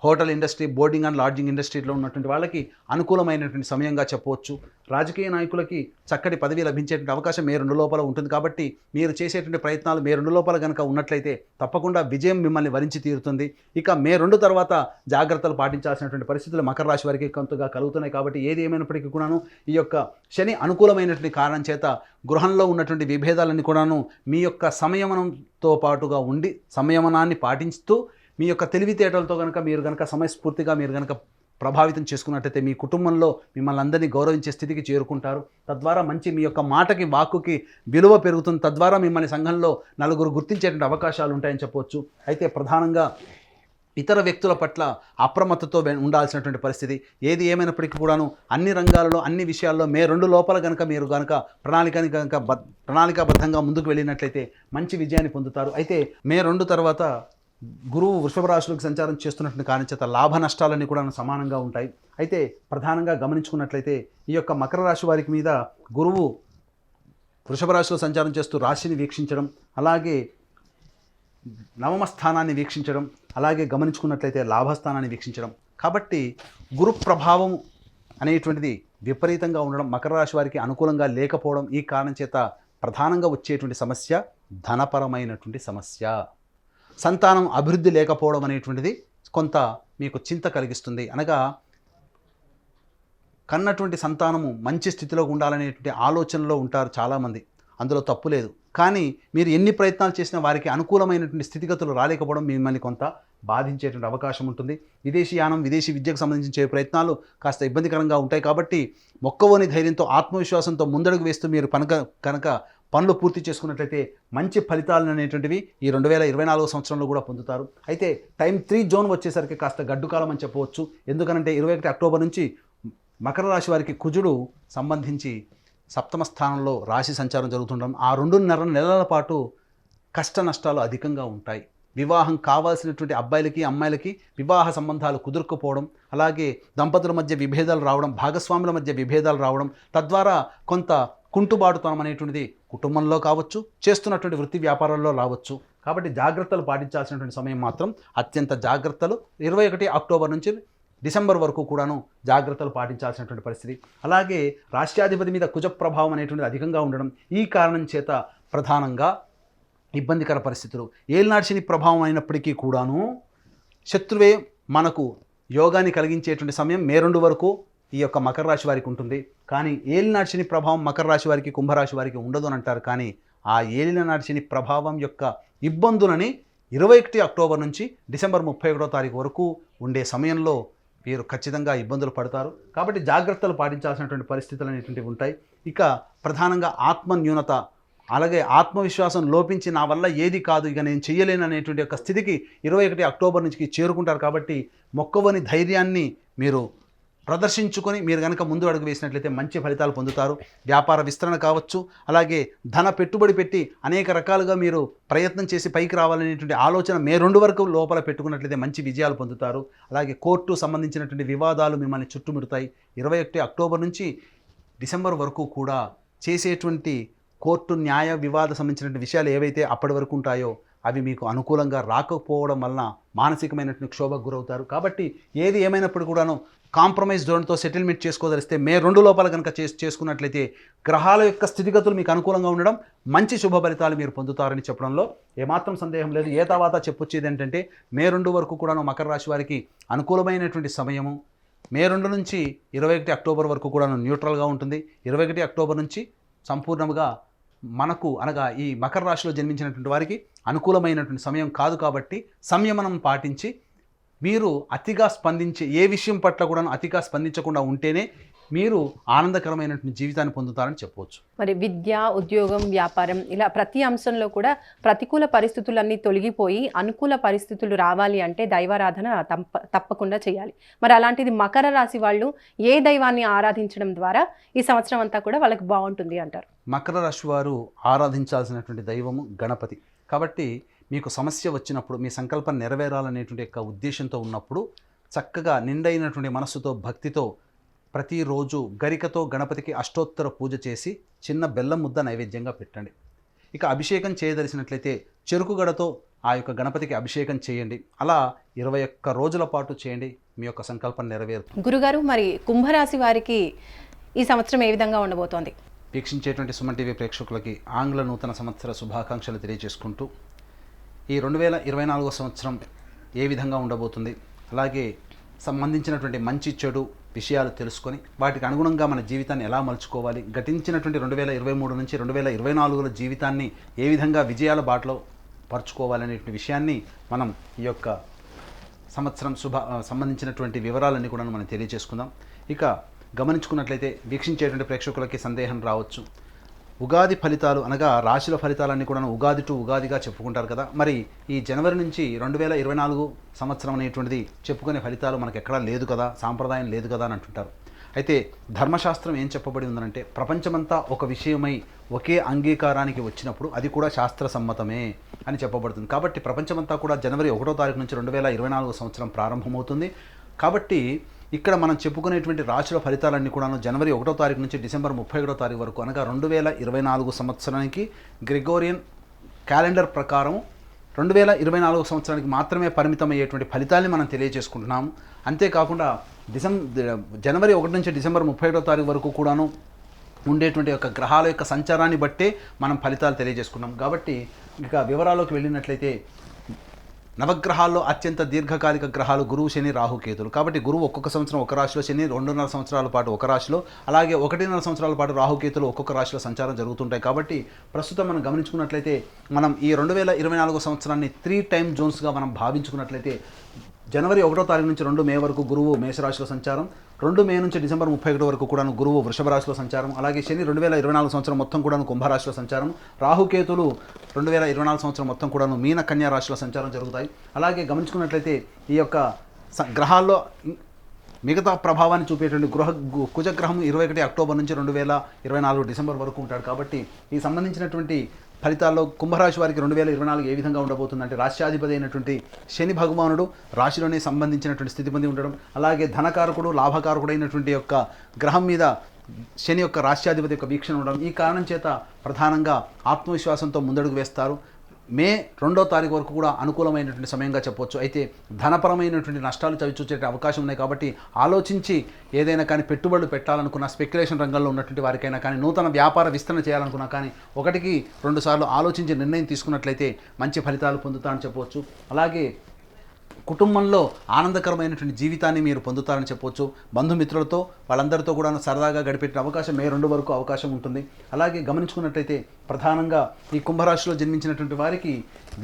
hotel industry, boarding and lodging ఇండస్ట్రీలో ఉన్నటువంటి వాళ్ళకి అనుకూలమైనటువంటి సమయంగా చెప్పవచ్చు. రాజకీయ నాయకులకి చక్కటి పదవి లభించేటువంటి అవకాశం మే 2 లోపల ఉంటుంది. కాబట్టి మీరు చేసేటువంటి ప్రయత్నాలు మే 2 లోపల కనుక ఉన్నట్లయితే తప్పకుండా విజయం మిమ్మల్ని వరించి తీరుతుంది. ఇక మే 2 తర్వాత జాగ్రత్తలు పాటించాల్సినటువంటి పరిస్థితులు మకర రాశి వారికి కొంతగా కలుగుతున్నాయి. కాబట్టి ఏది ఏమైనప్పటికీ కూడాను ఈ యొక్క శని అనుకూలమైనటువంటి కారణం చేత గృహంలో ఉన్నటువంటి విభేదాలన్నీ కూడాను మీ యొక్క సంయమనంతో పాటుగా ఉండి సంయమనాన్ని పాటిస్తూ మీ యొక్క తెలివితేటలతో మీరు కనుక సమయస్ఫూర్తిగా మీరు కనుక ప్రభావితం చేసుకున్నట్టయితే మీ కుటుంబంలో మిమ్మల్ని అందరినీ గౌరవించే స్థితికి చేరుకుంటారు. తద్వారా మంచి మీ యొక్క మాటకి వాక్కుకి విలువ పెరుగుతుంది. తద్వారా మిమ్మల్ని సంఘంలో నలుగురు గుర్తించేటువంటి అవకాశాలు ఉంటాయని చెప్పవచ్చు. అయితే ప్రధానంగా ఇతర వ్యక్తుల పట్ల అప్రమత్తతో ఉండాల్సినటువంటి పరిస్థితి. ఏది ఏమైనప్పటికీ కూడాను అన్ని రంగాలలో అన్ని విషయాల్లో మే 2 లోపల మీరు ప్రణాళికాబద్ధంగా ముందుకు వెళ్ళినట్లయితే మంచి విజయాన్ని పొందుతారు. అయితే మే 2 తర్వాత గురువు వృషభ రాశిలోకి సంచారం చేస్తున్నటువంటి కారణం చేత లాభ నష్టాలన్నీ కూడా సమానంగా ఉంటాయి. అయితే ప్రధానంగా గమనించుకున్నట్లయితే ఈ యొక్క మకర రాశి వారికి మీద గురువు వృషభ రాశిలో సంచారం చేస్తూ రాశిని వీక్షించడం, అలాగే నవమ స్థానాన్ని వీక్షించడం, అలాగే గమనించుకున్నట్లయితే లాభస్థానాన్ని వీక్షించడం. కాబట్టి గురు ప్రభావం అనేటువంటిది విపరీతంగా ఉండడం, మకర రాశి వారికి అనుకూలంగా లేకపోవడం ఈ కారణం చేత ప్రధానంగా వచ్చేటువంటి సమస్య ధనపరమైనటువంటి సమస్య. సంతానం అభివృద్ధి లేకపోవడం అనేటువంటిది కొంత మీకు చింత కలిగిస్తుంది. అనగా కన్నటువంటి సంతానము మంచి స్థితిలో ఉండాలనేటువంటి ఆలోచనలో ఉంటారు చాలామంది, అందులో తప్పు లేదు. కానీ మీరు ఎన్ని ప్రయత్నాలు చేసినా వారికి అనుకూలమైనటువంటి స్థితిగతులు రాలేకపోవడం మిమ్మల్ని కొంత బాధించేటువంటి అవకాశం ఉంటుంది. విదేశీ యానం, విదేశీ విద్యకు సంబంధించే ప్రయత్నాలు కాస్త ఇబ్బందికరంగా ఉంటాయి. కాబట్టి మొక్కవోని ధైర్యంతో ఆత్మవిశ్వాసంతో ముందడుగు వేస్తూ మీరు కనుక పనులు పూర్తి చేసుకున్నట్లయితే మంచి ఫలితాలు అనేటువంటివి ఈ 2024 సంవత్సరంలో కూడా పొందుతారు. అయితే టైం 3 జోన్ వచ్చేసరికి కాస్త గడ్డుకాలం అని చెప్పవచ్చు. ఎందుకనంటే 21 అక్టోబర్ నుంచి మకర రాశి వారికి కుజుడు సంబంధించి సప్తమ స్థానంలో రాశి సంచారం జరుగుతుండడం, ఆ 2.5 నెలల పాటు కష్ట నష్టాలు అధికంగా ఉంటాయి. వివాహం కావాల్సినటువంటి అబ్బాయిలకి అమ్మాయిలకి వివాహ సంబంధాలు కుదురుకుపోవడం, అలాగే దంపతుల మధ్య విభేదాలు రావడం, భాగస్వాముల మధ్య విభేదాలు రావడం, తద్వారా కొంత కుంటుబాటుతనం అనేటువంటిది కుటుంబంలో కావచ్చు, చేస్తున్నటువంటి వృత్తి వ్యాపారాల్లో రావచ్చు. కాబట్టి జాగ్రత్తలు పాటించాల్సినటువంటి సమయం మాత్రం అత్యంత జాగ్రత్తలు 21 అక్టోబర్ నుంచి డిసెంబర్ వరకు కూడాను జాగ్రత్తలు పాటించాల్సినటువంటి పరిస్థితి. అలాగే రాష్ట్రాధిపతి మీద కుజ ప్రభావం అనేటువంటిది అధికంగా ఉండడం ఈ కారణం చేత ప్రధానంగా ఇబ్బందికర పరిస్థితులు. ఏలినాటి శని ప్రభావం అయినప్పటికీ కూడాను శత్రువే మనకు యోగాన్ని కలిగించేటువంటి సమయం మే 2 వరకు ఈ యొక్క మకర రాశి వారికి ఉంటుంది. కానీ ఏలినాటి శని ప్రభావం మకర రాశి వారికి, కుంభరాశి వారికి ఉండదు అని అంటారు. కానీ ఆ ఏలినాటి శని ప్రభావం యొక్క ఇబ్బందులని 21 అక్టోబర్ నుంచి డిసెంబర్ 31వ తారీఖు వరకు ఉండే సమయంలో వీరు ఖచ్చితంగా ఇబ్బందులు పడతారు. కాబట్టి జాగ్రత్తలు పాటించాల్సినటువంటి పరిస్థితులు అనేటువంటివి ఉంటాయి. ఇక ప్రధానంగా ఆత్మన్యూనత, అలాగే ఆత్మవిశ్వాసం లోపించి నా వల్ల ఏది కాదు, ఇక నేను చెయ్యలేను అనేటువంటి యొక్క స్థితికి 21 అక్టోబర్ నుంచి చేరుకుంటారు. కాబట్టి మొక్కవని ధైర్యాన్ని మీరు ప్రదర్శించుకొని మీరు కనుక ముందు అడుగు వేసినట్లయితే మంచి ఫలితాలు పొందుతారు. వ్యాపార విస్తరణ కావచ్చు, అలాగే ధన పెట్టుబడి పెట్టి అనేక రకాలుగా మీరు ప్రయత్నం చేసి పైకి రావాలనేటువంటి ఆలోచన మే 2 వరకు లోపల పెట్టుకున్నట్లయితే మంచి విజయాలు పొందుతారు. అలాగే కోర్టు సంబంధించినటువంటి వివాదాలు మిమ్మల్ని చుట్టుముడతాయి. 21 అక్టోబర్ నుంచి డిసెంబర్ వరకు కూడా చేసేటువంటి కోర్టు న్యాయ వివాద సంబంధించినటువంటి విషయాలు ఏవైతే అప్పటి వరకు ఉంటాయో అవి మీకు అనుకూలంగా రాకపోవడం వలన మానసికమైనటువంటి క్షోభకు గురవుతారు. కాబట్టి ఏది ఏమైనప్పుడు కూడాను కాంప్రమైజ్ ధోరణితో సెటిల్మెంట్ చేసుకోదలిస్తే మే 2 లోపల కనుక చేసుకున్నట్లయితే గ్రహాల యొక్క స్థితిగతులు మీకు అనుకూలంగా ఉండడం, మంచి శుభ ఫలితాలు మీరు పొందుతారని చెప్పడంలో ఏమాత్రం సందేహం లేదు. ఏ తర్వాత చెప్పొచ్చేది ఏంటంటే మే 2 వరకు కూడాను మకర రాశి వారికి అనుకూలమైనటువంటి సమయము. మే 2 నుంచి 21 అక్టోబర్ వరకు కూడాను న్యూట్రల్గా ఉంటుంది. 21 అక్టోబర్ నుంచి సంపూర్ణంగా మనకు అనగా ఈ మకర రాశిలో జన్మించినటువంటి వారికి అనుకూలమైనటువంటి సమయం కాదు. కాబట్టి సంయమనం పాటించి మీరు అతిగా స్పందించే ఏ విషయం పట్ల కూడా అతిగా స్పందించకుండా ఉంటేనే మీరు ఆనందకరమైనటువంటి జీవితాన్ని పొందుతారని చెప్పవచ్చు. మరి విద్య, ఉద్యోగం, వ్యాపారం ఇలా ప్రతి అంశంలో కూడా ప్రతికూల పరిస్థితులన్నీ తొలగిపోయి అనుకూల పరిస్థితులు రావాలి అంటే దైవారాధన తప్పకుండా చేయాలి. మరి అలాంటిది మకర రాశి వాళ్ళు ఏ దైవాన్ని ఆరాధించడం ద్వారా ఈ సంవత్సరం అంతా కూడా వాళ్ళకి బాగుంటుంది అంటారు? మకర రాశి వారు ఆరాధించాల్సినటువంటి దైవము గణపతి. కాబట్టి మీకు సమస్య వచ్చినప్పుడు, మీ సంకల్పం నెరవేరాలనేటువంటి యొక్క ఉద్దేశంతో ఉన్నప్పుడు చక్కగా నిండైనటువంటి మనస్సుతో భక్తితో ప్రతిరోజు గరికతో గణపతికి అష్టోత్తర పూజ చేసి చిన్న బెల్లం ముద్ద నైవేద్యంగా పెట్టండి. ఇక అభిషేకం చేయదలిసినట్లయితే చెరుకు గడతో ఆ యొక్క గణపతికి అభిషేకం చేయండి. అలా 21 రోజుల పాటు చేయండి, మీ యొక్క సంకల్పం నెరవేరుతుంది. గురుగారు, మరి కుంభరాశి వారికి ఈ సంవత్సరం ఏ విధంగా ఉండబోతోంది? వీక్షించేటువంటి సుమన్ టీవీ ప్రేక్షకులకి ఆంగ్ల నూతన సంవత్సర శుభాకాంక్షలు తెలియజేసుకుంటూ ఈ 2024 సంవత్సరం ఏ విధంగా ఉండబోతుంది, అలాగే సంబంధించినటువంటి మంచి చెడు విషయాలు తెలుసుకొని వాటికి అనుగుణంగా మన జీవితాన్ని ఎలా మలుచుకోవాలి, గతించినటువంటి 2023 నుంచి 2024లో జీవితాన్ని ఏ విధంగా విజయాల బాటలో పరుచుకోవాలనే విషయాన్ని మనం ఈ యొక్క సంవత్సరం సంబంధించినటువంటి వివరాలన్నీ కూడా మనం తెలియజేసుకుందాం. ఇక గమనించుకున్నట్లయితే వీక్షించేటువంటి ప్రేక్షకులకి సందేహం రావచ్చు, ఉగాది ఫలితాలు అనగా రాశుల ఫలితాలన్నీ కూడా ఉగాది టు ఉగాదిగా చెప్పుకుంటారు కదా. మరి ఈ జనవరి నుంచి 2024 సంవత్సరం అనేటువంటిది చెప్పుకునే ఫలితాలు మనకు ఎక్కడా లేదు కదా, సాంప్రదాయం లేదు కదా అని అంటుంటారు. అయితే ధర్మశాస్త్రం ఏం చెప్పబడి ఉందంటే ప్రపంచమంతా ఒక విషయమై ఒకే అంగీకారానికి వచ్చినప్పుడు అది కూడా శాస్త్ర సమ్మతమే అని చెప్పబడుతుంది. కాబట్టి ప్రపంచమంతా కూడా జనవరి 1వ తారీఖు నుంచి 2024 సంవత్సరం ప్రారంభమవుతుంది. కాబట్టి ఇక్కడ మనం చెప్పుకునేటువంటి రాశుల ఫలితాలన్నీ కూడా జనవరి 1వ తారీఖు నుంచి డిసెంబర్ 31వ తారీఖు వరకు అనగా 2024 సంవత్సరానికి గ్రెగోరియన్ క్యాలెండర్ ప్రకారం 2024 సంవత్సరానికి మాత్రమే పరిమితమయ్యేటువంటి ఫలితాన్ని మనం తెలియజేసుకుంటున్నాము. అంతేకాకుండా జనవరి 1 నుంచి డిసెంబర్ 31వ తారీఖు వరకు కూడాను ఉండేటువంటి యొక్క గ్రహాల యొక్క సంచారాన్ని బట్టే మనం ఫలితాలు తెలియజేసుకున్నాం. కాబట్టి ఇక వివరాల్లోకి వెళ్ళినట్లయితే నవగ్రహాల్లో అత్యంత దీర్ఘకాలిక గ్రహాలు గురువు, శని, రాహుకేతులు. కాబట్టి గురువు ఒక్కొక్క సంవత్సరం ఒక రాశిలో, శని 2.5 సంవత్సరాల పాటు ఒక రాశిలో, అలాగే 1.5 సంవత్సరాల పాటు రాహుకేతులు ఒక్కొక్క రాశిలో సంచారం జరుగుతుంటాయి. కాబట్టి ప్రస్తుతం మనం గమనించుకున్నట్లయితే మనం ఈ 2024 సంవత్సరాన్ని 3 టైమ్ జోన్స్గా మనం భావించుకున్నట్లయితే జనవరి 1వ తారీఖు నుంచి 2 మే వరకు గురువు మేషరాశిలో సంచారం, 2 మే నుంచి డిసెంబర్ 31 వరకు కూడాను గురువు వృషభ రాశిలో సంచారం, అలాగే శని 2024 సంవత్సరం మొత్తం కూడాను కుంభరాశిలో సంచారం, రాహుకేతులు 2024 సంవత్సరం మొత్తం కూడాను మీన కన్యా రాశిలో సంచారం జరుగుతాయి. అలాగే గమనించుకున్నట్లయితే ఈ యొక్క గ్రహాల్లో మిగతా ప్రభావాన్ని చూపేటువంటి కుజగ్రహం 21 అక్టోబర్ నుంచి 2024 డిసెంబర్ వరకు ఉంటాడు. కాబట్టి ఈ సంబంధించినటువంటి ఫలితాల్లో కుంభరాశి వారికి 2024 ఏ విధంగా ఉండబోతుందంటే రాష్ట్రాధిపతి అయినటువంటి శని భగవానుడు రాశిలోనే సంబంధించినటువంటి స్థితి పొంది ఉండడం, అలాగే ధనకారకుడు, లాభకారకుడు అయినటువంటి యొక్క గ్రహం మీద శని యొక్క రాష్ట్రాధిపతి యొక్క వీక్షణ ఉండడం. ఈ కారణం చేత ప్రధానంగా ఆత్మవిశ్వాసంతో ముందడుగు వేస్తారు. మే 2వ తారీఖు వరకు కూడా అనుకూలమైనటువంటి సమయంగా చెప్పవచ్చు. అయితే ధనపరమైనటువంటి నష్టాలు చవిచూసే అవకాశం ఉన్నాయి. కాబట్టి ఆలోచించి ఏదైనా కానీ పెట్టుబడులు పెట్టాలనుకున్న, స్పెక్యులేషన్ రంగంలో ఉన్నటువంటి వారికైనా కానీ, నూతన వ్యాపార విస్తరణ చేయాలనుకున్నా కానీ 1-2 సార్లు ఆలోచించి నిర్ణయం తీసుకున్నట్లయితే మంచి ఫలితాలు పొందుతారని చెప్పవచ్చు. అలాగే కుటుంబంలో ఆనందకరమైనటువంటి జీవితాన్ని మీరు పొందుతారని చెప్పవచ్చు. బంధుమిత్రులతో వాళ్ళందరితో కూడా సరదాగా గడిపే అవకాశం మే 2 వరకు అవకాశం ఉంటుంది. అలాగే గమనించుకున్నట్లయితే ప్రధానంగా ఈ కుంభరాశిలో జన్మించినటువంటి వారికి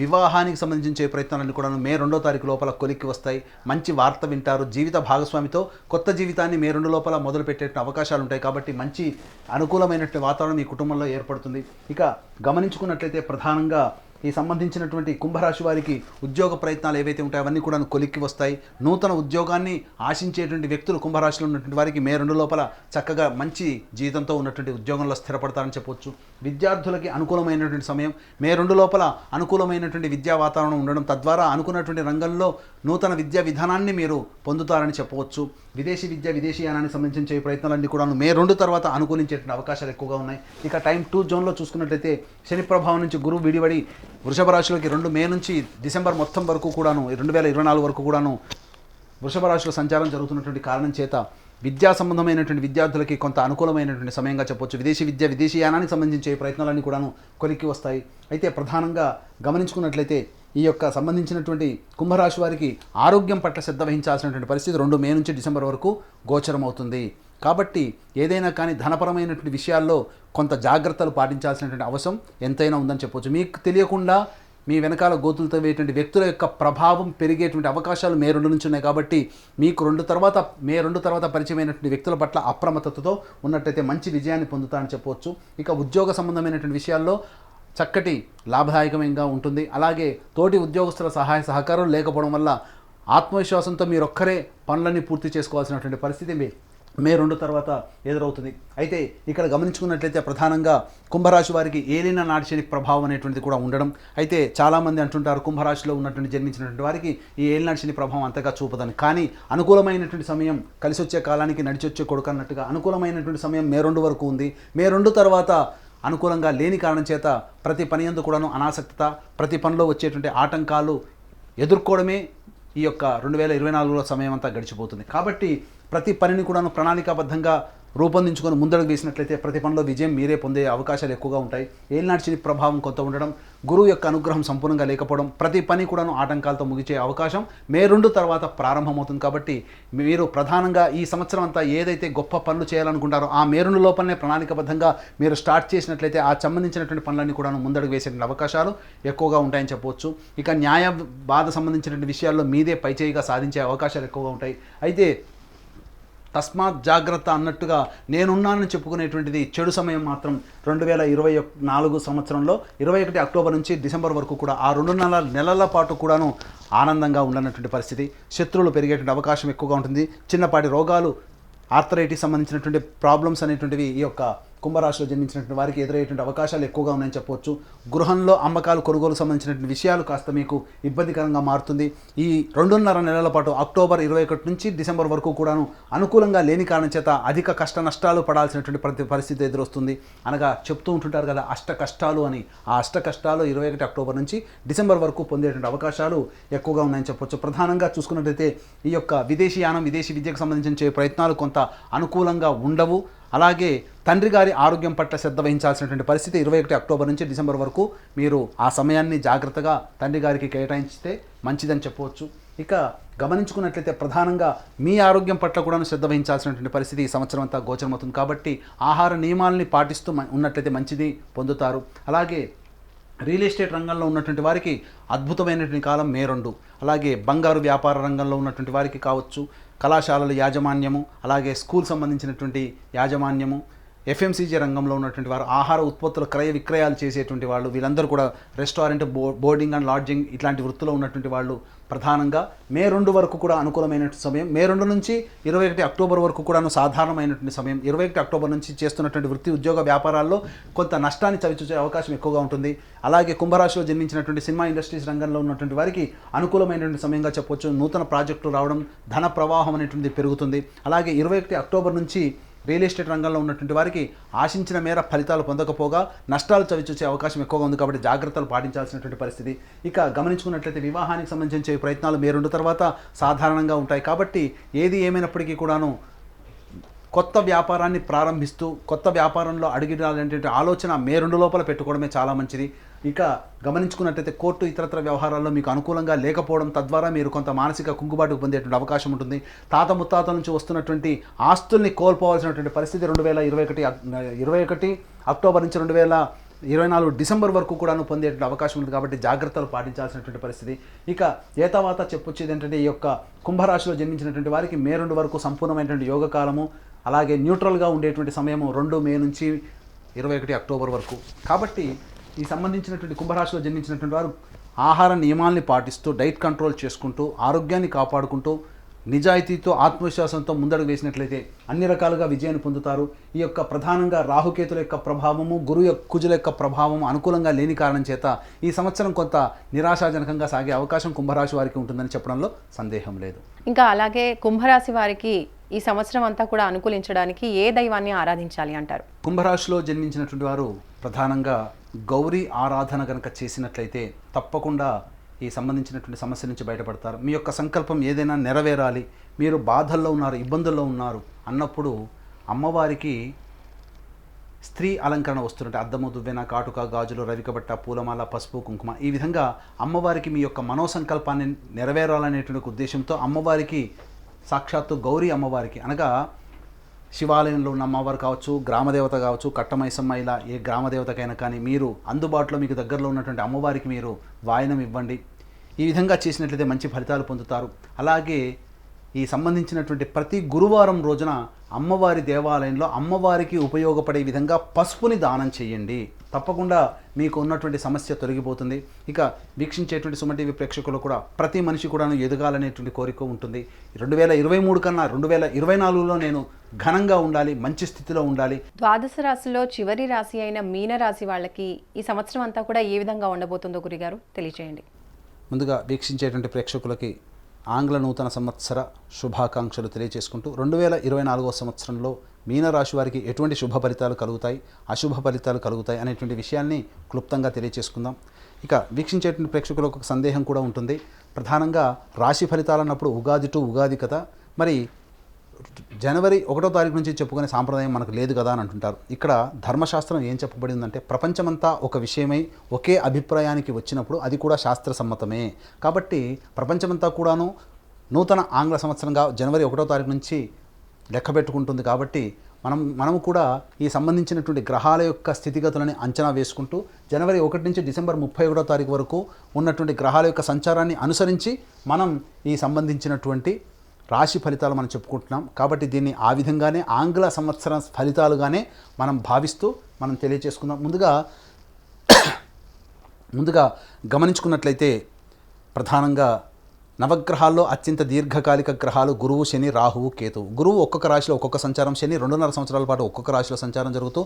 వివాహానికి సంబంధించే ప్రయత్నాలన్నీ కూడా మే 2వ తారీఖు లోపల కొలిక్కి వస్తాయి. మంచి వార్త వింటారు. జీవిత భాగస్వామితో కొత్త జీవితాన్ని మే 2 లోపల మొదలుపెట్టే అవకాశాలు ఉంటాయి. కాబట్టి మంచి అనుకూలమైనటువంటి వాతావరణం ఈ కుటుంబంలో ఏర్పడుతుంది. ఇక గమనించుకున్నట్లయితే ప్రధానంగా ఈ సంబంధించినటువంటి కుంభరాశి వారికి ఉద్యోగ ప్రయత్నాలు ఏవైతే ఉంటాయో అవన్నీ కూడా కొలిక్కి వస్తాయి. నూతన ఉద్యోగాన్ని ఆశించేటువంటి వ్యక్తులు కుంభరాశిలో ఉన్నటువంటి వారికి మే 2 లోపల చక్కగా మంచి జీతంతో ఉన్నటువంటి ఉద్యోగంలో స్థిరపడతారని చెప్పొచ్చు. విద్యార్థులకి అనుకూలమైనటువంటి సమయం మే 2 లోపల అనుకూలమైనటువంటి విద్యా వాతావరణం ఉండడం, తద్వారా అనుకున్నటువంటి రంగంలో నూతన విద్యా విధానాన్ని మీరు పొందుతారని చెప్పవచ్చు. విదేశీ విద్య, విదేశీయానానికి సంబంధించిన ప్రయత్నాలన్నీ కూడా మే 2 తర్వాత అనుకూలించేటువంటి అవకాశాలు ఎక్కువగా ఉన్నాయి. ఇక టైం 2 జోన్లో చూసుకున్నట్లయితే శని ప్రభావం నుంచి గురువు విడివడి వృషభ రాశిలోకి 2 మే నుంచి డిసెంబర్ మొత్తం వరకు కూడాను 2024 వరకు కూడాను వృషభ రాశిలో సంచారం జరుగుతున్నటువంటి కారణం చేత విద్యా సంబంధమైనటువంటి విద్యార్థులకి కొంత అనుకూలమైనటువంటి సమయంగా చెప్పొచ్చు. విదేశీ విద్య, విదేశీయానానికి సంబంధించే ప్రయత్నాలన్నీ కూడాను కొలిక్కి వస్తాయి. అయితే ప్రధానంగా గమనించుకున్నట్లయితే ఈ యొక్క సంబంధించినటువంటి కుంభరాశి వారికి ఆరోగ్యం పట్ల శ్రద్ధ వహించాల్సినటువంటి పరిస్థితి 2 మే నుంచి డిసెంబర్ వరకు గోచరం అవుతుంది. కాబట్టి ఏదైనా కానీ ధనపరమైనటువంటి విషయాల్లో కొంత జాగ్రత్తలు పాటించాల్సినటువంటి అవసరం ఎంతైనా ఉందని చెప్పొచ్చు. మీకు తెలియకుండా మీ వెనకాల గోతులతో వేటువంటి వ్యక్తుల యొక్క ప్రభావం పెరిగేటువంటి అవకాశాలు మే 2 నుంచి ఉన్నాయి. కాబట్టి మీకు మే 2 తర్వాత పరిచయమైనటువంటి వ్యక్తుల పట్ల అప్రమత్తతతో ఉన్నట్టయితే మంచి విజయాన్ని పొందుతారని చెప్పవచ్చు. ఇక ఉద్యోగ సంబంధమైనటువంటి విషయాల్లో చక్కటి లాభదాయకంగా ఉంటుంది. అలాగే తోటి ఉద్యోగస్తుల సహాయ సహకారం లేకపోవడం వల్ల ఆత్మవిశ్వాసంతో మీరొక్కరే పనులన్నీ పూర్తి చేసుకోవాల్సినటువంటి పరిస్థితి మే 2 తర్వాత ఎదురవుతుంది. అయితే ఇక్కడ గమనించుకున్నట్లయితే ప్రధానంగా కుంభరాశి వారికి ఏలిన నాటి శని ప్రభావం అనేటువంటిది కూడా ఉండడం. అయితే చాలామంది అంటుంటారు కుంభరాశిలో ఉన్నటువంటి జన్మించినటువంటి వారికి ఈ ఏలినాటి శని ప్రభావం అంతగా చూపదని. కానీ అనుకూలమైనటువంటి సమయం కలిసి వచ్చే కాలానికి నడిచొచ్చే కొడుకు అన్నట్టుగా అనుకూలమైనటువంటి సమయం మే 2 వరకు ఉంది. మే 2 తర్వాత అనుకూలంగా లేని కారణం చేత ప్రతి పని యందు కూడాను అనాసక్తత, ప్రతి పనిలో వచ్చేటువంటి ఆటంకాలు ఎదుర్కోవడమే ఈ యొక్క 2024లో సమయం అంతా గడిచిపోతుంది. కాబట్టి ప్రతి పనిని కూడాను ప్రణాళికాబద్ధంగా రూపొందించుకొని ముందడుగు వేసినట్లయితే ప్రతి పనిలో విజయం మీరే పొందే అవకాశాలు ఎక్కువగా ఉంటాయి. ఏలినాటి శని ప్రభావం కొంత ఉండడం, గురువు యొక్క అనుగ్రహం సంపూర్ణంగా లేకపోవడం, ప్రతి పని కూడాను ఆటంకాలతో ముగిచే అవకాశం మే 2 తర్వాత ప్రారంభమవుతుంది. కాబట్టి మీరు ప్రధానంగా ఈ సంవత్సరం అంతా ఏదైతే గొప్ప పనులు చేయాలనుకుంటారో ఆ మే 2 లోపలనే ప్రణాళికబద్ధంగా మీరు స్టార్ట్ చేసినట్లయితే ఆ సంబంధించినటువంటి పనులన్నీ కూడాను ముందడుగు వేసేటువంటి అవకాశాలు ఎక్కువగా ఉంటాయని చెప్పవచ్చు. ఇక న్యాయ బాధ సంబంధించినటువంటి విషయాల్లో మీదే పైచేయిగా సాధించే అవకాశాలు ఎక్కువగా ఉంటాయి. అయితే తస్మాత్ జాగ్రత్త అన్నట్టుగా నేనున్నానని చెప్పుకునేటువంటిది చెడు సమయం మాత్రం 2024 సంవత్సరంలో 21 అక్టోబర్ నుంచి డిసెంబర్ వరకు కూడా ఆ 2 నెలల పాటు కూడాను ఆనందంగా ఉండనటువంటి పరిస్థితి. శత్రువులు పెరిగేటువంటి అవకాశం ఎక్కువగా ఉంటుంది. చిన్నపాటి రోగాలు, ఆర్థరైటిస్ సంబంధించినటువంటి ప్రాబ్లమ్స్ అనేటువంటివి ఈ యొక్క కుంభరాశిలో జన్మించినటువంటి వారికి ఎదురయ్యేటువంటి అవకాశాలు ఎక్కువగా ఉన్నాయని చెప్పవచ్చు. గృహంలో అమ్మకాలు, కొనుగోలు సంబంధించినటువంటి విషయాలు కాస్త మీకు ఇబ్బందికరంగా మారుతుంది. ఈ 2.5 నెలల పాటు అక్టోబర్ 21 నుంచి డిసెంబర్ వరకు కూడాను అనుకూలంగా లేని కారణం చేత అధిక కష్ట నష్టాలు పడాల్సినటువంటి పరిస్థితి ఎదురొస్తుంది. అనగా చెప్తూ ఉంటుంటారు కదా అష్ట కష్టాలు అని. ఆ అష్ట కష్టాలు 21 అక్టోబర్ నుంచి డిసెంబర్ వరకు పొందేటువంటి అవకాశాలు ఎక్కువగా ఉన్నాయని చెప్పవచ్చు. ప్రధానంగా చూసుకున్నట్లయితే ఈ యొక్క విదేశీయానం, విదేశీ విద్యకు సంబంధించిన ప్రయత్నాలు కొంత అనుకూలంగా ఉండవు. అలాగే తండ్రి గారి ఆరోగ్యం పట్ల శ్రద్ధ వహించాల్సినటువంటి పరిస్థితి 21 అక్టోబర్ నుంచి డిసెంబర్ వరకు మీరు ఆ సమయాన్ని జాగ్రత్తగా తండ్రి గారికి కేటాయించితే మంచిదని చెప్పవచ్చు. ఇక గమనించుకున్నట్లయితే ప్రధానంగా మీ ఆరోగ్యం పట్ల కూడా శ్రద్ధ వహించాల్సినటువంటి పరిస్థితి ఈ సంవత్సరం అంతా గోచరమవుతుంది. కాబట్టి ఆహార నియమాలని పాటిస్తూ ఉన్నట్లయితే మంచిది పొందుతారు. అలాగే రియల్ ఎస్టేట్ రంగంలో ఉన్నటువంటి వారికి అద్భుతమైనటువంటి కాలం మే 2. అలాగే బంగారు వ్యాపార రంగంలో ఉన్నటువంటి వారికి కావచ్చు, కళాశాలల యాజమాన్యము, అలాగే స్కూల్ సంబంధించినటువంటి యాజమాన్యము, ఎఫ్ఎంసీజీ రంగంలో ఉన్నటువంటి వారు, ఆహార ఉత్పత్తుల క్రయ విక్రయాలు చేసేటువంటి వాళ్ళు, వీళ్ళందరూ కూడా రెస్టారెంట్, బోర్డింగ్ అండ్ లాడ్జింగ్ ఇట్లాంటి వృత్తిలో ఉన్నటువంటి వాళ్ళు ప్రధానంగా మే 2 వరకు కూడా అనుకూలమైనటువంటి సమయం. మే 2 నుంచి 21 అక్టోబర్ వరకు కూడాను సాధారణమైనటువంటి సమయం. 21 అక్టోబర్ నుంచి చేస్తున్నటువంటి వృత్తి, ఉద్యోగ వ్యాపారాల్లో కొంత నష్టాన్ని చవిచూసే అవకాశం ఎక్కువగా ఉంటుంది. అలాగే కుంభరాశిలో జన్మించినటువంటి సినిమా ఇండస్ట్రీస్ రంగంలో ఉన్నటువంటి వారికి అనుకూలమైనటువంటి సమయంగా చెప్పవచ్చు. నూతన ప్రాజెక్టులు రావడం, ధన ప్రవాహం అనేటువంటిది పెరుగుతుంది. అలాగే 21 అక్టోబర్ నుంచి రియల్ ఎస్టేట్ రంగంలో ఉన్నటువంటి వారికి ఆశించిన మేర ఫలితాలు పొందకపోగా నష్టాలు చవిచూసే అవకాశం ఎక్కువగా ఉంది. కాబట్టి జాగ్రత్తలు పాటించాల్సినటువంటి పరిస్థితి. ఇక గమనించుకున్నట్లయితే వివాహానికి సంబంధించిన ప్రయత్నాలు మే 2 తర్వాత సాధారణంగా ఉంటాయి. కాబట్టి ఏది ఏమైనప్పటికీ కూడాను కొత్త వ్యాపారాన్ని ప్రారంభిస్తూ కొత్త వ్యాపారంలో అడుగుడాలంటే ఆలోచన మే 2 లోపల పెట్టుకోవడమే చాలా మంచిది. ఇక గమనించుకున్నట్లయితే కోర్టు ఇతరత్ర వ్యవహారాల్లో మీకు అనుకూలంగా లేకపోవడం, తద్వారా మీరు కొంత మానసిక కుంగుబాటు పొందేటువంటి అవకాశం ఉంటుంది. తాత ముత్తాతల నుంచి వస్తున్నటువంటి ఆస్తుల్ని కోల్పోవాల్సినటువంటి పరిస్థితి 2021 అక్టోబర్ నుంచి 2024 డిసెంబర్ వరకు కూడా పొందేటువంటి అవకాశం ఉంది. కాబట్టి జాగ్రత్తలు పాటించాల్సినటువంటి పరిస్థితి. ఇక ఏతావాత చెప్పొచ్చేది ఏంటంటే ఈ యొక్క కుంభరాశిలో జన్మించినటువంటి వారికి మే 2 వరకు సంపూర్ణమైనటువంటి యోగకాలము, అలాగే న్యూట్రల్గా ఉండేటువంటి సమయము 2 మే నుంచి 21 అక్టోబర్ వరకు. కాబట్టి ఈ సంబంధించినటువంటి కుంభరాశిలో జన్మించినటువంటి వారు ఆహార నియమాల్ని పాటిస్తూ డైట్ కంట్రోల్ చేసుకుంటూ ఆరోగ్యాన్ని కాపాడుకుంటూ నిజాయితీతో ఆత్మవిశ్వాసంతో ముందడుగు వేసినట్లయితే అన్ని రకాలుగా విజయాన్ని పొందుతారు. ఈ యొక్క ప్రధానంగా రాహుకేతుల యొక్క ప్రభావము, కుజుల యొక్క ప్రభావము అనుకూలంగా లేని కారణం చేత ఈ సంవత్సరం కొంత నిరాశాజనకంగా సాగే అవకాశం కుంభరాశి వారికి ఉంటుందని చెప్పడంలో సందేహం లేదు. ఇంకా అలాగే కుంభరాశి వారికి ఈ సంవత్సరం అంతా కూడా అనుకూలించడానికి ఏ దైవాన్ని ఆరాధించాలి అంటారు? కుంభరాశిలో జన్మించినటువంటి వారు ప్రధానంగా గౌరీ ఆరాధన కనుక చేసినట్లయితే తప్పకుండా ఈ సంబంధించినటువంటి సమస్య నుంచి బయటపడతారు. మీ యొక్క సంకల్పం ఏదైనా నెరవేరాలి, మీరు బాధల్లో ఉన్నారు, ఇబ్బందుల్లో ఉన్నారు అన్నప్పుడు అమ్మవారికి స్త్రీ అలంకరణ వస్తుంటే అద్దము, దువ్వెన, కాటుక, గాజులు, రవికబట్ట, పూలమాల, పసుపు, కుంకుమ ఈ విధంగా అమ్మవారికి మీ యొక్క మనోసంకల్పాన్ని నెరవేరాలనేటువంటి ఉద్దేశంతో అమ్మవారికి సాక్షాత్తు గౌరీ అమ్మవారికి అనగా శివాలయంలో ఉన్న అమ్మవారు కావచ్చు, గ్రామదేవత కావచ్చు, కట్టమైసమ్మ ఇలా ఏ గ్రామదేవతకైనా కానీ మీరు అందుబాటులో మీకు దగ్గరలో ఉన్నటువంటి అమ్మవారికి మీరు వాయనం ఇవ్వండి. ఈ విధంగా చేసినట్లయితే మంచి ఫలితాలు పొందుతారు. అలాగే ఈ సంబంధించినటువంటి ప్రతి గురువారం రోజున అమ్మవారి దేవాలయంలో అమ్మవారికి ఉపయోగపడే విధంగా పసుపుని దానం చేయండి. తప్పకుండా మీకు ఉన్నటువంటి సమస్య తొలగిపోతుంది. ఇక వీక్షించేటువంటి సుమన్ టీవీ ప్రేక్షకులు కూడా ప్రతి మనిషి కూడాను ఎదగాలనేటువంటి కోరిక ఉంటుంది. 2023 కన్నా 2024లో నేను ఘనంగా ఉండాలి, మంచి స్థితిలో ఉండాలి. ద్వాదశ రాశిలో చివరి రాశి అయిన మీన రాశి వాళ్ళకి ఈ సంవత్సరం అంతా కూడా ఏ విధంగా ఉండబోతుందో గురుగారు తెలియజేయండి. ముందుగా వీక్షించేటువంటి ప్రేక్షకులకి ఆంగ్ల నూతన సంవత్సర శుభాకాంక్షలు తెలియజేసుకుంటూ 2024వ సంవత్సరంలో మీనరాశి వారికి ఎటువంటి శుభ ఫలితాలు కలుగుతాయి, అశుభ ఫలితాలు కలుగుతాయి అనేటువంటి విషయాన్ని క్లుప్తంగా తెలియజేసుకుందాం. ఇక వీక్షించేటువంటి ప్రేక్షకులకు ఒక సందేహం కూడా ఉంటుంది. ప్రధానంగా రాశి ఫలితాలు అన్నప్పుడు ఉగాది టు ఉగాది కదా, మరి జనవరి 1వ తారీఖు నుంచి చెప్పుకునే సాంప్రదాయం మనకు లేదు కదా అని అంటుంటారు. ఇక్కడ ధర్మశాస్త్రం ఏం చెప్పబడిందంటే ప్రపంచమంతా ఒక విషయమై ఒకే అభిప్రాయానికి వచ్చినప్పుడు అది కూడా శాస్త్ర సమ్మతమే. కాబట్టి ప్రపంచమంతా కూడాను నూతన ఆంగ్ల సంవత్సరంగా జనవరి 1వ తారీఖు నుంచి లెక్క పెట్టుకుంటుంది. కాబట్టి మనము కూడా ఈ సంబంధించినటువంటి గ్రహాల యొక్క స్థితిగతులని అంచనా వేసుకుంటూ జనవరి 1 నుంచి డిసెంబర్ 31వ తారీఖు వరకు ఉన్నటువంటి గ్రహాల యొక్క సంచారాన్ని అనుసరించి మనం ఈ సంబంధించినటువంటి రాశి ఫలితాలు మనం చెప్పుకుంటున్నాం. కాబట్టి దీన్ని ఆ విధంగానే ఆంగ్ల సంవత్సరం ఫలితాలుగానే మనం భావిస్తూ మనం తెలియచేసుకుందాం. ముందుగా గమనించుకున్నట్లయితే ప్రధానంగా నవగ్రహాల్లో అత్యంత దీర్ఘకాలిక గ్రహాలు గురువు, శని, రాహువు, కేతువు. గురువు ఒక్కొక్క రాశిలో ఒక్కొక్క సంచారం, శని 2.5 సంవత్సరాల పాటు ఒక్కొక్క రాశిలో సంచారం జరుగుతూ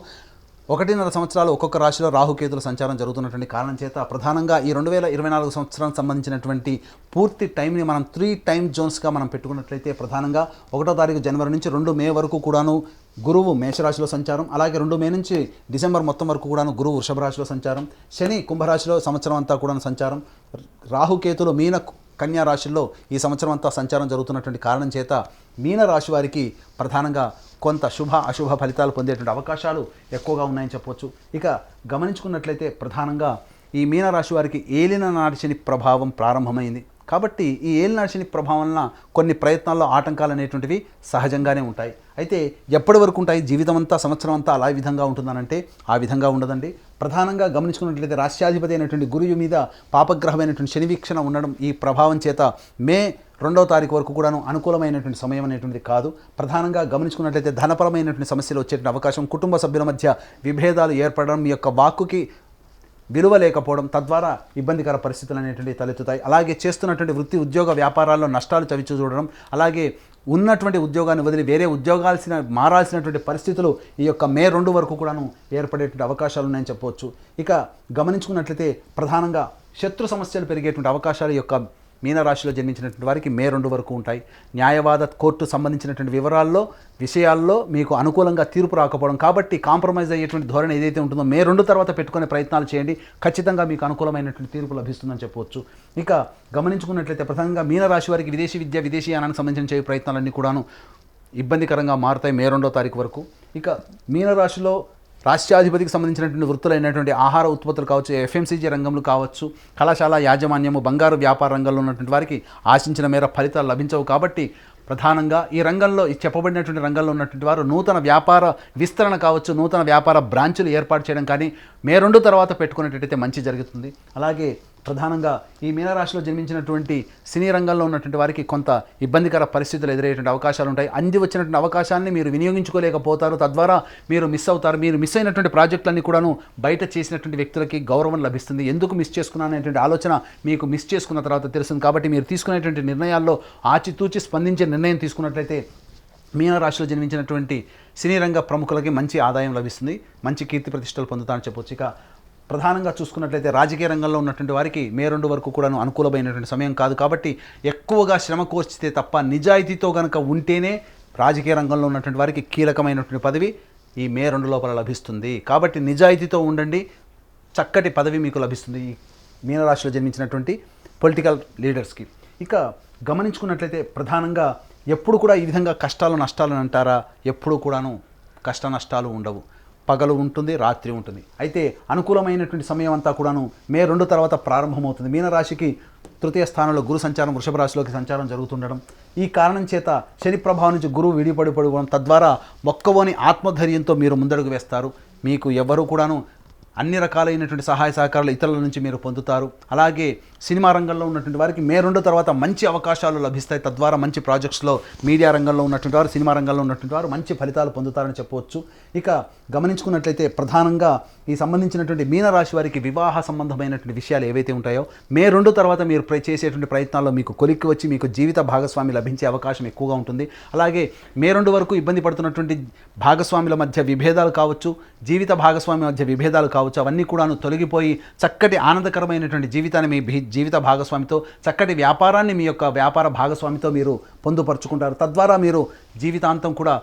1.5 సంవత్సరాలు ఒక్కొక్క రాశిలో రాహుకేతుల సంచారం జరుగుతున్నటువంటి కారణం చేత ప్రధానంగా ఈ 2024 సంవత్సరానికి సంబంధించినటువంటి పూర్తి టైంని మనం 3 టైమ్ జోన్స్గా మనం పెట్టుకున్నట్లయితే ప్రధానంగా 1వ తారీఖు జనవరి నుంచి 2 మే వరకు కూడాను గురువు మేషరాశిలో సంచారం, అలాగే 2 మే నుంచి డిసెంబర్ మొత్తం వరకు కూడాను గురువు వృషభ రాశిలో సంచారం, శని కుంభరాశిలో సంవత్సరం అంతా కూడా సంచారం, రాహుకేతులు మీన కన్యా రాశిలో ఈ సంవత్సరం అంతా సంచారం జరుగుతున్నటువంటి కారణం చేత మీన రాశి వారికి ప్రధానంగా కొంత శుభ అశుభ ఫలితాలు పొందేటువంటి అవకాశాలు ఎక్కువగా ఉన్నాయని చెప్పవచ్చు. ఇక గమనించుకున్నట్లయితే ప్రధానంగా ఈ మీనరాశి వారికి ఏలినాటి శని ప్రభావం ప్రారంభమైంది. కాబట్టి ఈ ఏలినాటి శని ప్రభావం వలన కొన్ని ప్రయత్నాల్లో ఆటంకాలు అనేటువంటివి సహజంగానే ఉంటాయి. అయితే ఎప్పటి వరకు ఉంటాయి? జీవితం అంతా, సంవత్సరం అంతా అలా విధంగా ఉంటుందనంటే ఆ విధంగా ఉండదండి. ప్రధానంగా గమనించుకున్నట్లయితే రాష్ట్రాధిపతి అయినటువంటి గురువు మీద పాపగ్రహమైనటువంటి శని వీక్షణ ఉండడం ఈ ప్రభావం చేత మే 2వ తారీఖు వరకు కూడాను అనుకూలమైనటువంటి సమయం అనేటువంటిది కాదు. ప్రధానంగా గమనించుకున్నట్లయితే ధనపరమైనటువంటి సమస్యలు వచ్చేటువంటి అవకాశం, కుటుంబ సభ్యుల మధ్య విభేదాలు ఏర్పడడం, మీ యొక్క వాక్కుకి విలువ లేకపోవడం, తద్వారా ఇబ్బందికర పరిస్థితులు అనేటువంటివి తలెత్తుతాయి. అలాగే చేస్తున్నటువంటి వృత్తి, ఉద్యోగ వ్యాపారాల్లో నష్టాలు చవిచూ చూడడం, అలాగే ఉన్నటువంటి ఉద్యోగాన్ని వదిలి వేరే మారాల్సినటువంటి పరిస్థితులు ఈ యొక్క మే 2 వరకు కూడాను ఏర్పడేటువంటి అవకాశాలు ఉన్నాయని చెప్పవచ్చు. ఇక గమనించుకున్నట్లయితే ప్రధానంగా శత్రు సమస్యలు పెరిగేటువంటి అవకాశాలు ఈ యొక్క మీనరాశిలో జన్మించినటువంటి వారికి మే 2 వరకు ఉంటాయి. న్యాయవాద కోర్టు సంబంధించినటువంటి విషయాల్లో మీకు అనుకూలంగా తీర్పు రాకపోవడం, కాబట్టి కాంప్రమైజ్ అయ్యేటువంటి ధోరణి ఏదైతే ఉంటుందో మే 2 తర్వాత పెట్టుకునే ప్రయత్నాలు చేయండి. ఖచ్చితంగా మీకు అనుకూలమైనటువంటి తీర్పు లభిస్తుందని చెప్పవచ్చు. ఇక గమనించుకున్నట్లయితే ప్రధానంగా మీనరాశి వారికి విదేశీ విద్య, విదేశీయానానికి సంబంధించిన ప్రయత్నాలన్నీ కూడాను ఇబ్బందికరంగా మారుతాయి మే 2వ తారీఖు వరకు. ఇక మీనరాశిలో రాష్ట్రాధిపతికి సంబంధించినటువంటి వృత్తులైనటువంటి ఆహార ఉత్పత్తులు కావచ్చు, ఎఫ్ఎంసీజీ రంగంలో కావచ్చు, కళాశాల యాజమాన్యము, బంగారు వ్యాపార రంగంలో ఉన్నటువంటి వారికి ఆశించిన మేర ఫలితాలు లభించవు. కాబట్టి ప్రధానంగా ఈ రంగంలో చెప్పబడినటువంటి రంగంలో ఉన్నటువంటి వారు నూతన వ్యాపార విస్తరణ కావచ్చు, నూతన వ్యాపార బ్రాంచులు ఏర్పాటు చేయడం కానీ మే 2 తర్వాత పెట్టుకునేటట్టయితే మంచి జరుగుతుంది. అలాగే ప్రధానంగా ఈ మీనరాశిలో జన్మించినటువంటి సినీ రంగంలో ఉన్నటువంటి వారికి కొంత ఇబ్బందికర పరిస్థితులు ఎదురయ్యేటువంటి అవకాశాలు ఉంటాయి. అంది వచ్చినటువంటి అవకాశాన్ని మీరు వినియోగించుకోలేకపోతారు, తద్వారా మీరు మిస్ అవుతారు. మీరు మిస్ అయినటువంటి ప్రాజెక్టులన్నీ కూడాను బయట చేసినటువంటి వ్యక్తులకి గౌరవం లభిస్తుంది. ఎందుకు మిస్ చేసుకున్నాను అనేటువంటి ఆలోచన మీకు మిస్ చేసుకున్న తర్వాత తెలుస్తుంది. కాబట్టి మీరు తీసుకునేటువంటి నిర్ణయాల్లో ఆచితూచి స్పందించే నిర్ణయం తీసుకున్నట్లయితే మీనరాశిలో జన్మించినటువంటి సినీ రంగ ప్రముఖులకి మంచి ఆదాయం లభిస్తుంది, మంచి కీర్తి ప్రతిష్టలు పొందుతారని చెప్పొచ్చు. ఇక ప్రధానంగా చూసుకున్నట్లయితే రాజకీయ రంగంలో ఉన్నటువంటి వారికి మే 2 వరకు కూడాను అనుకూలమైనటువంటి సమయం కాదు. కాబట్టి ఎక్కువగా శ్రమ కోర్చితే తప్ప నిజాయితీతో కనుక ఉంటేనే రాజకీయ రంగంలో ఉన్నటువంటి వారికి కీలకమైనటువంటి పదవి ఈ మే 2 లోపల లభిస్తుంది. కాబట్టి నిజాయితీతో ఉండండి, చక్కటి పదవి మీకు లభిస్తుంది ఈ మీనరాశిలో జన్మించినటువంటి పొలిటికల్ లీడర్స్కి. ఇక గమనించుకున్నట్లయితే ప్రధానంగా ఎప్పుడు కూడా ఈ విధంగా కష్టాలు నష్టాలు అంటారా, ఎప్పుడు కూడాను కష్ట నష్టాలు ఉండవు. పగలు ఉంటుంది, రాత్రి ఉంటుంది. అయితే అనుకూలమైనటువంటి సమయం అంతా కూడాను మే 2 తర్వాత ప్రారంభమవుతుంది. మీనరాశికి తృతీయ స్థానంలో గురు సంచారం, వృషభ రాశిలోకి సంచారం జరుగుతుండడం, ఈ కారణం చేత శని ప్రభావం నుంచి గురువు విడిపడిపోవడం, తద్వారా మొక్కవోని ఆత్మధైర్యంతో మీరు ముందడుగు వేస్తారు. మీకు ఎవరు కూడాను అన్ని రకాలైనటువంటి సహాయ సహకారాలు ఇతరుల నుంచి మీరు పొందుతారు. అలాగే సినిమా రంగంలో ఉన్నటువంటి వారికి మే 2 తర్వాత మంచి అవకాశాలు లభిస్తాయి. తద్వారా మంచి ప్రాజెక్ట్స్లో మీడియా రంగంలో ఉన్నటువంటి వారు, సినిమా రంగంలో ఉన్నటువంటి వారు మంచి ఫలితాలు పొందుతారని చెప్పవచ్చు. ఇక గమనించుకున్నట్లయితే ప్రధానంగా ఈ సంబంధించినటువంటి మీనరాశి వారికి వివాహ సంబంధమైనటువంటి విషయాలు ఏవైతే ఉంటాయో మే 2 తర్వాత మీరు చేసేటువంటి ప్రయత్నాల్లో మీకు కొలిక్కి వచ్చి మీకు జీవిత భాగస్వామి లభించే అవకాశం ఎక్కువగా ఉంటుంది. అలాగే మే 2 వరకు ఇబ్బంది పడుతున్నటువంటి భాగస్వాముల మధ్య విభేదాలు కావచ్చు, జీవిత భాగస్వామి మధ్య విభేదాలు కావచ్చు, అవన్నీ కూడాను తొలగిపోయి చక్కటి ఆనందకరమైనటువంటి జీవితాన్ని మీ జీవిత భాగస్వామితో, చక్కటి వ్యాపారాన్ని మీ యొక్క వ్యాపార భాగస్వామితో మీరు పొందుపరుచుకుంటారు. తద్వారా మీరు జీవితాంతం కూడా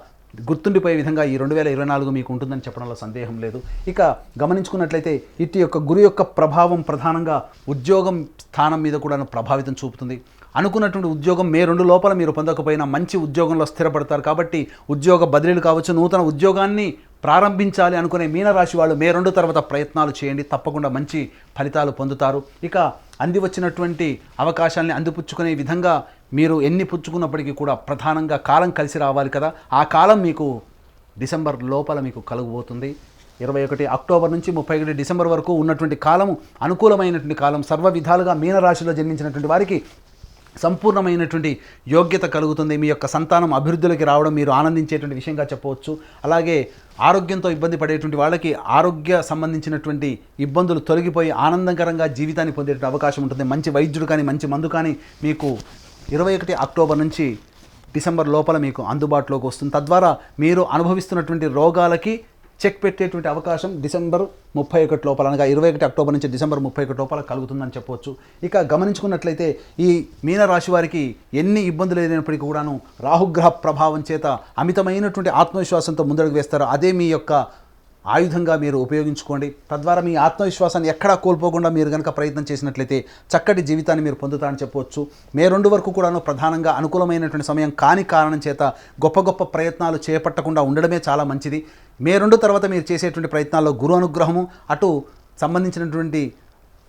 గుర్తుండిపోయే విధంగా ఈ 2024 మీకు ఉంటుందని చెప్పడంలో సందేహం లేదు. ఇక గమనించుకున్నట్లయితే ఇటు యొక్క గురు యొక్క ప్రభావం ప్రధానంగా ఉద్యోగం స్థానం మీద కూడా ప్రభావితం చూపుతుంది. అనుకున్నటువంటి ఉద్యోగం మే 2 లోపల మీరు పొందకపోయినా మంచి ఉద్యోగంలో స్థిరపడతారు. కాబట్టి ఉద్యోగ బదిలీలు కావచ్చు, నూతన ఉద్యోగాన్ని ప్రారంభించాలి అనుకునే మీనరాశి వాళ్ళు మే 2 తర్వాత ప్రయత్నాలు చేయండి, తప్పకుండా మంచి ఫలితాలు పొందుతారు. ఇక అంది వచ్చినటువంటి అవకాశాలని అందిపుచ్చుకునే విధంగా మీరు ఎన్ని పుచ్చుకున్నప్పటికీ కూడా ప్రధానంగా కాలం కలిసి రావాలి కదా, ఆ కాలం మీకు డిసెంబర్ లోపల మీకు కలుగుబోతుంది. 21 అక్టోబర్ నుంచి 31 డిసెంబర్ వరకు ఉన్నటువంటి కాలము అనుకూలమైనటువంటి కాలం. సర్వ విధాలుగా మీనరాశిలో జన్మించినటువంటి వారికి సంపూర్ణమైనటువంటి యోగ్యత కలుగుతుంది. మీ యొక్క సంతానం అభివృద్ధిలోకి రావడం మీరు ఆనందించేటువంటి విషయంగా చెప్పవచ్చు. అలాగే ఆరోగ్యంతో ఇబ్బంది పడేటువంటి వాళ్ళకి ఆరోగ్య సంబంధించినటువంటి ఇబ్బందులు తొలగిపోయి ఆనందకరంగా జీవితాన్ని పొందేటువంటి అవకాశం ఉంటుంది. మంచి వైద్యుడు కానీ మంచి మందు కానీ మీకు 21 అక్టోబర్ నుంచి డిసెంబర్ లోపల మీకు అందుబాటులోకి వస్తుంది. తద్వారా మీరు అనుభవిస్తున్నటువంటి రోగాలకి చెక్ పెట్టేటువంటి అవకాశం డిసెంబర్ 31 లోపల, అనగా 21 అక్టోబర్ నుంచి డిసెంబర్ 31 లోపల కలుగుతుందని చెప్పవచ్చు. ఇక గమనించుకున్నట్లయితే ఈ మీనరాశి వారికి ఎన్ని ఇబ్బందులు లేనప్పటికీ కూడాను రాహుగ్రహ ప్రభావం చేత అమితమైనటువంటి ఆత్మవిశ్వాసంతో ముందడుగు వేస్తారు. అదే మీ యొక్క ఆయుధంగా మీరు ఉపయోగించుకోండి. తద్వారా మీ ఆత్మవిశ్వాసాన్ని ఎక్కడా కోల్పోకుండా మీరు కనుక ప్రయత్నం చేసినట్లయితే చక్కటి జీవితాన్ని మీరు పొందుతారని చెప్పవచ్చు. మే 2 వరకు కూడాను ప్రధానంగా అనుకూలమైనటువంటి సమయం కాని కారణం చేత గొప్ప గొప్ప ప్రయత్నాలు చేపట్టకుండా ఉండడమే చాలా మంచిది. మే 2 తర్వాత మీరు చేసేటువంటి ప్రయత్నాల్లో గురు అనుగ్రహము, అటు సంబంధించినటువంటి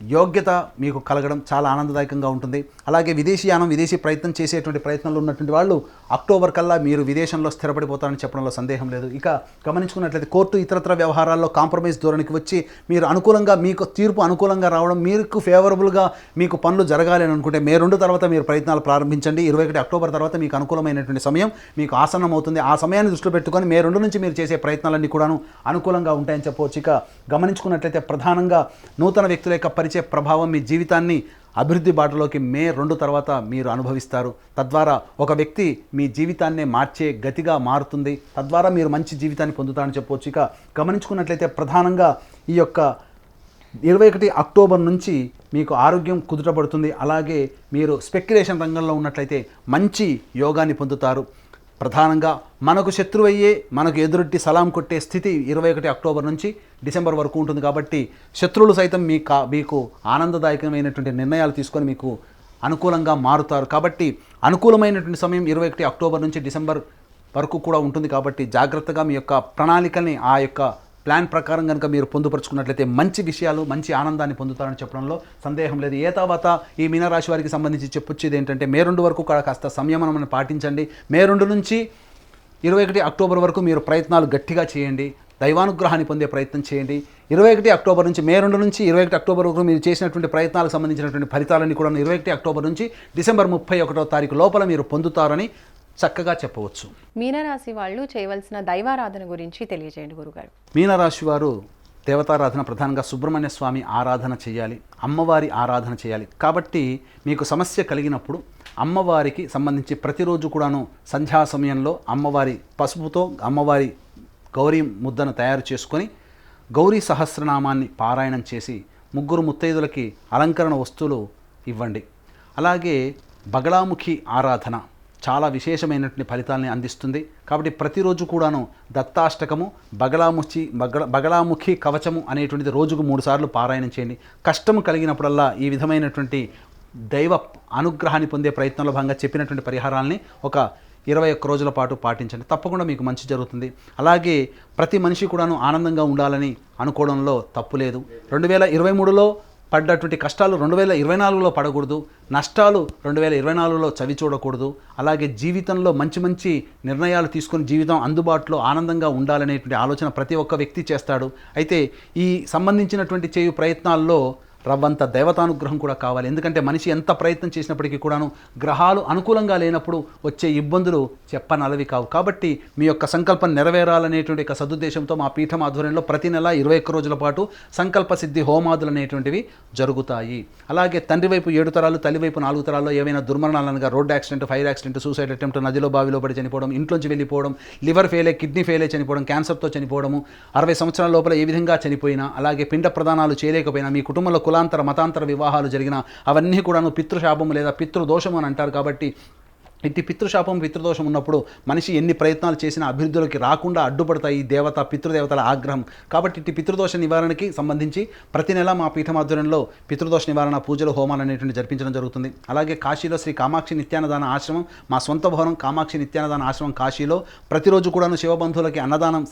యోగ్యత మీకు కలగడం చాలా ఆనందదాయకంగా ఉంటుంది. అలాగే విదేశీయానం, విదేశీ ప్రయత్నం చేసేటువంటి ప్రయత్నంలో ఉన్నటువంటి వాళ్ళు అక్టోబర్ కల్లా మీరు విదేశంలో స్థిరపడిపోతారని చెప్పడంలో సందేహం లేదు. ఇక గమనించుకున్నట్లయితే కోర్టు ఇతరత్ర వ్యవహారాల్లో కాంప్రమైజ్ ధోరణికి వచ్చి మీరు అనుకూలంగా, మీకు తీర్పు అనుకూలంగా రావడం, మీకు ఫేవరబుల్గా మీకు పనులు జరగాలి అని అనుకుంటే మే 2 తర్వాత మీరు ప్రయత్నాలు ప్రారంభించండి. 21 అక్టోబర్ తర్వాత మీకు అనుకూలమైనటువంటి సమయం మీకు ఆసన్నం అవుతుంది. ఆ సమయాన్ని దృష్టిలో పెట్టుకొని మే 2 నుంచి మీరు చేసే ప్రయత్నాలన్నీ కూడాను అనుకూలంగా ఉంటాయని చెప్పవచ్చు. ఇక గమనించుకున్నట్లయితే ప్రధానంగా నూతన వ్యక్తుల యొక్క పరిచయ ప్రభావం మీ జీవితాన్ని అభివృద్ధి బాటలోకి మే 2 తర్వాత మీరు అనుభవిస్తారు. తద్వారా ఒక వ్యక్తి మీ జీవితాన్నే మార్చే గతిగా మారుతుంది. తద్వారా మీరు మంచి జీవితాన్ని పొందుతారని చెప్పవచ్చు. ఇక గమనించుకున్నట్లయితే ప్రధానంగా ఈ యొక్క 21 అక్టోబర్ నుంచి మీకు ఆరోగ్యం కుదుటపడుతుంది. అలాగే మీరు స్పెక్యులేషన్ రంగంలో ఉన్నట్లయితే మంచి యోగాన్ని పొందుతారు. ప్రధానంగా మనకు శత్రువయ్యే మనకు ఎదురొట్టి సలాం కొట్టే స్థితి 21 అక్టోబర్ నుంచి డిసెంబర్ వరకు ఉంటుంది. కాబట్టి శత్రువులు సైతం మీకు ఆనందదాయకమైనటువంటి నిర్ణయాలు తీసుకొని మీకు అనుకూలంగా మారుతారు. కాబట్టి అనుకూలమైనటువంటి సమయం 21 అక్టోబర్ నుంచి డిసెంబర్ వరకు కూడా ఉంటుంది. కాబట్టి జాగ్రత్తగా మీ యొక్క ప్రణాళికల్ని, ఆ యొక్క ప్లాన్ ప్రకారం కనుక మీరు పొందుపరుచుకున్నట్లయితే మంచి విషయాలు, మంచి ఆనందాన్ని పొందుతారని చెప్పడంలో సందేహం లేదు. ఏ తర్వాత ఈ మీనరాశి వారికి సంబంధించి చెప్పొచ్చేది ఏంటంటే మే 2 వరకు కూడా కాస్త సంయమనం పాటించండి. మే 2 నుంచి 21 అక్టోబర్ వరకు మీరు ప్రయత్నాలు గట్టిగా చేయండి. దైవానుగ్రహాన్ని పొందే ప్రయత్నం చేయండి. 21 అక్టోబర్ నుంచి మే 2 నుంచి 21 అక్టోబర్ వరకు మీరు చేసినటువంటి ప్రయత్నాలకు సంబంధించినటువంటి ఫలితాలన్నీ కూడా 21 అక్టోబర్ నుంచి డిసెంబర్ 31వ తారీఖు లోపల మీరు పొందుతారని చక్కగా చెప్పవచ్చు. మీనరాశి వాళ్ళు చేయవలసిన దైవారాధన గురించి తెలియజేయండి గురుగారు. మీనరాశి వారు దేవతారాధన ప్రధానంగా సుబ్రహ్మణ్య స్వామి ఆరాధన చేయాలి, అమ్మవారి ఆరాధన చేయాలి. కాబట్టి మీకు సమస్య కలిగినప్పుడు అమ్మవారికి సంబంధించి ప్రతిరోజు కూడాను సంధ్యా సమయంలో అమ్మవారి పసుపుతో అమ్మవారి గౌరీ ముద్దను తయారు చేసుకొని గౌరీ సహస్రనామాన్ని పారాయణం చేసి 3 ముత్తైదులకి అలంకరణ వస్తువులు ఇవ్వండి. అలాగే బగళాముఖి ఆరాధన చాలా విశేషమైనటువంటి ఫలితాలని అందిస్తుంది. కాబట్టి ప్రతిరోజు కూడాను దత్తాష్టకము బగళాముఖి కవచము అనేటువంటిది రోజుకు 3 సార్లు పారాయణం చేయండి. కష్టము కలిగినప్పుడల్లా ఈ విధమైనటువంటి దైవ అనుగ్రహాన్ని పొందే ప్రయత్నంలో భాగంగా చెప్పినటువంటి పరిహారాలని ఒక 21 రోజుల పాటు పాటించండి. తప్పకుండా మీకు మంచి జరుగుతుంది. అలాగే ప్రతి మనిషి కూడాను ఆనందంగా ఉండాలని అనుకోవడంలో తప్పు లేదు. 2023లో పడ్డటువంటి కష్టాలు 2024లో పడకూడదు, నష్టాలు 2024లో చవి చూడకూడదు. అలాగే జీవితంలో మంచి మంచి నిర్ణయాలు తీసుకొని జీవితం అందుబాటులో ఆనందంగా ఉండాలనేటువంటి ఆలోచన ప్రతి ఒక్క వ్యక్తి చేస్తాడు. అయితే ఈ సంబంధించినటువంటి చేయు ప్రయత్నాల్లో రవ్వంత దేవతానుగ్రహం కూడా కావాలి. ఎందుకంటే మనిషి ఎంత ప్రయత్నం చేసినప్పటికీ కూడాను గ్రహాలు అనుకూలంగా లేనప్పుడు వచ్చే ఇబ్బందులు చెప్పనలవి కావు. కాబట్టి మీ యొక్క సంకల్పం నెరవేరాలనేటువంటి ఒక సదుద్దేశంతో మా పీఠం ఆధ్వర్యంలో ప్రతి నెల 21 రోజుల పాటు సంకల్ప సిద్ధి హోమాదులు అనేటువంటివి జరుగుతాయి. అలాగే తండ్రి వైపు 7 తరాలు, తల్లి వైపు 4 తరాల్లో ఏవైనా దుర్మరణాలనగా road accident, fire accident, suicide attempt, నదిలో బావిలో పడి చనిపోవడం, ఇంట్లోంచి వెళ్ళిపోవడం, లివర్ ఫెయిలే, కిడ్నీ ఫెయిలే చనిపోవడం, క్యాన్సర్తో చనిపోవడము, 60 సంవత్సరాల లోపల ఏ విధంగా చనిపోయినా, అలాగే పిండ ప్రదానాలు చేయలేకపోయినా, మీ కుటుంబంలో కులాంతర మతాంతర వివాహాలు జరిగిన అవన్నీ కూడాను పితృశాపము లేదా పితృదోషము అని అంటారు. కాబట్టి ఇట్టి పితృశాపం పితృదోషం ఉన్నప్పుడు మనిషి ఎన్ని ప్రయత్నాలు చేసినా అభివృద్ధిలోకి రాకుండా అడ్డుపడతాయి దేవత పితృదేవతల ఆగ్రహం. కాబట్టి ఇట్టి పితృదోష నివారణకి సంబంధించి ప్రతి నెల మా పీఠం ఆధ్వర్యంలో పితృదోష నివారణ పూజలు హోమాలు అనేటువంటి జరిపించడం జరుగుతుంది. అలాగే కాశీలో శ్రీ కామాక్షి నిత్యాన్నదాన ఆశ్రమం, మా సొంత భవనం కామాక్షి నిత్యాన్నదాన ఆశ్రమం కాశీలో ప్రతిరోజు కూడాను శివబంధువులకి అన్నదానం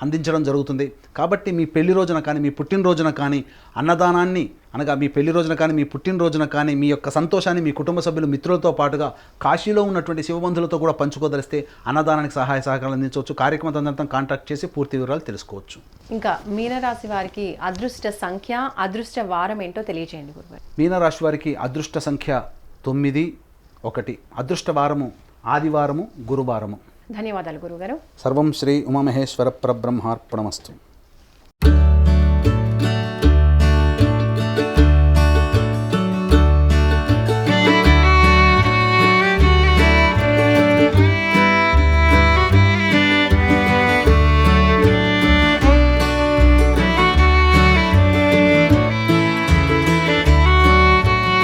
అందించడం జరుగుతుంది. కాబట్టి మీ పెళ్లి రోజున కానీ మీ పుట్టినరోజున కానీ అన్నదానాన్ని అనగా మీ పెళ్లి రోజున కానీ మీ పుట్టినరోజున కానీ మీ యొక్క సంతోషాన్ని మీ కుటుంబ సభ్యులు మిత్రులతో పాటుగా కాశీలో ఉన్నటువంటి శివబంధులతో కూడా పంచుకోదలిస్తే అన్నదానానికి సహాయ సహకారాలు అందించవచ్చు. కార్యక్రమ తదనంతరం కాంటాక్ట్ చేసి పూర్తి వివరాలు తెలుసుకోవచ్చు. ఇంకా మీనరాశి వారికి అదృష్ట సంఖ్య, అదృష్ట వారం ఏంటో తెలియజేయండి గురుగారు. మీనరాశి వారికి అదృష్ట సంఖ్య 9, 1. అదృష్ట వారము ఆదివారము, గురువారము. ధన్యవాదాలు గురుగారు. సర్వం శ్రీ ఉమామహేశ్వర పరబ్రహ్మార్పణమస్తు.